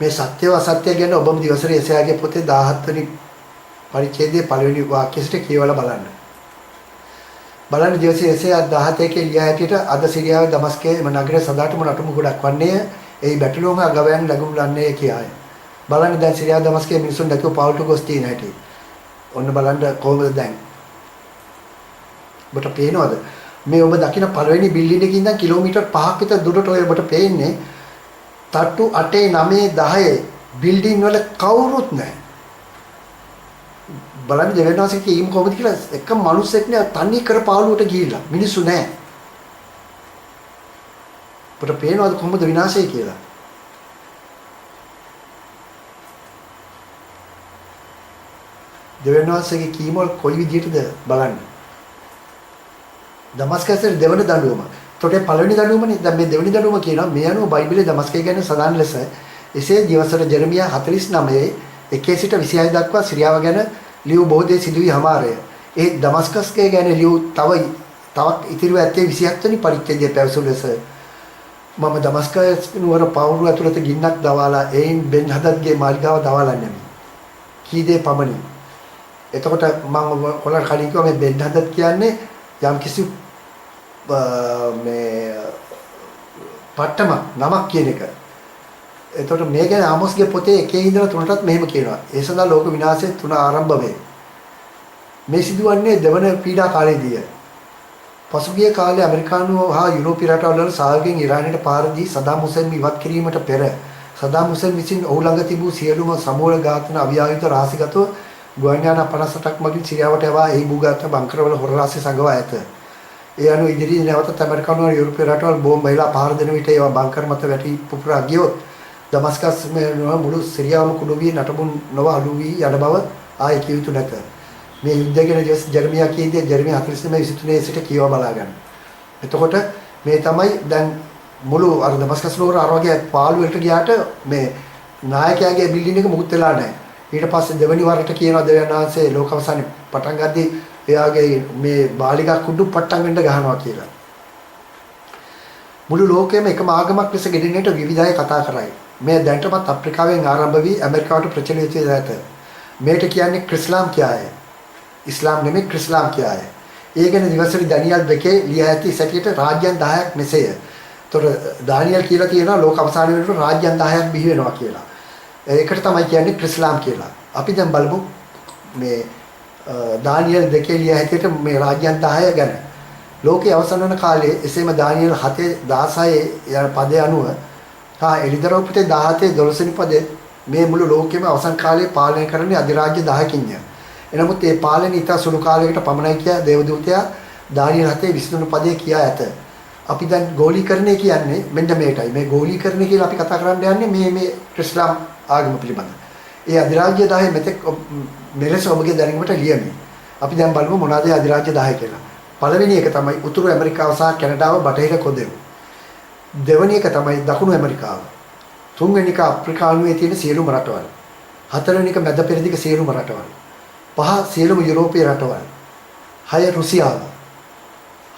මේ සත්‍ය අසත්‍ය ගැන ඔබම දිවසරේ එසයාගේ පොතේ 17 වෙනි පරිච්ඡේදයේ පළවෙනි වාක්‍යයට කියවලා බලන්න. බලන්න දිවසේ 117 ලියා හැටියට අද සිරියාවේ දමස්කයේ නගරයේ සදාටම නටුමු ගොඩක් වන්නේ ඒ බැටළුවම ගවයන් ලැබුම් ලන්නේ කියාය. බලන්න දැන් සිරියාව දමස්කයේ මිනිසුන් දැක්කෝ පවුල්ට ගොස් තියෙන හැටි. ඔන්න බලන්න කොහොමද දැන්. ඔබට පේනවද? මේ ඔබ දකින පළවෙනි බිල්ඩින් එකේ ඉඳන් කිලෝමීටර් 5ක් විතර දුරට ඔය ඔබට පේන්නේ තට්ටු 8 9 10 බිල්ඩින් වල කවුරුත් නැහැ. බලන්න දෙවෙනාසේ කීම් කොහොමද කියලා එක මිනිස්සෙක් නේ තනි කර පාළුවට ගිහිල්ලා මිනිස්සු නැහැ. ඔබට පේනවද කොහොමද විනාශය කියලා? දෙවෙනාසේගේ කීම් වල කොයි විදිහටද බලන්න. දමස්කසේ දෙවන දඬුවම. ඒතකොට පළවෙනි දඬුවමනේ. දැන් මේ දෙවෙනි දඬුවම කියනවා මේ අනුව බයිබලයේ දමස්කය ගැන සඳහන් ලෙස එසේ දිවසට ජෙරමියා 49 1 සිට 26 දක්වා සිරියාව ගැන ලියු බොහෝ දේ සිදුවී හමාරය. ඒ දමස්කස්කේ ගැන ලියු තවත් ඉතිරිව ඇත්තේ 27 වෙනි පරිච්ඡේදයේ පැවසු ලෙස මම දමස්කස් නුවර පවුරු ඇතුළත ගින්නක් දවාලා එයින් බෙන් හදත්ගේ මාලිගාව දවාලා නැමි. කී දේ පමණි. එතකොට මම ඔයාලට කලින් කිව්වා මේ බෙන් හදත් කියන්නේ යම් කිසි මේ පට්ටම නමක් කියන එක. එතකොට මේ ගැන ආමෝස්ගේ පොතේ 1 ඉඳලා 3ටත් මෙහෙම කියනවා. ඒ සඳහා ලෝක විනාශයේ 3 ආරම්භ වේ. මේ සිදුවන්නේ දෙවන පීඩා කාලයේදී. පසුගිය කාලේ ඇමරිකානුවෝ හා යුරෝපීය රටවල් වල සාහකින් ඉරානයට පාර දී සදාම් හුසේන් ඉවත් කිරීමට පෙර සදාම් හුසේන් විසින් ඔහු ළඟ තිබූ සියලුම සමූල ඝාතන අවියාවිත රාශිගතව ගුවන් යාන 58ක් මගින් සිරියාවට යවා එහි භූගත බංකරවල හොර රාශිය සංගවා ඇත. ඒ අනුව ඉදිරියේ නැවත ඇමරිකානුවෝ යුරෝපීය රටවල් බෝම්බ බයිලා පහර දෙන විට ඒවා බංකර් මත වැටි පුපුරා ගියොත් දමස්කස් මුළු සිරියාවම කුඩු වී නටබුන් නොව අඩු වී යන බව ආයි කිය යුතු නැත. මේ යුද්ධය ගැන ජර්මියා කියන්නේ ජර්මියා 49 සිට කියව බලා ගන්න. එතකොට මේ තමයි දැන් මුළු අර දමස්කස් නුවර අර වගේ පාළු වලට ගියාට මේ නායකයාගේ බිල්ඩින් එක මුකුත් වෙලා නැහැ. ඊට පස්සේ දෙවනි වරට කියනවා දෙවියන්වහන්සේ ලෝක අවසානේ පටන් ගද්දී එයාගේ මේ බාලිකා කුඩු පට්ටම් වෙන්න ගහනවා කියලා. මුළු ලෝකෙම එකම ආගමක් ලෙස ගෙඩින්නට විවිධය කතා කරයි. මේ දැනටමත් අප්‍රිකාවෙන් ආරම්භ වී ඇමරිකාවට ප්‍රචලිත වී ඇත. මේට කියන්නේ ක්‍රිස්ලාම් කියය. ඉස්ලාම් නෙමෙයි ක්‍රිස්ලාම් කියය. ඒ ගැන දිවසරි ඩැනියල් දෙකේ ලියා ඇති සැටියට රාජ්‍යයන් 10ක් මෙසේය. ඒතොර ඩැනියල් කියලා තියෙනවා ලෝක අවසාන වෙනකොට රාජ්‍යයන් 10ක් බිහි වෙනවා කියලා. ඒකට තමයි කියන්නේ ක්‍රිස්ලාම් කියලා. අපි දැන් බලමු මේ ඩැනියල් දෙකේ ලියා ඇතිට මේ රාජ්‍යයන් 10 ගැන. ලෝකයේ අවසන් වන කාලයේ එසේම ඩැනියල් 7:16 යන පදේ අනුව එලිදරව් පුතේ 17 12 වෙනි පදේ මේ මුළු ලෝකෙම අවසන් කාලයේ පාලනය කරන්නේ අධිරාජ්‍ය 10කින්ය. එනමුත් මේ පාලනය ඉතා සුළු කාලයකට පමණයි කියා දේවදූතයා ඩැනියල් 7:23 පදේ කියා ඇත. අපි දැන් ගෝලීකරණය කියන්නේ මෙන්න මේකයි. මේ ගෝලීකරණය කියලා අපි කතා කරන්න යන්නේ මේ ක්‍රිස්ලාම් ආගම පිළිබඳ. ඒ අධිරාජ්‍ය 10 මෙතෙක් මෙලෙස ඔබගේ දැනීමට ලියමි. අපි දැන් බලමු මොනවාද අධිරාජ්‍ය 10 කියලා. පළවෙනි එක තමයි උතුරු ඇමරිකාව සහ කැනඩාව බටහිර කොදෙව්. දෙවෙනි එක තමයි දකුණු ඇමරිකාව. තුන්වෙනි එක අප්‍රිකානුවේ තියෙන සියලුම රටවල්. හතරවෙනි එක මැද පෙරදිග සියලුම රටවල්. පහ සියලුම යුරෝපීය රටවල්. හය රුසියාව.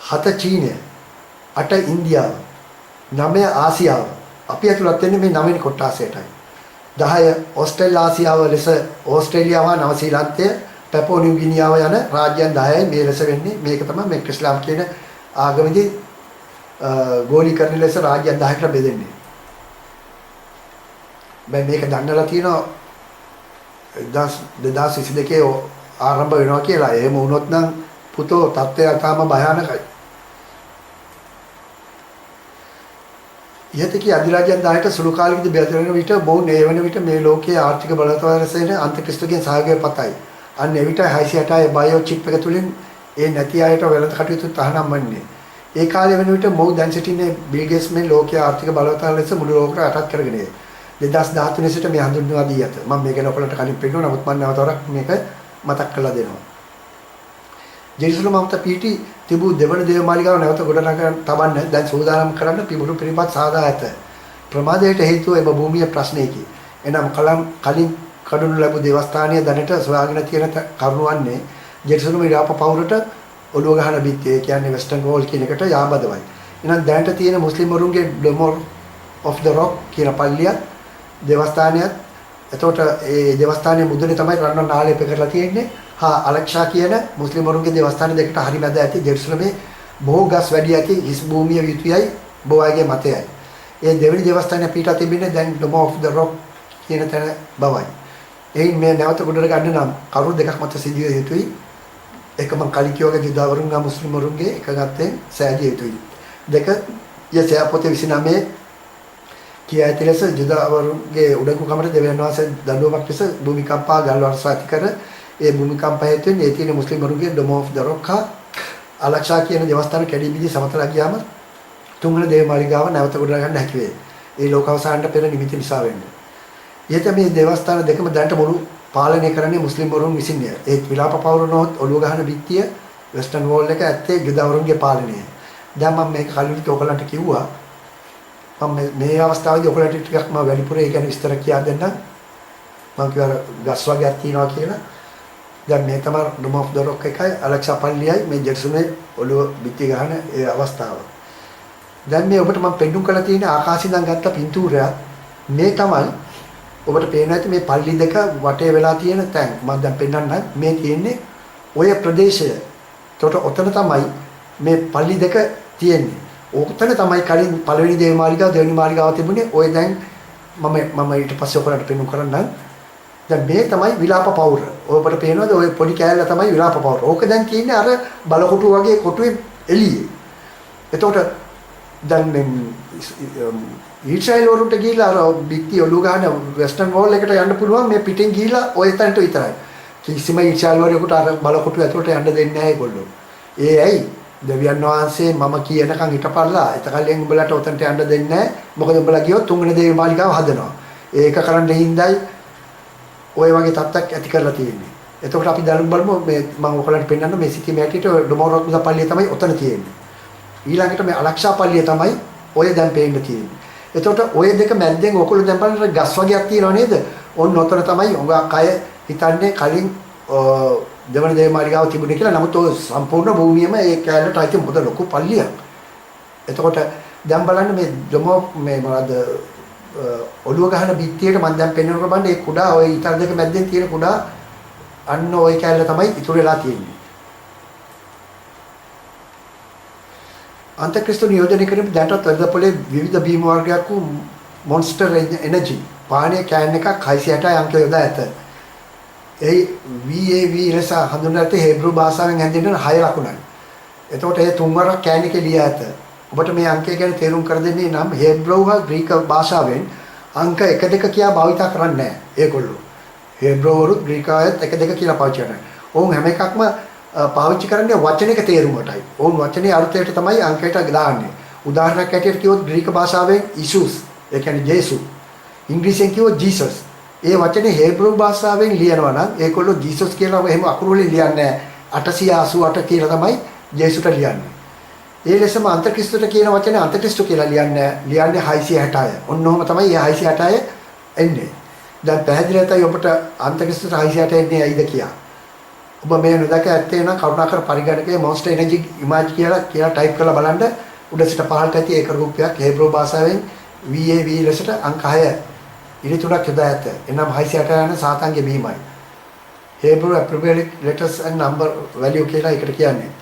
හත චීනය. අට ඉන්දියාව. නවය ආසියාව. අපි ඇතුළත් වෙන්නේ මේ නවවෙනි කොට්ටාසයටයි. 10 ඕස්ට්‍රේලියාව ලෙස ඕස්ට්‍රේලියාව නවසීලන්තය පැපුවා නිව් ගිනියාව යන රාජ්‍යයන් 10යි මේ ලෙස වෙන්නේ. මේක තමයි මේ ක්‍රිස්ලාම් කියන ආගමේදී ගෝලීකරණ ලෙස රාජ්‍යයන් 10කට බෙදෙන්නේ. මේක දන්නලා තියෙනවා 2022 ආරම්භ වෙනවා කියලා. එහෙම වුණොත් නම් පුතෝ තත්ත්වය තාම භයානකයි. යතිකී අධිරාජ්‍යයන් 10ට සුළු කාලෙකදී බෙදෙන විට බොහෝ නේවන විට මේ ලෝකයේ ආර්ථික බලතලයෙන් අන්තික්‍රිස්තුගෙන් සහායය පතයි. අන්න එවිට 668 බයෝ චිප් එක තුලින් ඒ නැති අයට වෙළඳ කටයුතු තහනම් වන්නේ. ඒ කාලය වෙන විට මොහු දැන් සිටින්නේ බිල් ගේට්ස් මේ ලෝකයේ ආර්ථික බලවතල ලෙස මුළු ලෝකෙට අටක් කරගෙන 2013 සිට මේ හඳුන්වා දී ඇත. මම මේක ගැන ඔයගලන්ට කලින් පෙන්නනවා. නමුත් මම නැවතවරක් මේක මතක් කරලා දෙනවා. ජෙරුසලම මත පීටි තිබූ දෙවන දේවමාලිගාව නැවත ගොඩනගා තබන්න දැන් සූදානම් කරන්න පිබුරු පිළිපත් සාදා ඇත. ප්‍රමාදයට හේතුව එම භූමිය ප්‍රශ්නයකි. එනම් කලින් කඩනු ලැබූ දේවස්ථානීය දැනට සොයාගෙන තියෙන කරුණ වන්නේ ජෙරුසලම ඉරාප පවුරට ඔළුව ගහන බිත්තිය. ඒ කියන්නේ වෙස්ටර්න් වෝල් කියන එකට යාබදවයි. එහෙනම් දැනට තියෙන මුස්ලිම් වරුන්ගේ ඩොමෝර් of the rock කියන පල්ලියත් දේවස්ථානයත් එතකොට ඒ දේවස්ථානයේ මුදුනේ තමයි රන්වන් නාලේප කරලා තියෙන්නේ. අලක්ෂා කියන මුස්ලිම් වරුන්ගේ දේවස්ථාන දෙකට හරි මැද ඇති ජෙරුසලමේ බොහෝ ගස් වැඩි ඇති හිස් භූමිය යුතුයයි බොවාගේ මතයයි. ඒ දෙවෙනි දේවස්ථානය පිටා තිබෙන්නේ දැන් Dome of the Rock කියන තැන බවයි. එයින් මේ නැවත ගොඩට ගන්න නම් කරුණු දෙකක් මත සිදුවිය යුතුයි. එක මම කලින් කියවගේ ජුදාවරුන්ගේ මුස්ලිම් වරුන්ගේ එකගත්තෙන් සෑදිය යුතුයි. දෙක යසයා පොතේ 29 කිය ඇති ලෙස ජුදාවරුන්ගේ උඩඟුකමට දෙවියන් වහන්සේ දඬුවමක් ලෙස භූමිකම්පා ගල් වර්ෂා ඇති කර ඒ භූමිකම්ප හේතුවෙන් ඒ තියෙන මුස්ලිම් වරුන්ගේ Dome of the Rock අලක්ෂා කියන දේවස්ථාන කැඩී බිඳී සමතලා ගියාම තුන්වන දේව මාලිගාව නැවත ගොඩනගා ගන්න හැකි වේ. ඒ ලෝක අවසානට පෙර නිමිති නිසා වෙන්නේ. ඊට මේ දේවස්ථාන දෙකම දැනට මුළු පාලනය කරන්නේ මුස්ලිම් වරුන් විසින්ය. ඒ විලාප පවරනොත් ඔළුව ගහන බිත්තිය වෙස්ටර්න් වෝල් එක ඇත්තේ ජුදාවරුන්ගේ පාලනය. දැන් මම මේක කලින් ඔයගලන්ට කිව්වා. මම මේ අවස්ථාවේදී ඔයගලන්ට ටිකක් මම වැඩිපුර ඒ ගැන විස්තර කියා දෙන්නම්. මම කියවර ගස් වර්ගයක් තියෙනවා කියලා. දැන් මේ තමයි Dome of the Rock එකයි අලෙක්සා පල්ලියයි මේ ජෙරුසලමේ ඔළුව බිත්තිය ගහන ඒ අවස්ථාව. දැන් මේ ඔබට මම පෙන්නුම් කරලා තියෙන ආකාශයෙන් ගත්ත පින්තූරයක් මේ තමයි ඔබට පේන ඇති මේ පල්ලි දෙක වටේ වෙලා තියෙන තැන්. මම දැන් පෙන්නන්නම් මේ තියෙන්නේ ඔය ප්‍රදේශය. ඒකට ඔතන තමයි මේ පල්ලි දෙක තියෙන්නේ. ඔතන තමයි කලින් පළවෙනි දේව මාලිගාව දෙවෙනි මාලිගාව තිබුණේ. ඔය දැන් මම ඊට පස්සේ ඔයගලන්ට පෙන්නුම් කරන්නම්. දැන් මේ තමයි විලාප පවුර. ඔබට පේනවද ඔය පොඩි කෑල්ල තමයි විලාප පවුර. ඕක දැන් තියෙන්නේ අර බලකොටු වගේ කොටුවේ එළියේ. එතකොට දැන් ඊශ්‍රායල් වරුන්ට ගිහිල්ලා අර බිත්ති ඔලුව ගන්න වෙස්ටර්න් වෝල් එකට යන්න පුළුවන් මේ පිටින් ගිහිල්ලා ඔය තැනට විතරයි. කිසිම ඊශ්‍රායල් වරයෙකුට අර බලකොටු ඇතුළට යන්න දෙන්නේ නැහැ ඒගොල්ලෝ. ඒ ඇයි? දෙවියන් වහන්සේ මම කියනකම් හිටපල්ලා. එතකල්ෙන් උඹලට ඔතනට යන්න දෙන්නේ නැහැ. මොකද උඹලා ගියොත් තුන්වෙනි දේව මාලිගාව හදනවා. ඒක කරන්න හින්දායි ඔය වගේ තත්ත්වයක් ඇති කරලා තියෙන්නේ. එතකොට අපි දැන් බලමු මේ මම ඔයගලන්ට පෙන්නන්න මේ සිටි මැටිට Dome of the Rock පල්ලිය තමයි ඔතන තියෙන්නේ. ඊළඟට මේ අලක්ෂා පල්ලිය තමයි ඔය දැන් පේන්න තියෙන්නේ. එතකොට ඔය දෙක මැද්දෙන් ඔයගොල්ලෝ දැන් බලන්න ගස් වර්ගයක් තියෙනව නේද? ඔන්න ඔතන තමයි උඟා කය හිතන්නේ කලින් දෙවන දේව මාලිගාව තිබුණේ කියලා. නමුත් ඔය සම්පූර්ණ භූමියම ඒ කැලේට අයිති මොකද ලොකු පල්ලියක්. එතකොට දැන් බලන්න මේ මේ මොනවද ඔළුව ගහන බිත්තියට මම දැන් පෙන්වනකොට බලන්න ඒ කුඩා ඔය ඊතර දෙක මැද්දෙන් තියෙන කුඩා අන්න ওই කැලේ තමයි ඉතුරු වෙලා තියෙන්නේ. අන්තක්‍රිස්තු නියෝජනය කරමින් දැනටත් වෙළඳපොලේ විවිධ බීම වර්ගයක් වූ මොන්ස්ටර් එනර්ජි පානීය කෑන් එකක් 660 අංක යොදා ඇත. ඒ VAV ලෙස හඳුන්වන හේබ්‍රු භාෂාවෙන් හැඳින්වෙන 6 ලකුණයි. එතකොට ඒ තුන්වරක් කෑන් එකේ ලියා ඇත. ඔබට මේ අංකය ගැන තේරුම් කර දෙන්නේ නම් හේබ්‍රු හා ග්‍රීක භාෂාවෙන් අංක 1 2 කියා භාවිත කරන්නේ නැහැ ඒගොල්ලෝ. හේබ්‍රු වරු ග්‍රීක අයත් 1 2 කියලා පාවිච්චි කරනවා. ඔවුන් හැම එකක්ම පාවිච්චි කරන්නේ වචනයක තේරුමටයි. ඔවුන් වචනේ අර්ථයට තමයි අංකයට දාන්නේ. උදාහරණයක් ඇටියට කිව්වොත් ග්‍රීක භාෂාවෙන් ඉසුස්, ඒ කියන්නේ ජේසු. ඉංග්‍රීසියෙන් කිව්වොත් ජීසස්. ඒ වචනේ හේබ්‍රු භාෂාවෙන් ලියනවා නම් ඒගොල්ලෝ ජීසස් කියලා එහෙම අකුරු වලින් ලියන්නේ නැහැ. 888 කියලා තමයි ජේසුට ලියන්නේ. ඒ ලෙසම අන්තක්‍රිස්තුට කියන වචනේ අන්තක්‍රිස්තු කියලා ලියන්නේ 666. ඔන්නෝම තමයි මේ 666 එන්නේ. දැන් පැහැදිලි නැතයි ඔබට අන්තක්‍රිස්තුට 666 එන්නේ ඇයිද කියලා. ඔබ මේ නොදක ඇත්තේ නම් කරුණාකර පරිගණකයේ මොන්ස්ටර් එනර්ජි ඉමේජ් කියලා ටයිප් කරලා බලන්න උඩ සිට පහළට ඇති ඒක රූපයක් හේබ්‍රු භාෂාවෙන් VAV ලෙසට අංක 6 ඉරිතුරක් යොදා ඇත. එනම් 660 යන සාතන්ගේ බීමයි. හේබ්‍රු appropriate letters and number value කියලා එකට කියන්නේ.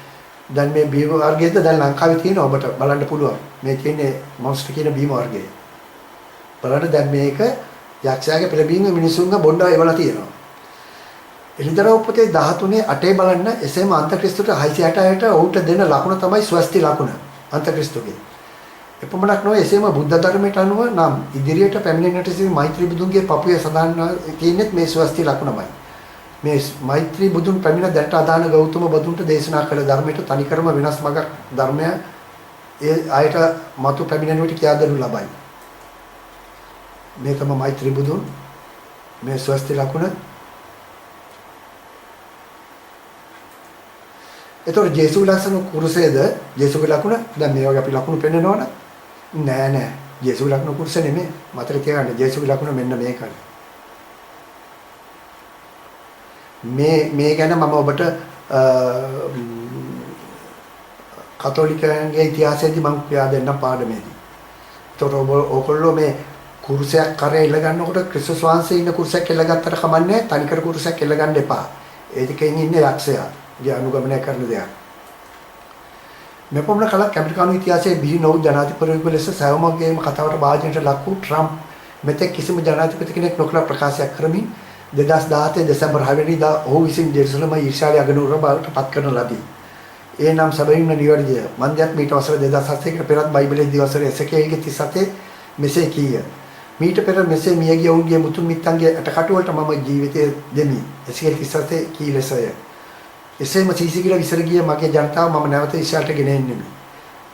දැන් මේ බීම වර්ගයේද දැන් ලංකාවේ තියෙන ඔබට බලන්න පුළුවන්. මේ තියෙන්නේ මොන්ස්ටර් කියන බීම වර්ගය. බලන්න දැන් මේක යක්ෂයාගේ පෙළඹීම මිනිසුන්ගේ බොණ්ඩව එවලා තියෙනවා. එළිදරව් පොතේ 13:8 බලන්න එසේම අන්තක්‍රිස්තුට 666ට ඔහුට දෙන ලකුණ තමයි ස්වස්ති ලකුණ අන්තක්‍රිස්තුගේ. එපමණක් නොවේ එසේම බුද්ධ ධර්මයට අනුව නම් ඉදිරියට පැමිණෙන්නට සිටි මෛත්‍රී බුදුන්ගේ පපුවේ සඳහන් තියෙන්නේ මේ ස්වස්ති ලකුණමයි. මේ මෛත්‍රී බුදුන් පැමිණ දැනට අදාන ගෞතම බුදුන්ට දේශනා කළ ධර්මයට තනිකරම වෙනස් මඟක් ධර්මය ඒ ආයත මතු පැමිණෙන විට කියා දෙනු ලබයි. මේ තමයි මෛත්‍රී බුදුන් මේ ස්වස්ති ලකුණ. එතකොට ජේසුගේ ලක්ෂණ කුරුසේද ජේසුගේ ලකුණ දැන් මේ වගේ අපි ලකුණු පෙන්නනවනේ නෑ ජේසුගේ ලකුණ කුරුස නෙමෙයි මතක තියාගන්න ජේසුගේ ලකුණ මෙන්න මේකයි මේ ගැන මම ඔබට කතෝලිකයන්ගේ ඉතිහාසයේදී මම කියා දෙන්නම් පාඩමේදී. එතකොට ඔයගොල්ලෝ මේ කුරුසයක් කරේ එල්ල ගන්නකොට ක්‍රිස්තුස් වහන්සේ ඉන්න කුරුසයක් එල්ල ගත්තට කමන්නේ තනිකර කුරුසයක් එල්ල ගන්න එපා. ඒ දෙකෙන් ඉන්නේ යක්ෂයා. ගේ අනුගමනය කරන දෙයක්. මෙපමණ කලක් ඇමරිකානු ඉතිහාසයේ බිහි නොවු ජනාධිපතිවරයෙකු ලෙස සෑමගේම කතාවට භාජනයට ලක් වූ ට්‍රම්ප් මෙතෙක් කිසිම ජනාධිපති කෙනෙක් නොකළ ප්‍රකාශයක් කරමින් 2017 දෙසැම්බර් 6 වෙනිදා ඔහු විසින් ජෙරුසලම ඊර්ෂ්‍යාවේ අගනුවර බවට පත් කරන ලදී. ඒ නම් සැබවින්ම නිවැරදිය. මන්දයක් මීට වසර 2007 කට පෙරත් බයිබලයේ දිවසර එසේකියේල්ගේ 37 මෙසේ කීය. මීට පෙර මෙසේ මියගිය ඔවුන්ගේ මුතුන් මිත්තන්ගේ අටකටුවලට මම ජීවිතය දෙමි. එසේකියේල් 37 කී ලෙසය. එසේම සීසීගිල විසර ගිය මගේ ජනතාව මම නැවත ඊශ්‍රායලට ගෙන එන්නෙමි.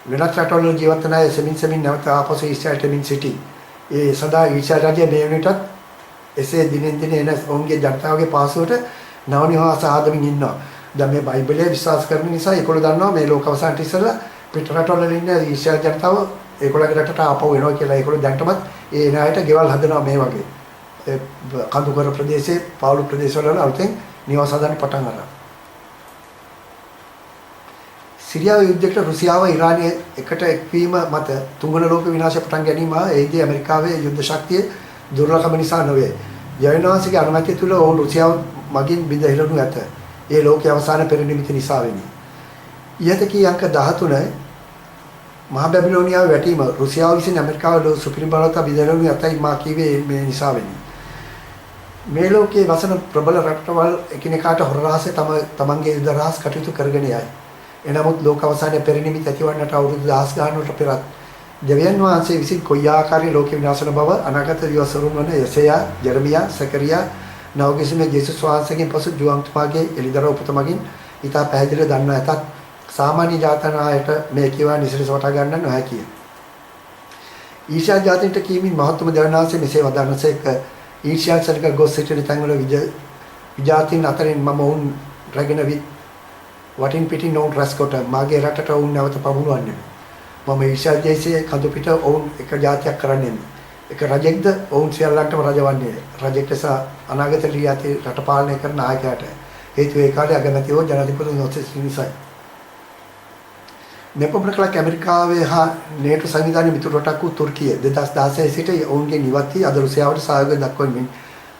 වෙනත් රටවල ජීවත් වන අය සෙමින් නැවත ආපසු ඊශ්‍රායලට මෙන් සිටි. ඒ සදා ඊශ්‍රායල රජය මේ වෙනටත් එසේ දිනෙන් දින එන ඔවුන්ගේ ජනතාවගේ පාසුවට නව නිවාස ආදමින් ඉන්නවා. දැන් මේ බයිබලයේ විශ්වාස කරන නිසා ඒගොල්ලෝ දන්නවා මේ ලෝක අවසානට ඉස්සෙල්ලා පිට රටවල ඉන්න ඊශ්‍රායල ජනතාව ඒගොල්ලන්ගේ රටට ආපහු එනවා කියලා ඒගොල්ලෝ දැන්ටමත් ඒ එන අයට ගෙවල් හදනවා මේ වගේ. ඒ කඳුකර ප්‍රදේශයේ පාවුළු ප්‍රදේශවල අලුතෙන් නිවාස හදන්න පටන් ගන්නවා. සිරියාව යුද්ධයට රුසියාව ඉරානය එකට එක්වීම මත තුන්වන ලෝක විනාශය පටන් ගැනීම ඒදී ඇමරිකාවේ යුද්ධ ශක්තිය දුර්ලභම නිසා නොවේ. යවනවාසිගේ අනුමැතිය තුළ ඔවුන් රුසියාව මගින් බිඳ හෙළනු ඇත. ඒ ලෝකයේ අවසාන පෙරනිමිති නිසා වෙනි. ඊට කී අංක 13 මහා බැබිලෝනියාවේ වැටීම රුසියාව විසින් ඇමරිකාව සුපිරි බලවතා බිඳ හෙළනු ඇතයි මා කීවේ මේ නිසා වෙනි. මේ ලෝකයේ වසන ප්‍රබල රටවල් එකිනෙකාට හොර රහසේ තමන්ගේ යුද රහස් කටයුතු කරගෙන යයි. එනමුත් ලෝක අවසානයේ පෙරනිමිති ඇතිවන්නට අවුරුදු 10 ගානකට පෙරත් දෙවියන් වහන්සේ විසින් කොයි ආකාරයේ ලෝක විනාශන බව අනාගත දිවසරුන් වන යසයා, ජෙරමියා, සකරියා, නවගිසුමේ ජේසුස් වහන්සේගෙන් පසු ජුවන්තුමාගේ එලිදර උපත මගින් ඊට පැහැදිලිව දන්වා ඇතත් සාමාන්‍ය ජාතනායට මේ කියවා නිසරස වටා ගන්න නොහැකිය. ඊර්ෂ්‍යා ජාතින්ට කීමින් මහත්තුම දෙවියන් වහන්සේ මෙසේ වදාළසේක ඊර්ෂ්‍යා සරක ගොස් සිටින තැන්වල විජාතින් අතරින් මම වුන් රැගෙන විත් වටින් පිටින් ඔවුන් රැස් කොට මාගේ රටට ඔවුන් නැවත පමුණුවන්නේ. මම ඊර්ෂ්‍යා ජේසේ කඳු පිට ඔවුන් එක ජාතියක් කරන්නේ. එක රජෙක්ද ඔවුන් සියල්ලන්ටම රජවන්නේ. රජෙක් ලෙස අනාගත ලියති රට පාලනය කරන නායකයාට. හේතුව ඒ කාලේ අගමැතිව ජනාධිපති නොසිස් නිසායි. මෙපමණ කලක් ඇමරිකාවේ හා නේටෝ සංවිධානයේ මිතුරු රටක් වූ තුර්කිය 2016 සිට ඔවුන්ගේ නිවත්ති අද රුසියාවට සහයෝගය දක්වමින්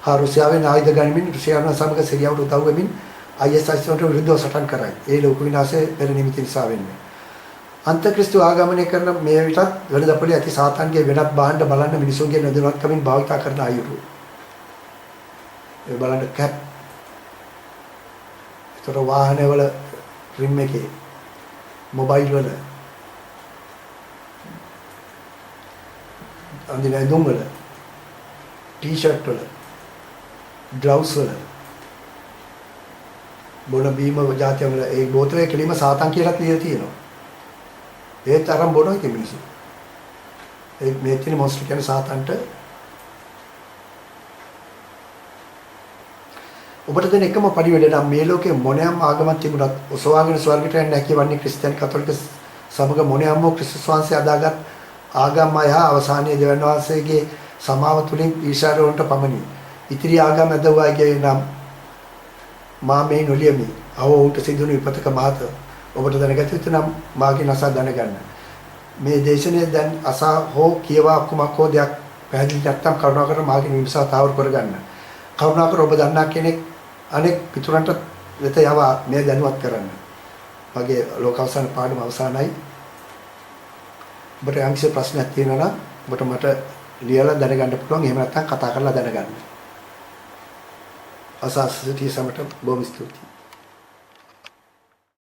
හා රුසියාවෙන් ආයුධ ගනිමින් රුසියාව සමග සිරියාවට උදව් වෙමින් ISIS වලට විරුද්ධව සටන් කරයි. ඒ ලෝක විනාශයේ පෙර නිමිති නිසා වෙන්නේ. අන්තක්‍රිස්තු ආගමනය කරන මේ විටත් වෙනදපොලේ ඇති සාතන්ගේ වෙනත් භාණ්ඩ බලන්න මිනිසුන්ගේ නොදැනුවත්කමින් භාවිතා කරන අයුරු. ඒ බලන්න කැප්. ඒතර වාහනවල රිම් එකේ මොබයිල් වල අඳින ඇඳුම් වල ටී-ෂර්ට් වල ග්ලව්ස් වල බොන බීම જાතිය වල ඒ බෝතලේ කෙලිම සාතන් කියලා කියලා තියෙනවා. ඒත් අරන් බොනවා ඉතින් මිනිස්සු. ඒ මේ තියෙන මොස්ට් කියන්නේ සාතන්ට ඔබට දෙන එකම පරිවැඩ නම් මේ ලෝකේ මොනෑම ආගමක් තිබුණත් ඔසවාගෙන ස්වර්ගයට යන්න හැකිවන්නේ ක්‍රිස්තියානි කතෝලික සමග මොනෑම ක්‍රිස්තුස් වහන්සේ අදාගත් ආගම් අය අවසානයේ දෙවියන් වහන්සේගේ සමාව තුලින් ඊශ්වරයන්ට පමණි. ඉතිරි ආගම් ඇදවාගේ නම් මා මේ නොලියමි. අවුන්ට සිදුණු විපතක මහත ඔබට දැනගත යුතු නම් මාගේ නසා දැනගන්න. මේ දේශනේ දැන් අසා හෝ කියවා කුමක් හෝ දෙයක් පැහැදිලි නැත්නම් කරුණාකර මාගේ විමසා තාවර කරගන්න. කරුණාකර ඔබ දන්නා කෙනෙක් අනෙක් පිටුරන්ට වෙත යවා මේ දැනුවත් කරන්න. මගේ ලෝක අවසාන පාඩම අවසానයි. ඔබට යම්කිසි ප්‍රශ්නයක් තියෙනවා නම් ඔබට මට ලියලා දැනගන්න පුළුවන්. එහෙම නැත්නම් කතා කරලා දැනගන්න. අසස් සිටි සමට බොහොම ස්තුතියි.